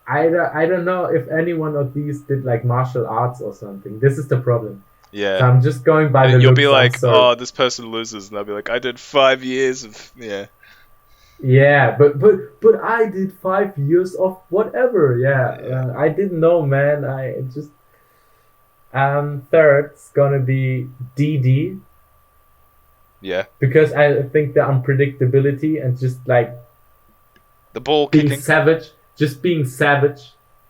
I don't know if any one of these did like martial arts or something. This is the problem. Yeah. So I'm just going by the You'll looks. be I'm like, sorry. oh, this person loses, and I'll be like, I did 5 years of, yeah. Yeah, but I did 5 years of whatever. Yeah. I didn't know, man. I just third's gonna be DD. Yeah. Because I think the unpredictability and just like The ball being kicking. savage,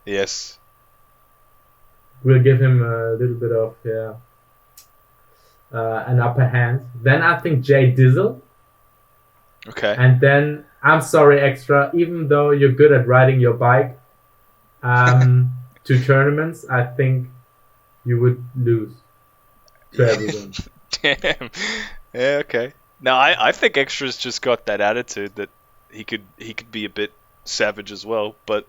Yes. will give him a little bit of an upper hand. Then I think Jay Dizzle. Okay. And then, I'm sorry, Extra, even though you're good at riding your bike to tournaments, I think you would lose to everyone. Damn. Yeah, okay. No, I think Extra's just got that attitude that he could be a bit savage as well, but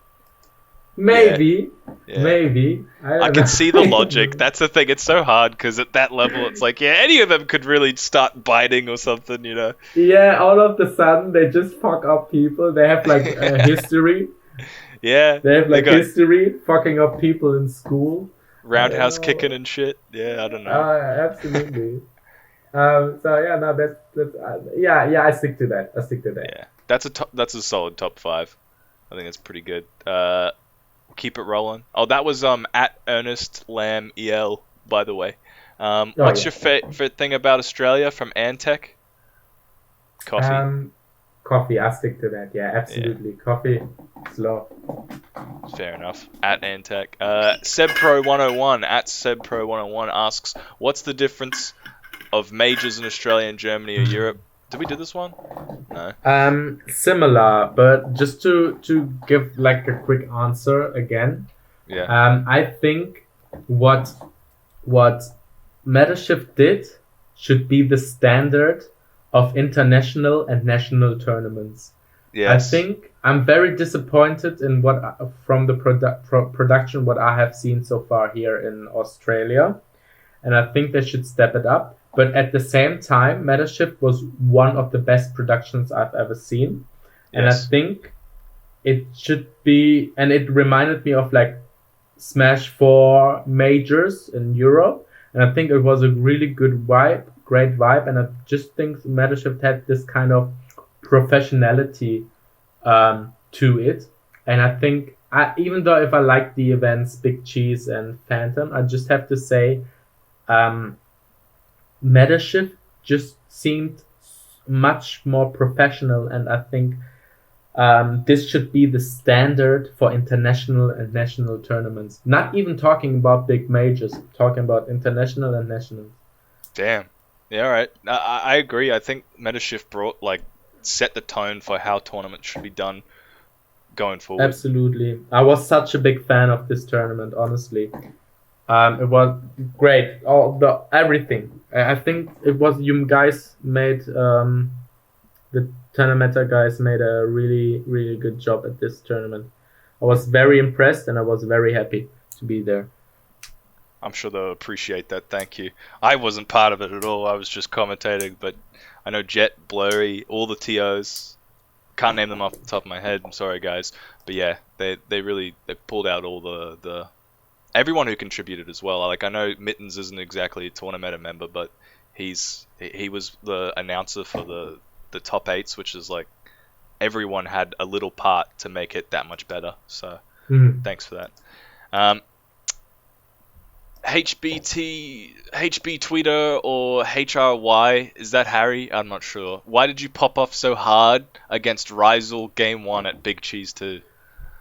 Maybe. yeah. Maybe. I can see the logic. That's the thing. It's so hard because at that level, it's like, yeah, any of them could really start biting or something, you know? Yeah, all of a sudden they just fuck up people. They have like a history. Yeah. They have like got history fucking up people in school. roundhouse kicking and shit. Yeah, I don't know. Absolutely. So yeah, no, that's yeah. I stick to that. Yeah, that's a solid top 5. I think that's pretty good. Keep it rolling. Oh, that was at Ernest Lamb EL, by the way. What's your favorite thing about Australia from Antec? Coffee. Coffee. I stick to that. Yeah, absolutely. Yeah. Coffee. Slow. Fair enough. At Antec. SebPro101 at SebPro101 asks, what's the difference of majors in Australia and Germany or Europe? Did we do this one? No. Similar, but just to give like a quick answer again. Yeah. I think what Metashift did should be the standard of international and national tournaments. Yes. I think I'm very disappointed in from the production what I have seen so far here in Australia, and I think they should step it up. But at the same time, Metashift was one of the best productions I've ever seen. And Yes. I think it should be, and it reminded me of like Smash 4 majors in Europe. And I think it was a really good vibe, great vibe. And I just think Metashift had this kind of professionality to it. And I think, even though if I like the events, Big Cheese and Phantom, I just have to say, Metashift just seemed much more professional, and I think this should be the standard for international and national tournaments. Not even talking about big majors, talking about international and national. Damn. Yeah, all right. I agree. I think Metashift set the tone for how tournaments should be done going forward. Absolutely. I was such a big fan of this tournament, honestly. It was great. Everything. I think it was you guys made the Tournameta guys made a really, really good job at this tournament. I was very impressed and I was very happy to be there. I'm sure they'll appreciate that. Thank you. I wasn't part of it at all. I was just commentating, but I know Jet, Blurry, all the TOs. Can't name them off the top of my head. I'm sorry, guys. But yeah, they pulled out all the everyone who contributed as well. Like, I know Mittens isn't exactly a Tournameta member, but he was the announcer for the top 8s, which is like everyone had a little part to make it that much better. So thanks for that. HB Tweeter or HRY, is that Harry? I'm not sure. Why did you pop off so hard against Rizal game 1 at Big Cheese 2?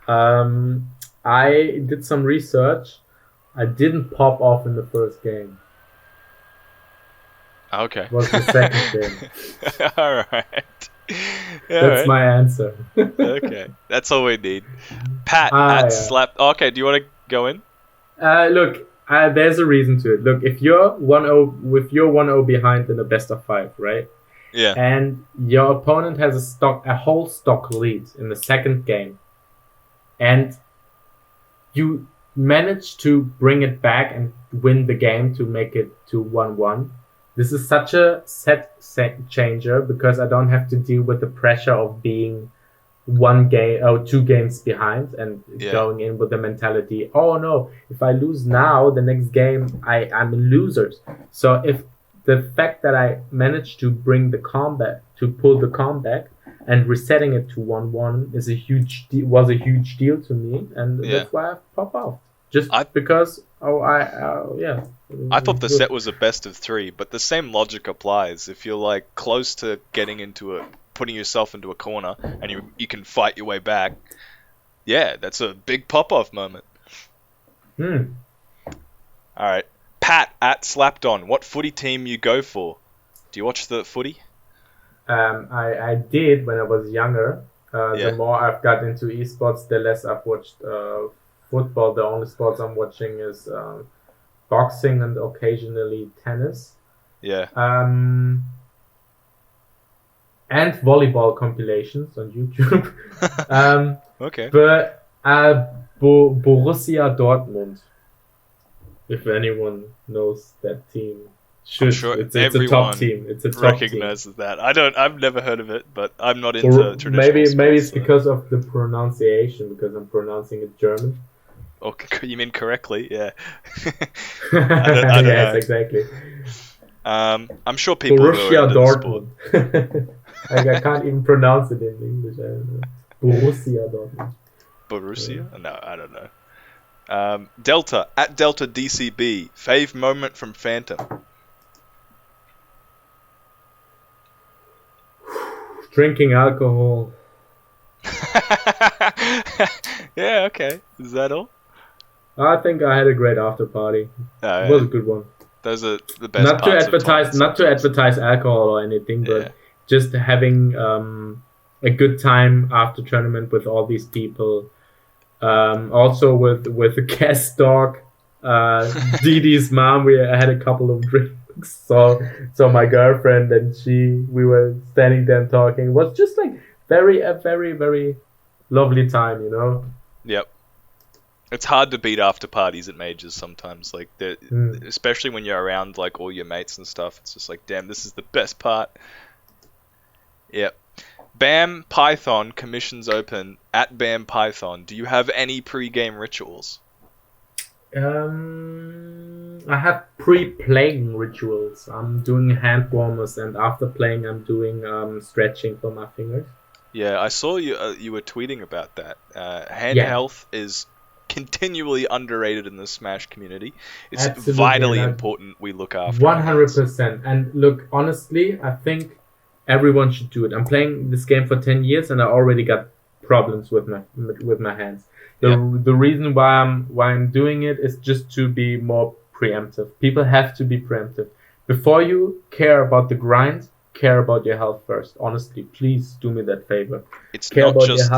I did some research. I didn't pop off in the first game. Okay. It was the second game. Alright. That's my answer. Okay. That's all we need. Pat at Slap... Okay, do you want to go in? Look, there's a reason to it. Look, if you're 1-0 behind in a best of 5, right? Yeah. And your opponent has a whole stock lead in the second game, and you manage to bring it back and win the game to make it to 1-1. This is such a set changer because I don't have to deal with the pressure of being 1 game or 2 games behind and going in with the mentality, oh no, if I lose now, the next game I'm in losers. So if the fact that I managed to bring the comeback, to pull the comeback and resetting it to 1-1 was a huge deal to me, and that's why I pop out. Because I thought the set was a best of 3, but the same logic applies. If you're like close to getting putting yourself into a corner and you can fight your way back, that's a big pop-off moment. Alright. Pat at Slapdon, what footy team you go for? Do you watch the footy? I did when I was younger. The more I've got into esports, the less I've watched football. The only sports I'm watching is boxing and occasionally tennis. Yeah. And volleyball compilations on YouTube. Okay. But Borussia Dortmund, if anyone knows that team, I'm sure it's a top team. It's a top recognizes that. I've never heard of it, but I'm not into traditional sports. Maybe it's because of the pronunciation, because I'm pronouncing it German. Or you mean correctly? Yeah. I don't know. Exactly. I'm sure people Borussia Dortmund. I can't even pronounce it in English. I don't know. Borussia Dortmund. Borussia? No, I don't know. Delta at Delta DCB. Fave moment from Phantom. Drinking alcohol. Yeah, okay. Is that all? I think I had a great after party. It was a good one. Those are the best parts. Not to advertise alcohol or anything, but just having a good time after tournament with all these people. Also with the guest dog, Didi's mom. We had a couple of drinks. So my girlfriend and we were standing there and talking. It was just like a very, very lovely time, you know? Yep. It's hard to beat after parties at majors sometimes, like especially when you're around like all your mates and stuff. It's just like, damn, this is the best part. Yep. Bam Python commissions open at Bam Python. Do you have any pre-game rituals? I have pre-playing rituals. I'm doing hand warmers, and after playing, I'm doing stretching for my fingers. Yeah, I saw you were tweeting about that. Hand health is continually underrated in the Smash community. It's vitally important we look after 100%. And look, honestly, I think everyone should do it. I'm playing this game for 10 years and I already got problems with my hands. The reason why I'm doing it is just to be more preemptive. People have to be preemptive. Before you care about the grind, care about your health first. Honestly, please do me that favor. It's not just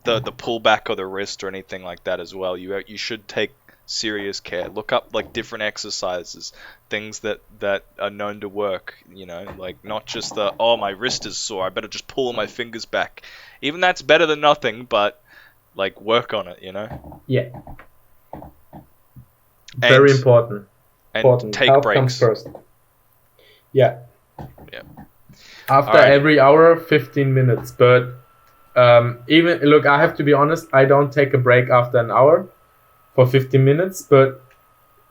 the pullback of the wrist or anything like that as well. You should take serious care. Look up like different exercises, things that are known to work, you know, like not just my wrist is sore, I better just pull my fingers back. Even that's better than nothing, but like work on it, you know? Yeah. Very important. And take health breaks. Comes first. Yeah. Yeah. After every hour, 15 minutes, but even look, I have to be honest, I don't take a break after an hour for 15 minutes, but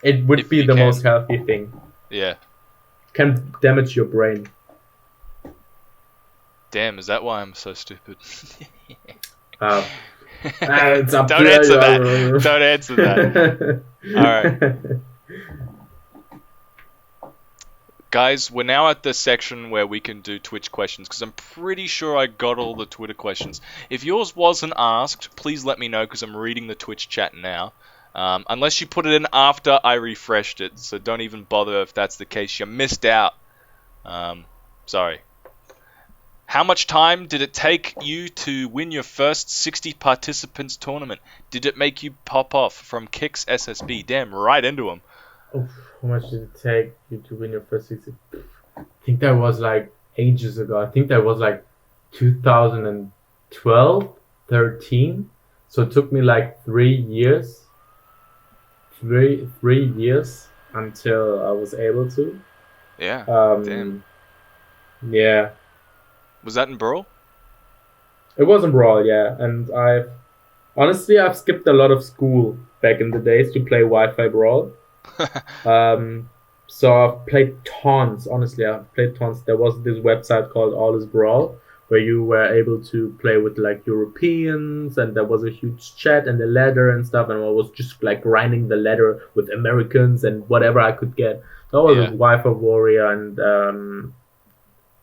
it would be the most healthy thing. Yeah. Can damage your brain. Damn, is that why I'm so stupid? It's up Don't to answer you. that. Don't answer that. All right. Guys, we're now at the section where we can do Twitch questions, because I'm pretty sure I got all the Twitter questions. If yours wasn't asked, please let me know, because I'm reading the Twitch chat now. Unless you put it in after I refreshed it, so don't even bother if that's the case. You missed out. Sorry. How much time did it take you to win your first 60 participants tournament? Did it make you pop off from Kix SSB? Damn, right into him. Oof, how much did it take you to win your first 60? I think that was like ages ago. I think that was like 2012, 13. So it took me like 3 years. Three years until I was able to. Yeah. Damn. Yeah. Was that in Brawl? It was in Brawl, yeah. And I've skipped a lot of school back in the days to play Wi-Fi Brawl. So I've played tons. Honestly, I've played tons. There was this website called All Is Brawl where you were able to play with like Europeans, and there was a huge chat and the ladder and stuff, and I was just like grinding the ladder with Americans and whatever I could get. That was a Wi-Fi Warrior, and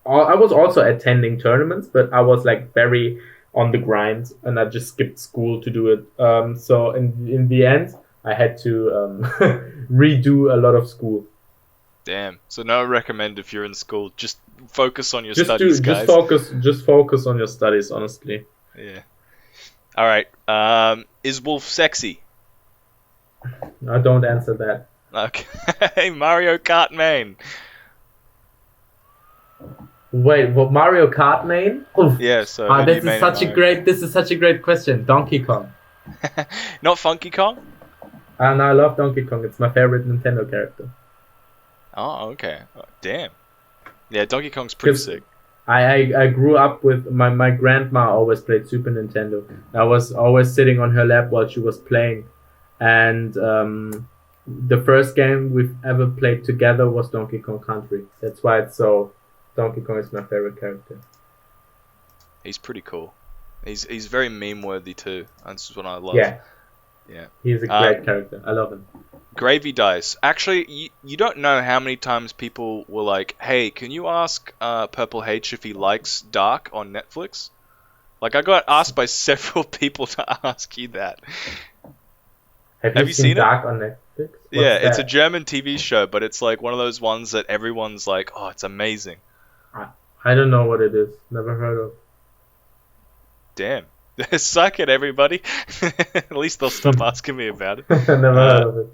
I was also attending tournaments, but I was like very on the grind, and I just skipped school to do it. So in the end, I had to redo a lot of school. Damn. So no recommend if you're in school. Just focus on your studies, guys. Just focus on your studies, honestly. Yeah. All right. Is Wolf sexy? I don't answer that. Okay. Mario Kart main. Wait, what, Mario Kart main? Oof. Yeah. So. This is such a great question. Donkey Kong. Not Funky Kong. And I love Donkey Kong. It's my favorite Nintendo character. Oh, okay. Oh, damn. Yeah, Donkey Kong's pretty sick. I grew up with my grandma always played Super Nintendo. I was always sitting on her lap while she was playing, and the first game we've ever played together was Donkey Kong Country. That's why Donkey Kong is my favorite character. He's pretty cool. He's very meme worthy too. That's what I love. Yeah. Yeah. He's a great character. I love him. Gravy Dice. Actually, you don't know how many times people were like, hey, can you ask Purple H if he likes Dark on Netflix? Like, I got asked by several people to ask you that. Have you seen Dark on Netflix? Yeah, it's a German TV show, but it's like one of those ones that everyone's like, oh, it's amazing. I don't know what it is. Never heard of. Damn. Suck it, everybody. At least they'll stop asking me about it. Never heard of it.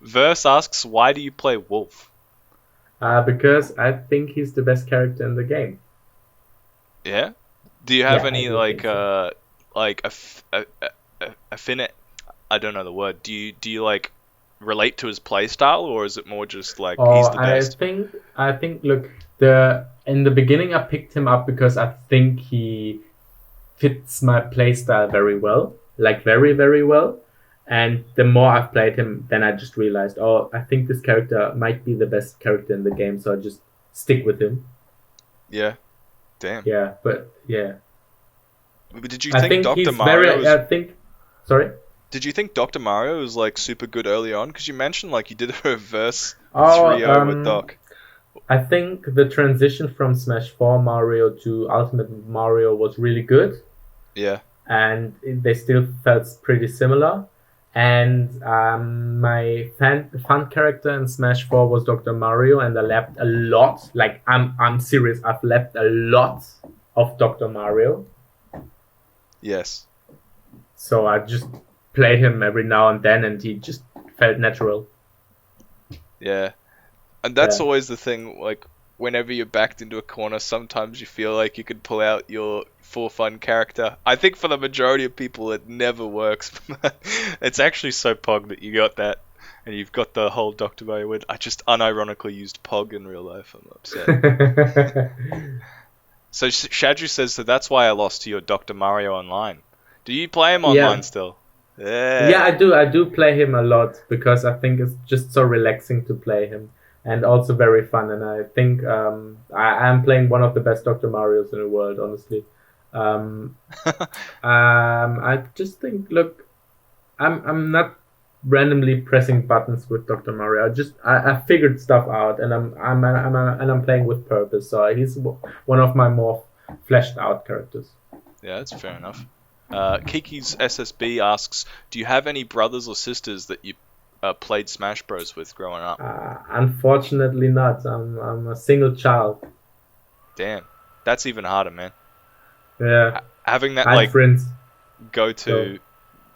Verse asks, why do you play Wolf? Because I think he's the best character in the game. Yeah? Do you have any affinity? I don't know the word. Do you like relate to his playstyle, or is it more just like he's the best? I think look, in the beginning I picked him up because I think he fits my playstyle very well, like very, very well. And the more I've played him, then I just realized, I think this character might be the best character in the game, so I just stick with him. Yeah. Damn. Yeah, but yeah. Did you think Dr. Mario Sorry? Did you think Dr. Mario was like super good early on? Because you mentioned like you did a reverse 3-0 with Doc. I think the transition from Smash 4 Mario to Ultimate Mario was really good. Yeah. And they still felt pretty similar. And my fun character in Smash 4 was Dr. Mario, and I lapped a lot. Like, I'm serious, I've lapped a lot of Dr. Mario. Yes. So I just played him every now and then, and he just felt natural. Yeah. And that's always the thing, like, whenever you're backed into a corner, sometimes you feel like you could pull out your for fun character. I think for the majority of people it never works. It's actually so pog that you got that, and you've got the whole Dr. Mario win. I just unironically used pog in real life. I'm upset. So Shadru says, so that's why I lost to your Dr. Mario online. Do you play him online still? Yeah, I do play him a lot, because I think it's just so relaxing to play him. And also very fun, and I think I am playing one of the best Dr. Marios in the world, honestly. Um, I just think, look, I'm not randomly pressing buttons with Dr. Mario. I figured stuff out, and I'm playing with purpose. So he's one of my more fleshed out characters. Yeah, that's fair enough. Kiki's SSB asks, do you have any brothers or sisters that you played Smash Bros with growing up? Unfortunately not. I'm a single child. Damn, that's even harder, man. Yeah. Having that I had friends. go-to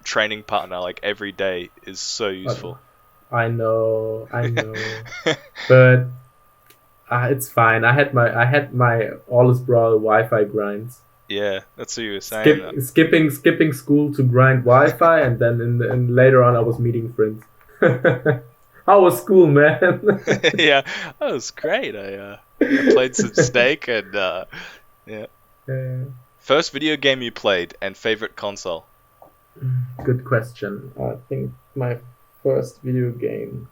training partner like every day is so useful. I know. But it's fine. I had my All-Is Brawl Wi-Fi grinds. Yeah, that's what you were saying. Skipping school to grind Wi-Fi, and then and later on I was meeting friends. How was school, man? Yeah, that was great. I played some Snake and yeah. First video game you played and favorite console? Good question. I think my first video game,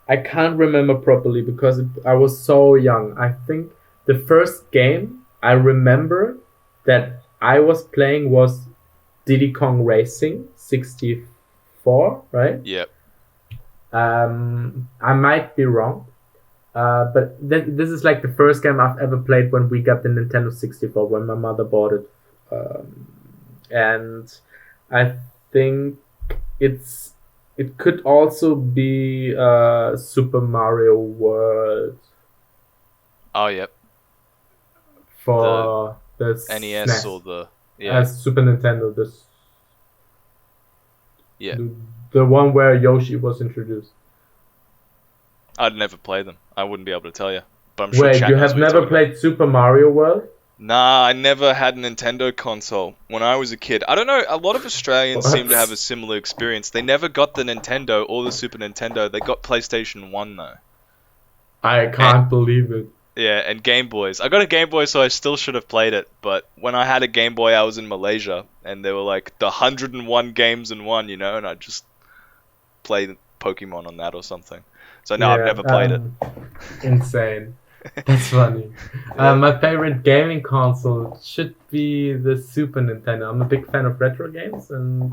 I can't remember properly because I was so young. I think the first game I remember that I was playing was Diddy Kong Racing 64, right? Yep. I might be wrong, but this is like the first game I've ever played when we got the Nintendo 64, when my mother bought it. And I think it could also be Super Mario World. Oh, yep. For the NES SNES. or the Super Nintendo. Yeah. The one where Yoshi was introduced. I'd never play them. I wouldn't be able to tell you. But I'm sure Wait, chat you knows have what you're never talking played Super Mario World? Nah, I never had a Nintendo console when I was a kid. I don't know, a lot of Australians seem to have a similar experience. They never got the Nintendo or the Super Nintendo. They got PlayStation 1 though. I can't believe it. Yeah, and Game Boys. I got a Game Boy, so I still should have played it. But when I had a Game Boy, I was in Malaysia, and there were like the 101 games in one, you know, and I just played Pokemon on that or something. So no, I've never played it. Insane. That's funny. Yeah. My favorite gaming console should be the Super Nintendo. I'm a big fan of retro games and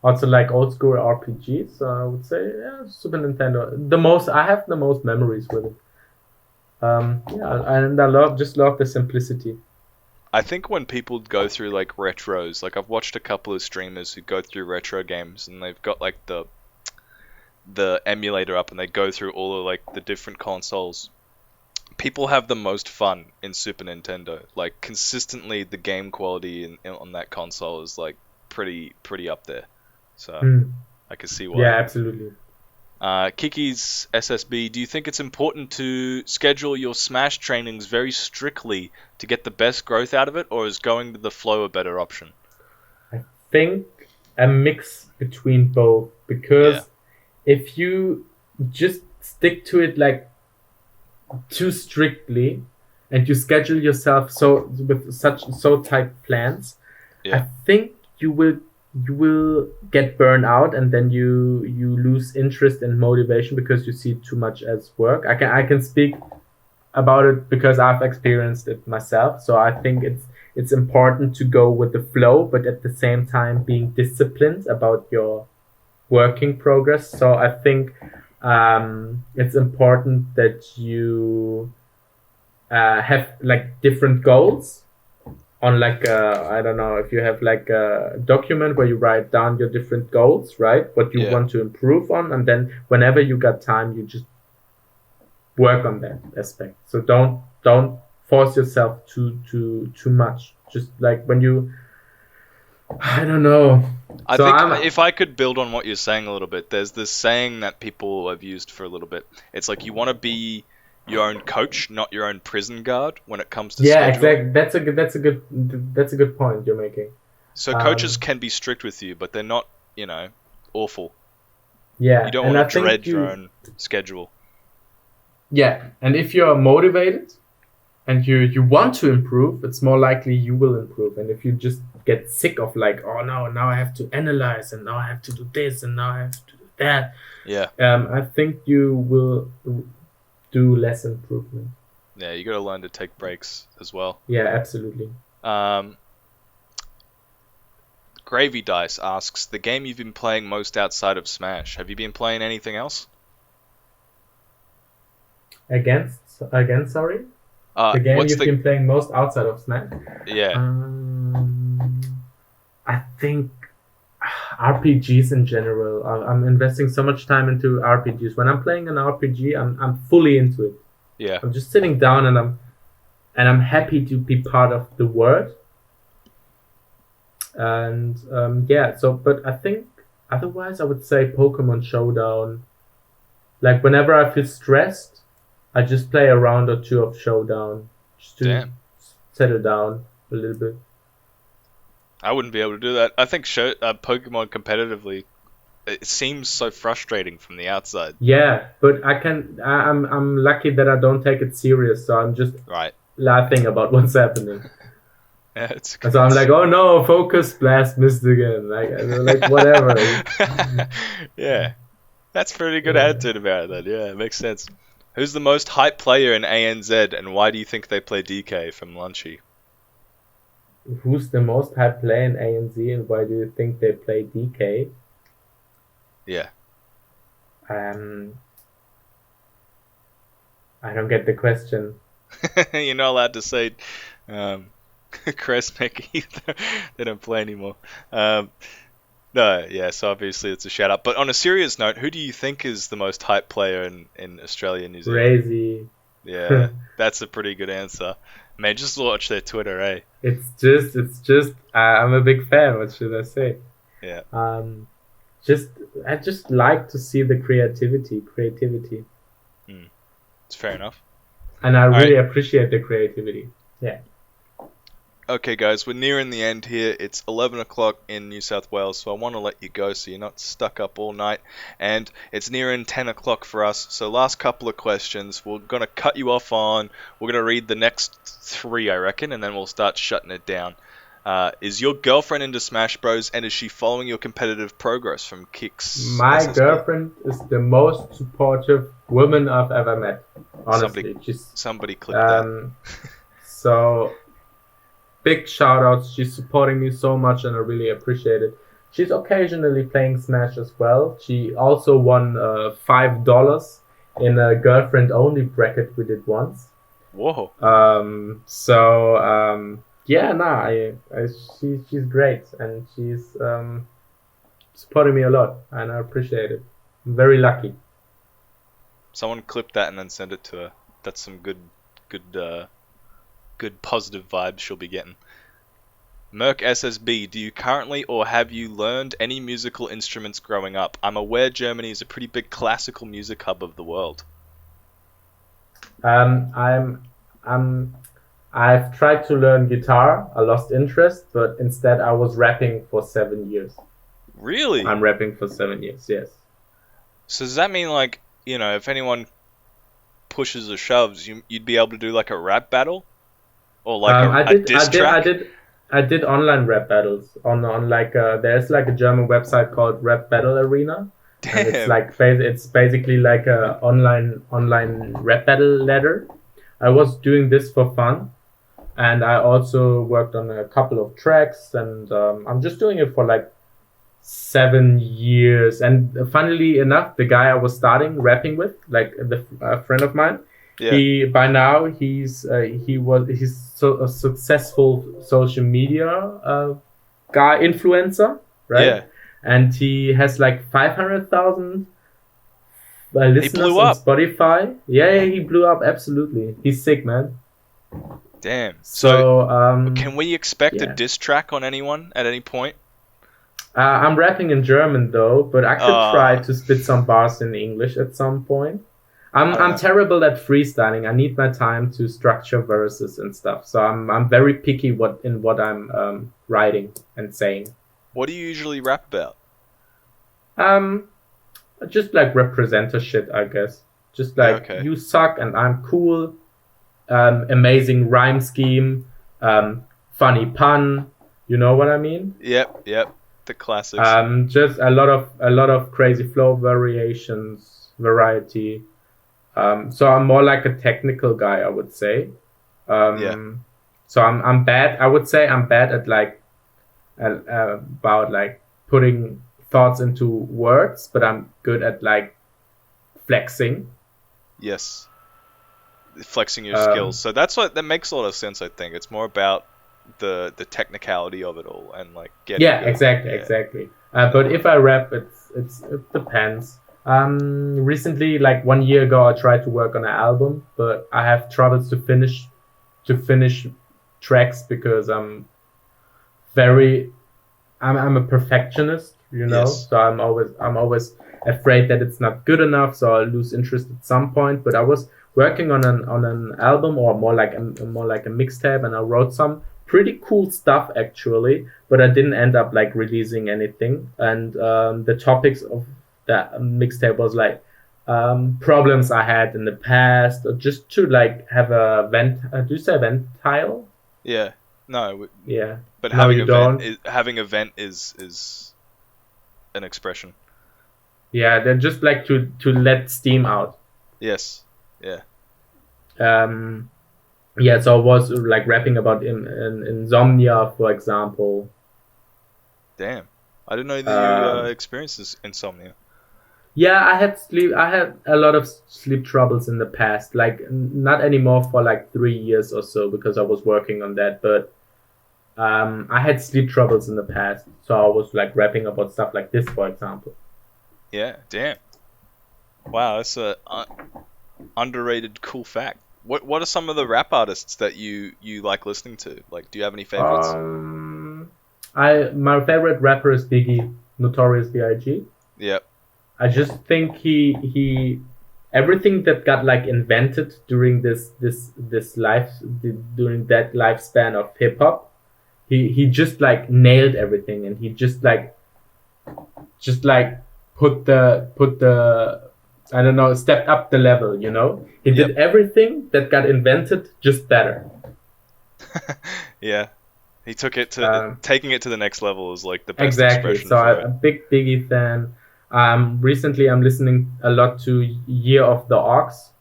also like old school RPGs. So I would say Super Nintendo. I have the most memories with it. And I love the simplicity. I think when people go through like retros, like I've watched a couple of streamers who go through retro games and they've got like the emulator up and they go through all of like the different consoles. People have the most fun in Super Nintendo. Like consistently, the game quality on that console is like pretty up there. So I can see why. Yeah, absolutely. Kiki's SSB, do you think it's important to schedule your Smash trainings very strictly to get the best growth out of it, or is going with the flow a better option? I think a mix between both, because if you just stick to it like too strictly and you schedule yourself so tight plans, I think you will get burned out, and then you lose interest and motivation because you see it too much as work. I can speak about it because I've experienced it myself. So I think it's important to go with the flow, but at the same time being disciplined about your working progress. So I think it's important that you have like different goals on like I don't know, if you have like a document where you write down your different goals, right? What you want to improve on, and then whenever you got time, you just work on that aspect. So don't force yourself too much. Just like when you, I don't know. I think if I could build on what you're saying a little bit, there's this saying that people have used for a little bit. It's like you want to be your own coach, not your own prison guard when it comes to scheduling. Exactly. That's a good point you're making. So coaches can be strict with you, but they're not, awful. Yeah. You don't want to dread your own schedule. Yeah, and if you're motivated and you want to improve, it's more likely you will improve. And if you just get sick of like, oh no, now I have to analyze, and now I have to do this, and now I have to do that. Yeah. I think you will do less improvement. Yeah, you got to learn to take breaks as well. Yeah, absolutely. Gravy Dice asks, the game you've been playing most outside of Smash. Have you been playing anything else? Again, sorry? The game What's you've been playing most outside of Smash? Yeah. I think RPGs in general. I'm investing so much time into RPGs. When I'm playing an RPG, I'm fully into it. Yeah. I'm just sitting down and I'm happy to be part of the world. And but I think otherwise I would say Pokemon Showdown. Like whenever I feel stressed, I just play a round or two of Showdown just to settle down a little bit. I wouldn't be able to do that. I think Pokemon competitively, it seems so frustrating from the outside. Yeah, but I'm lucky that I don't take it serious, so I'm just laughing about what's happening. Yeah, it's so I'm like, oh no, Focus Blast missed again. Like whatever. Yeah, that's pretty good attitude about it then. Yeah, it makes sense. Who's the most hyped player in ANZ, and why do you think they play DK from Lunchy? Who's the most hyped player in ANZ, and why do you think they play DK? Yeah. I don't get the question. You're not allowed to say Kresnik either. They don't play anymore. No, yeah, so obviously it's a shout out. But on a serious note, who do you think is the most hyped player in Australia and New Zealand? Crazy. Yeah, that's a pretty good answer. Man, just watch their Twitter, eh? It's just I'm a big fan, what should I say? Yeah. I just like to see the creativity. It's fair enough. And I really appreciate the creativity. Yeah. Okay, guys, we're nearing the end here. It's 11 o'clock in New South Wales, so I want to let you go so you're not stuck up all night. And it's nearing 10 o'clock for us, so last couple of questions. We're going to cut you off on. We're going to read the next 3, I reckon, and then we'll start shutting it down. Is your girlfriend into Smash Bros, and is she following your competitive progress from Kicks? My SSB? girlfriend is the most supportive woman I've ever met. Honestly, somebody click that. So big shout outs. She's supporting me so much, and I really appreciate it. She's occasionally playing Smash as well. She also won $5 in a girlfriend only bracket we did once. Whoa. She's great, and she's supporting me a lot, and I appreciate it. I'm very lucky. Someone clip that and then send it to her. That's some good positive vibes she'll be getting. Merc SSB, do you currently or have you learned any musical instruments growing up? I'm aware Germany is a pretty big classical music hub of the world. I've tried to learn guitar. I lost interest, but instead I was rapping for 7 years. Really? I'm rapping for 7 years, yes. So does that mean, like, you know, if anyone pushes or shoves, you'd be able to do like a rap battle? Or like a diss track? I did online rap battles on like there's like a German website called Rap Battle Arena. Damn. And it's basically like a online rap battle ladder. I was doing this for fun, and I also worked on a couple of tracks, and I'm just doing it for like 7 years. And funnily enough, the guy I was starting rapping with, like a friend of mine, he's a successful social media guy, influencer, right? Yeah. And he has like 500,000 listeners on Spotify. Yeah, he blew up, absolutely. He's sick, man. Damn. So can we expect a diss track on anyone at any point? I'm rapping in German though, but I could try to spit some bars in English at some point. I'm terrible at freestyling. I need my time to structure verses and stuff. So I'm very picky what I'm writing and saying. What do you usually rap about? Just like representer shit, I guess. Just like you suck and I'm cool. Amazing rhyme scheme. Funny pun. You know what I mean? Yep. The classics. Just a lot of crazy flow variations, variety. So I'm more like a technical guy, I would say. So I'm bad. I would say I'm bad at like about like putting thoughts into words, but I'm good at like flexing. Yes. Flexing your skills. Um, So that makes a lot of sense, I think. It's more about the technicality of it all and like getting yeah, good. exactly, Yeah. exactly. But if I rap, it depends. Recently, like 1 year ago, I tried to work on an album, but I have troubles to finish tracks because very I'm a perfectionist, Yes. so I'm always afraid that it's not good enough, so I'll lose interest at some point. But I was working on an album, or more like a mixtape, and I wrote some pretty cool stuff actually, but I didn't end up like releasing anything. And the topics of that mixtape was like problems I had in the past, or just to like have a vent. Do you say ventile? Yeah. No, Yeah. but No, you don't. having a vent is an expression. Yeah, they're just like to let steam out. Yes. Yeah. Um, yeah, so I was like rapping about insomnia, for example. Damn. I didn't know that you Um, experienced this insomnia. yeah, I had a lot of sleep troubles in the past. Like not anymore for like 3 years or so because I was working on that. But I had sleep troubles in the past, so I was like rapping about stuff like this, for example. Yeah. Damn. Wow, that's a underrated cool fact. What are some of the rap artists that you like listening to? Like, do you have any favorites? I my favorite rapper is Biggie, Notorious B.I.G. Yep. I just think he everything that got like invented during this life during that lifespan of hip hop, he just like nailed everything, and he just like put the I don't know, stepped up the level. He Yep. did everything that got invented just better. Yeah. He took it to Um, taking it to the next level is like the best Exactly. expression So for I'm it. a big Biggie fan. Recently, I'm listening a lot to Year of the Ox.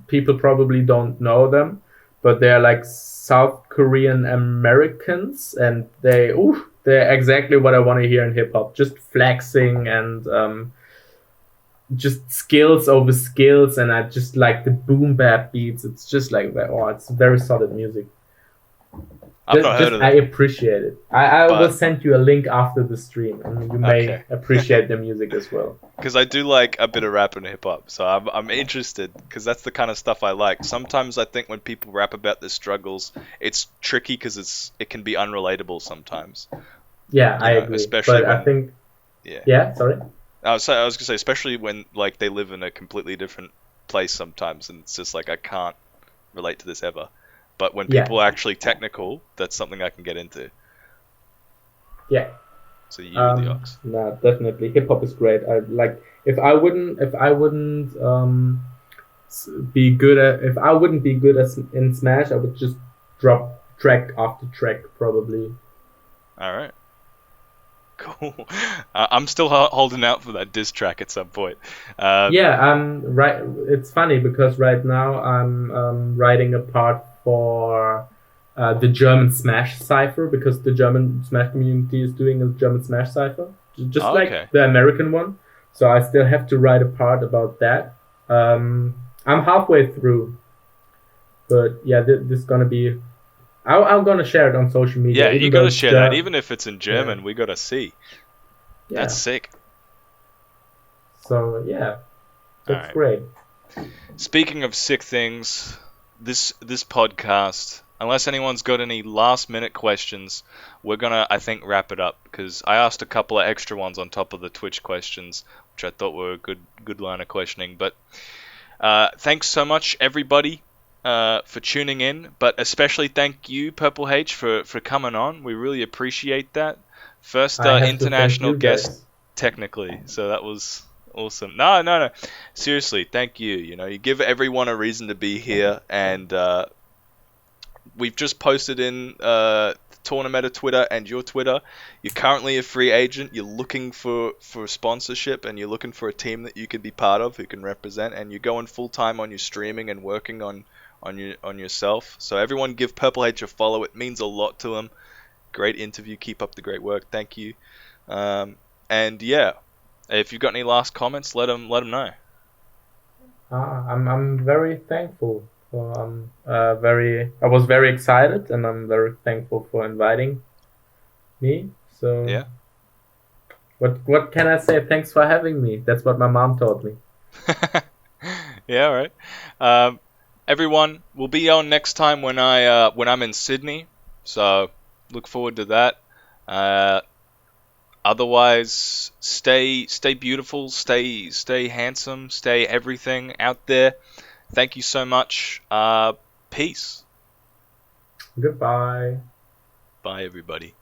People probably don't know them, but they're like South Korean Americans, and they're exactly what I want to hear in hip hop. Just flexing and just skills over skills, and I just like the boom bap beats. It's just like it's very solid music. I've Just, not heard just of I them, appreciate it. I will but send you a link after the stream, and you may okay. appreciate the music as well. Because I do like a bit of rap and hip hop, so I'm interested because that's the kind of stuff I like. Sometimes I think when people rap about their struggles, it's tricky because it can be unrelatable sometimes. Yeah, I agree. Especially But I when think, yeah. yeah, sorry. I was gonna say especially when like they live in a completely different place sometimes, and it's just like I can't relate to this ever. But when Yeah, people are actually technical, that's something I can get into. yeah. So you the ox. No, definitely. Hip hop is great. I like if I wouldn't be good as in Smash, I would just drop track after track probably. All right. Cool. I'm still holding out for that diss track at some point. Yeah, right. It's funny because right now I'm writing a part for the German Smash cipher, because the German Smash community is doing a German Smash cipher, just Okay. like the American one. So I still have to write a part about that. I'm halfway through, but yeah, this is gonna be. I'm gonna share it on social media, Yeah, you even though gotta it's share that. Even if it's in yeah, German, we gotta see. That's yeah. sick. So yeah, All that's right. great. Speaking of sick things, this podcast, unless anyone's got any last minute questions, we're gonna I think wrap it up because I asked a couple of extra ones on top of the Twitch questions, which I thought were a good line of questioning. But thanks so much everybody for tuning in, but especially thank you Purple H for coming on. We really appreciate that. First I have to thank international you guest guys. technically, so that was awesome. No. Seriously, thank you. You give everyone a reason to be here, and we've just posted in Tournameta Twitter and your Twitter. You're currently a free agent. You're looking for sponsorship, and you're looking for a team that you can be part of, who can represent. And you're going full time on your streaming and working on yourself. So everyone, give Purple H a follow. It means a lot to him. Great interview. Keep up the great work. Thank you. And yeah, if you've got any last comments, let them know. I'm very thankful. I was very excited, and I'm very thankful for inviting me. So Yeah. what can I say? Thanks for having me. That's what my mom told me. Yeah, all right. Everyone, we'll be on next time when I'm in Sydney. So look forward to that. Otherwise, stay beautiful, stay handsome, stay everything out there. Thank you so much. Peace. Goodbye. Bye, everybody.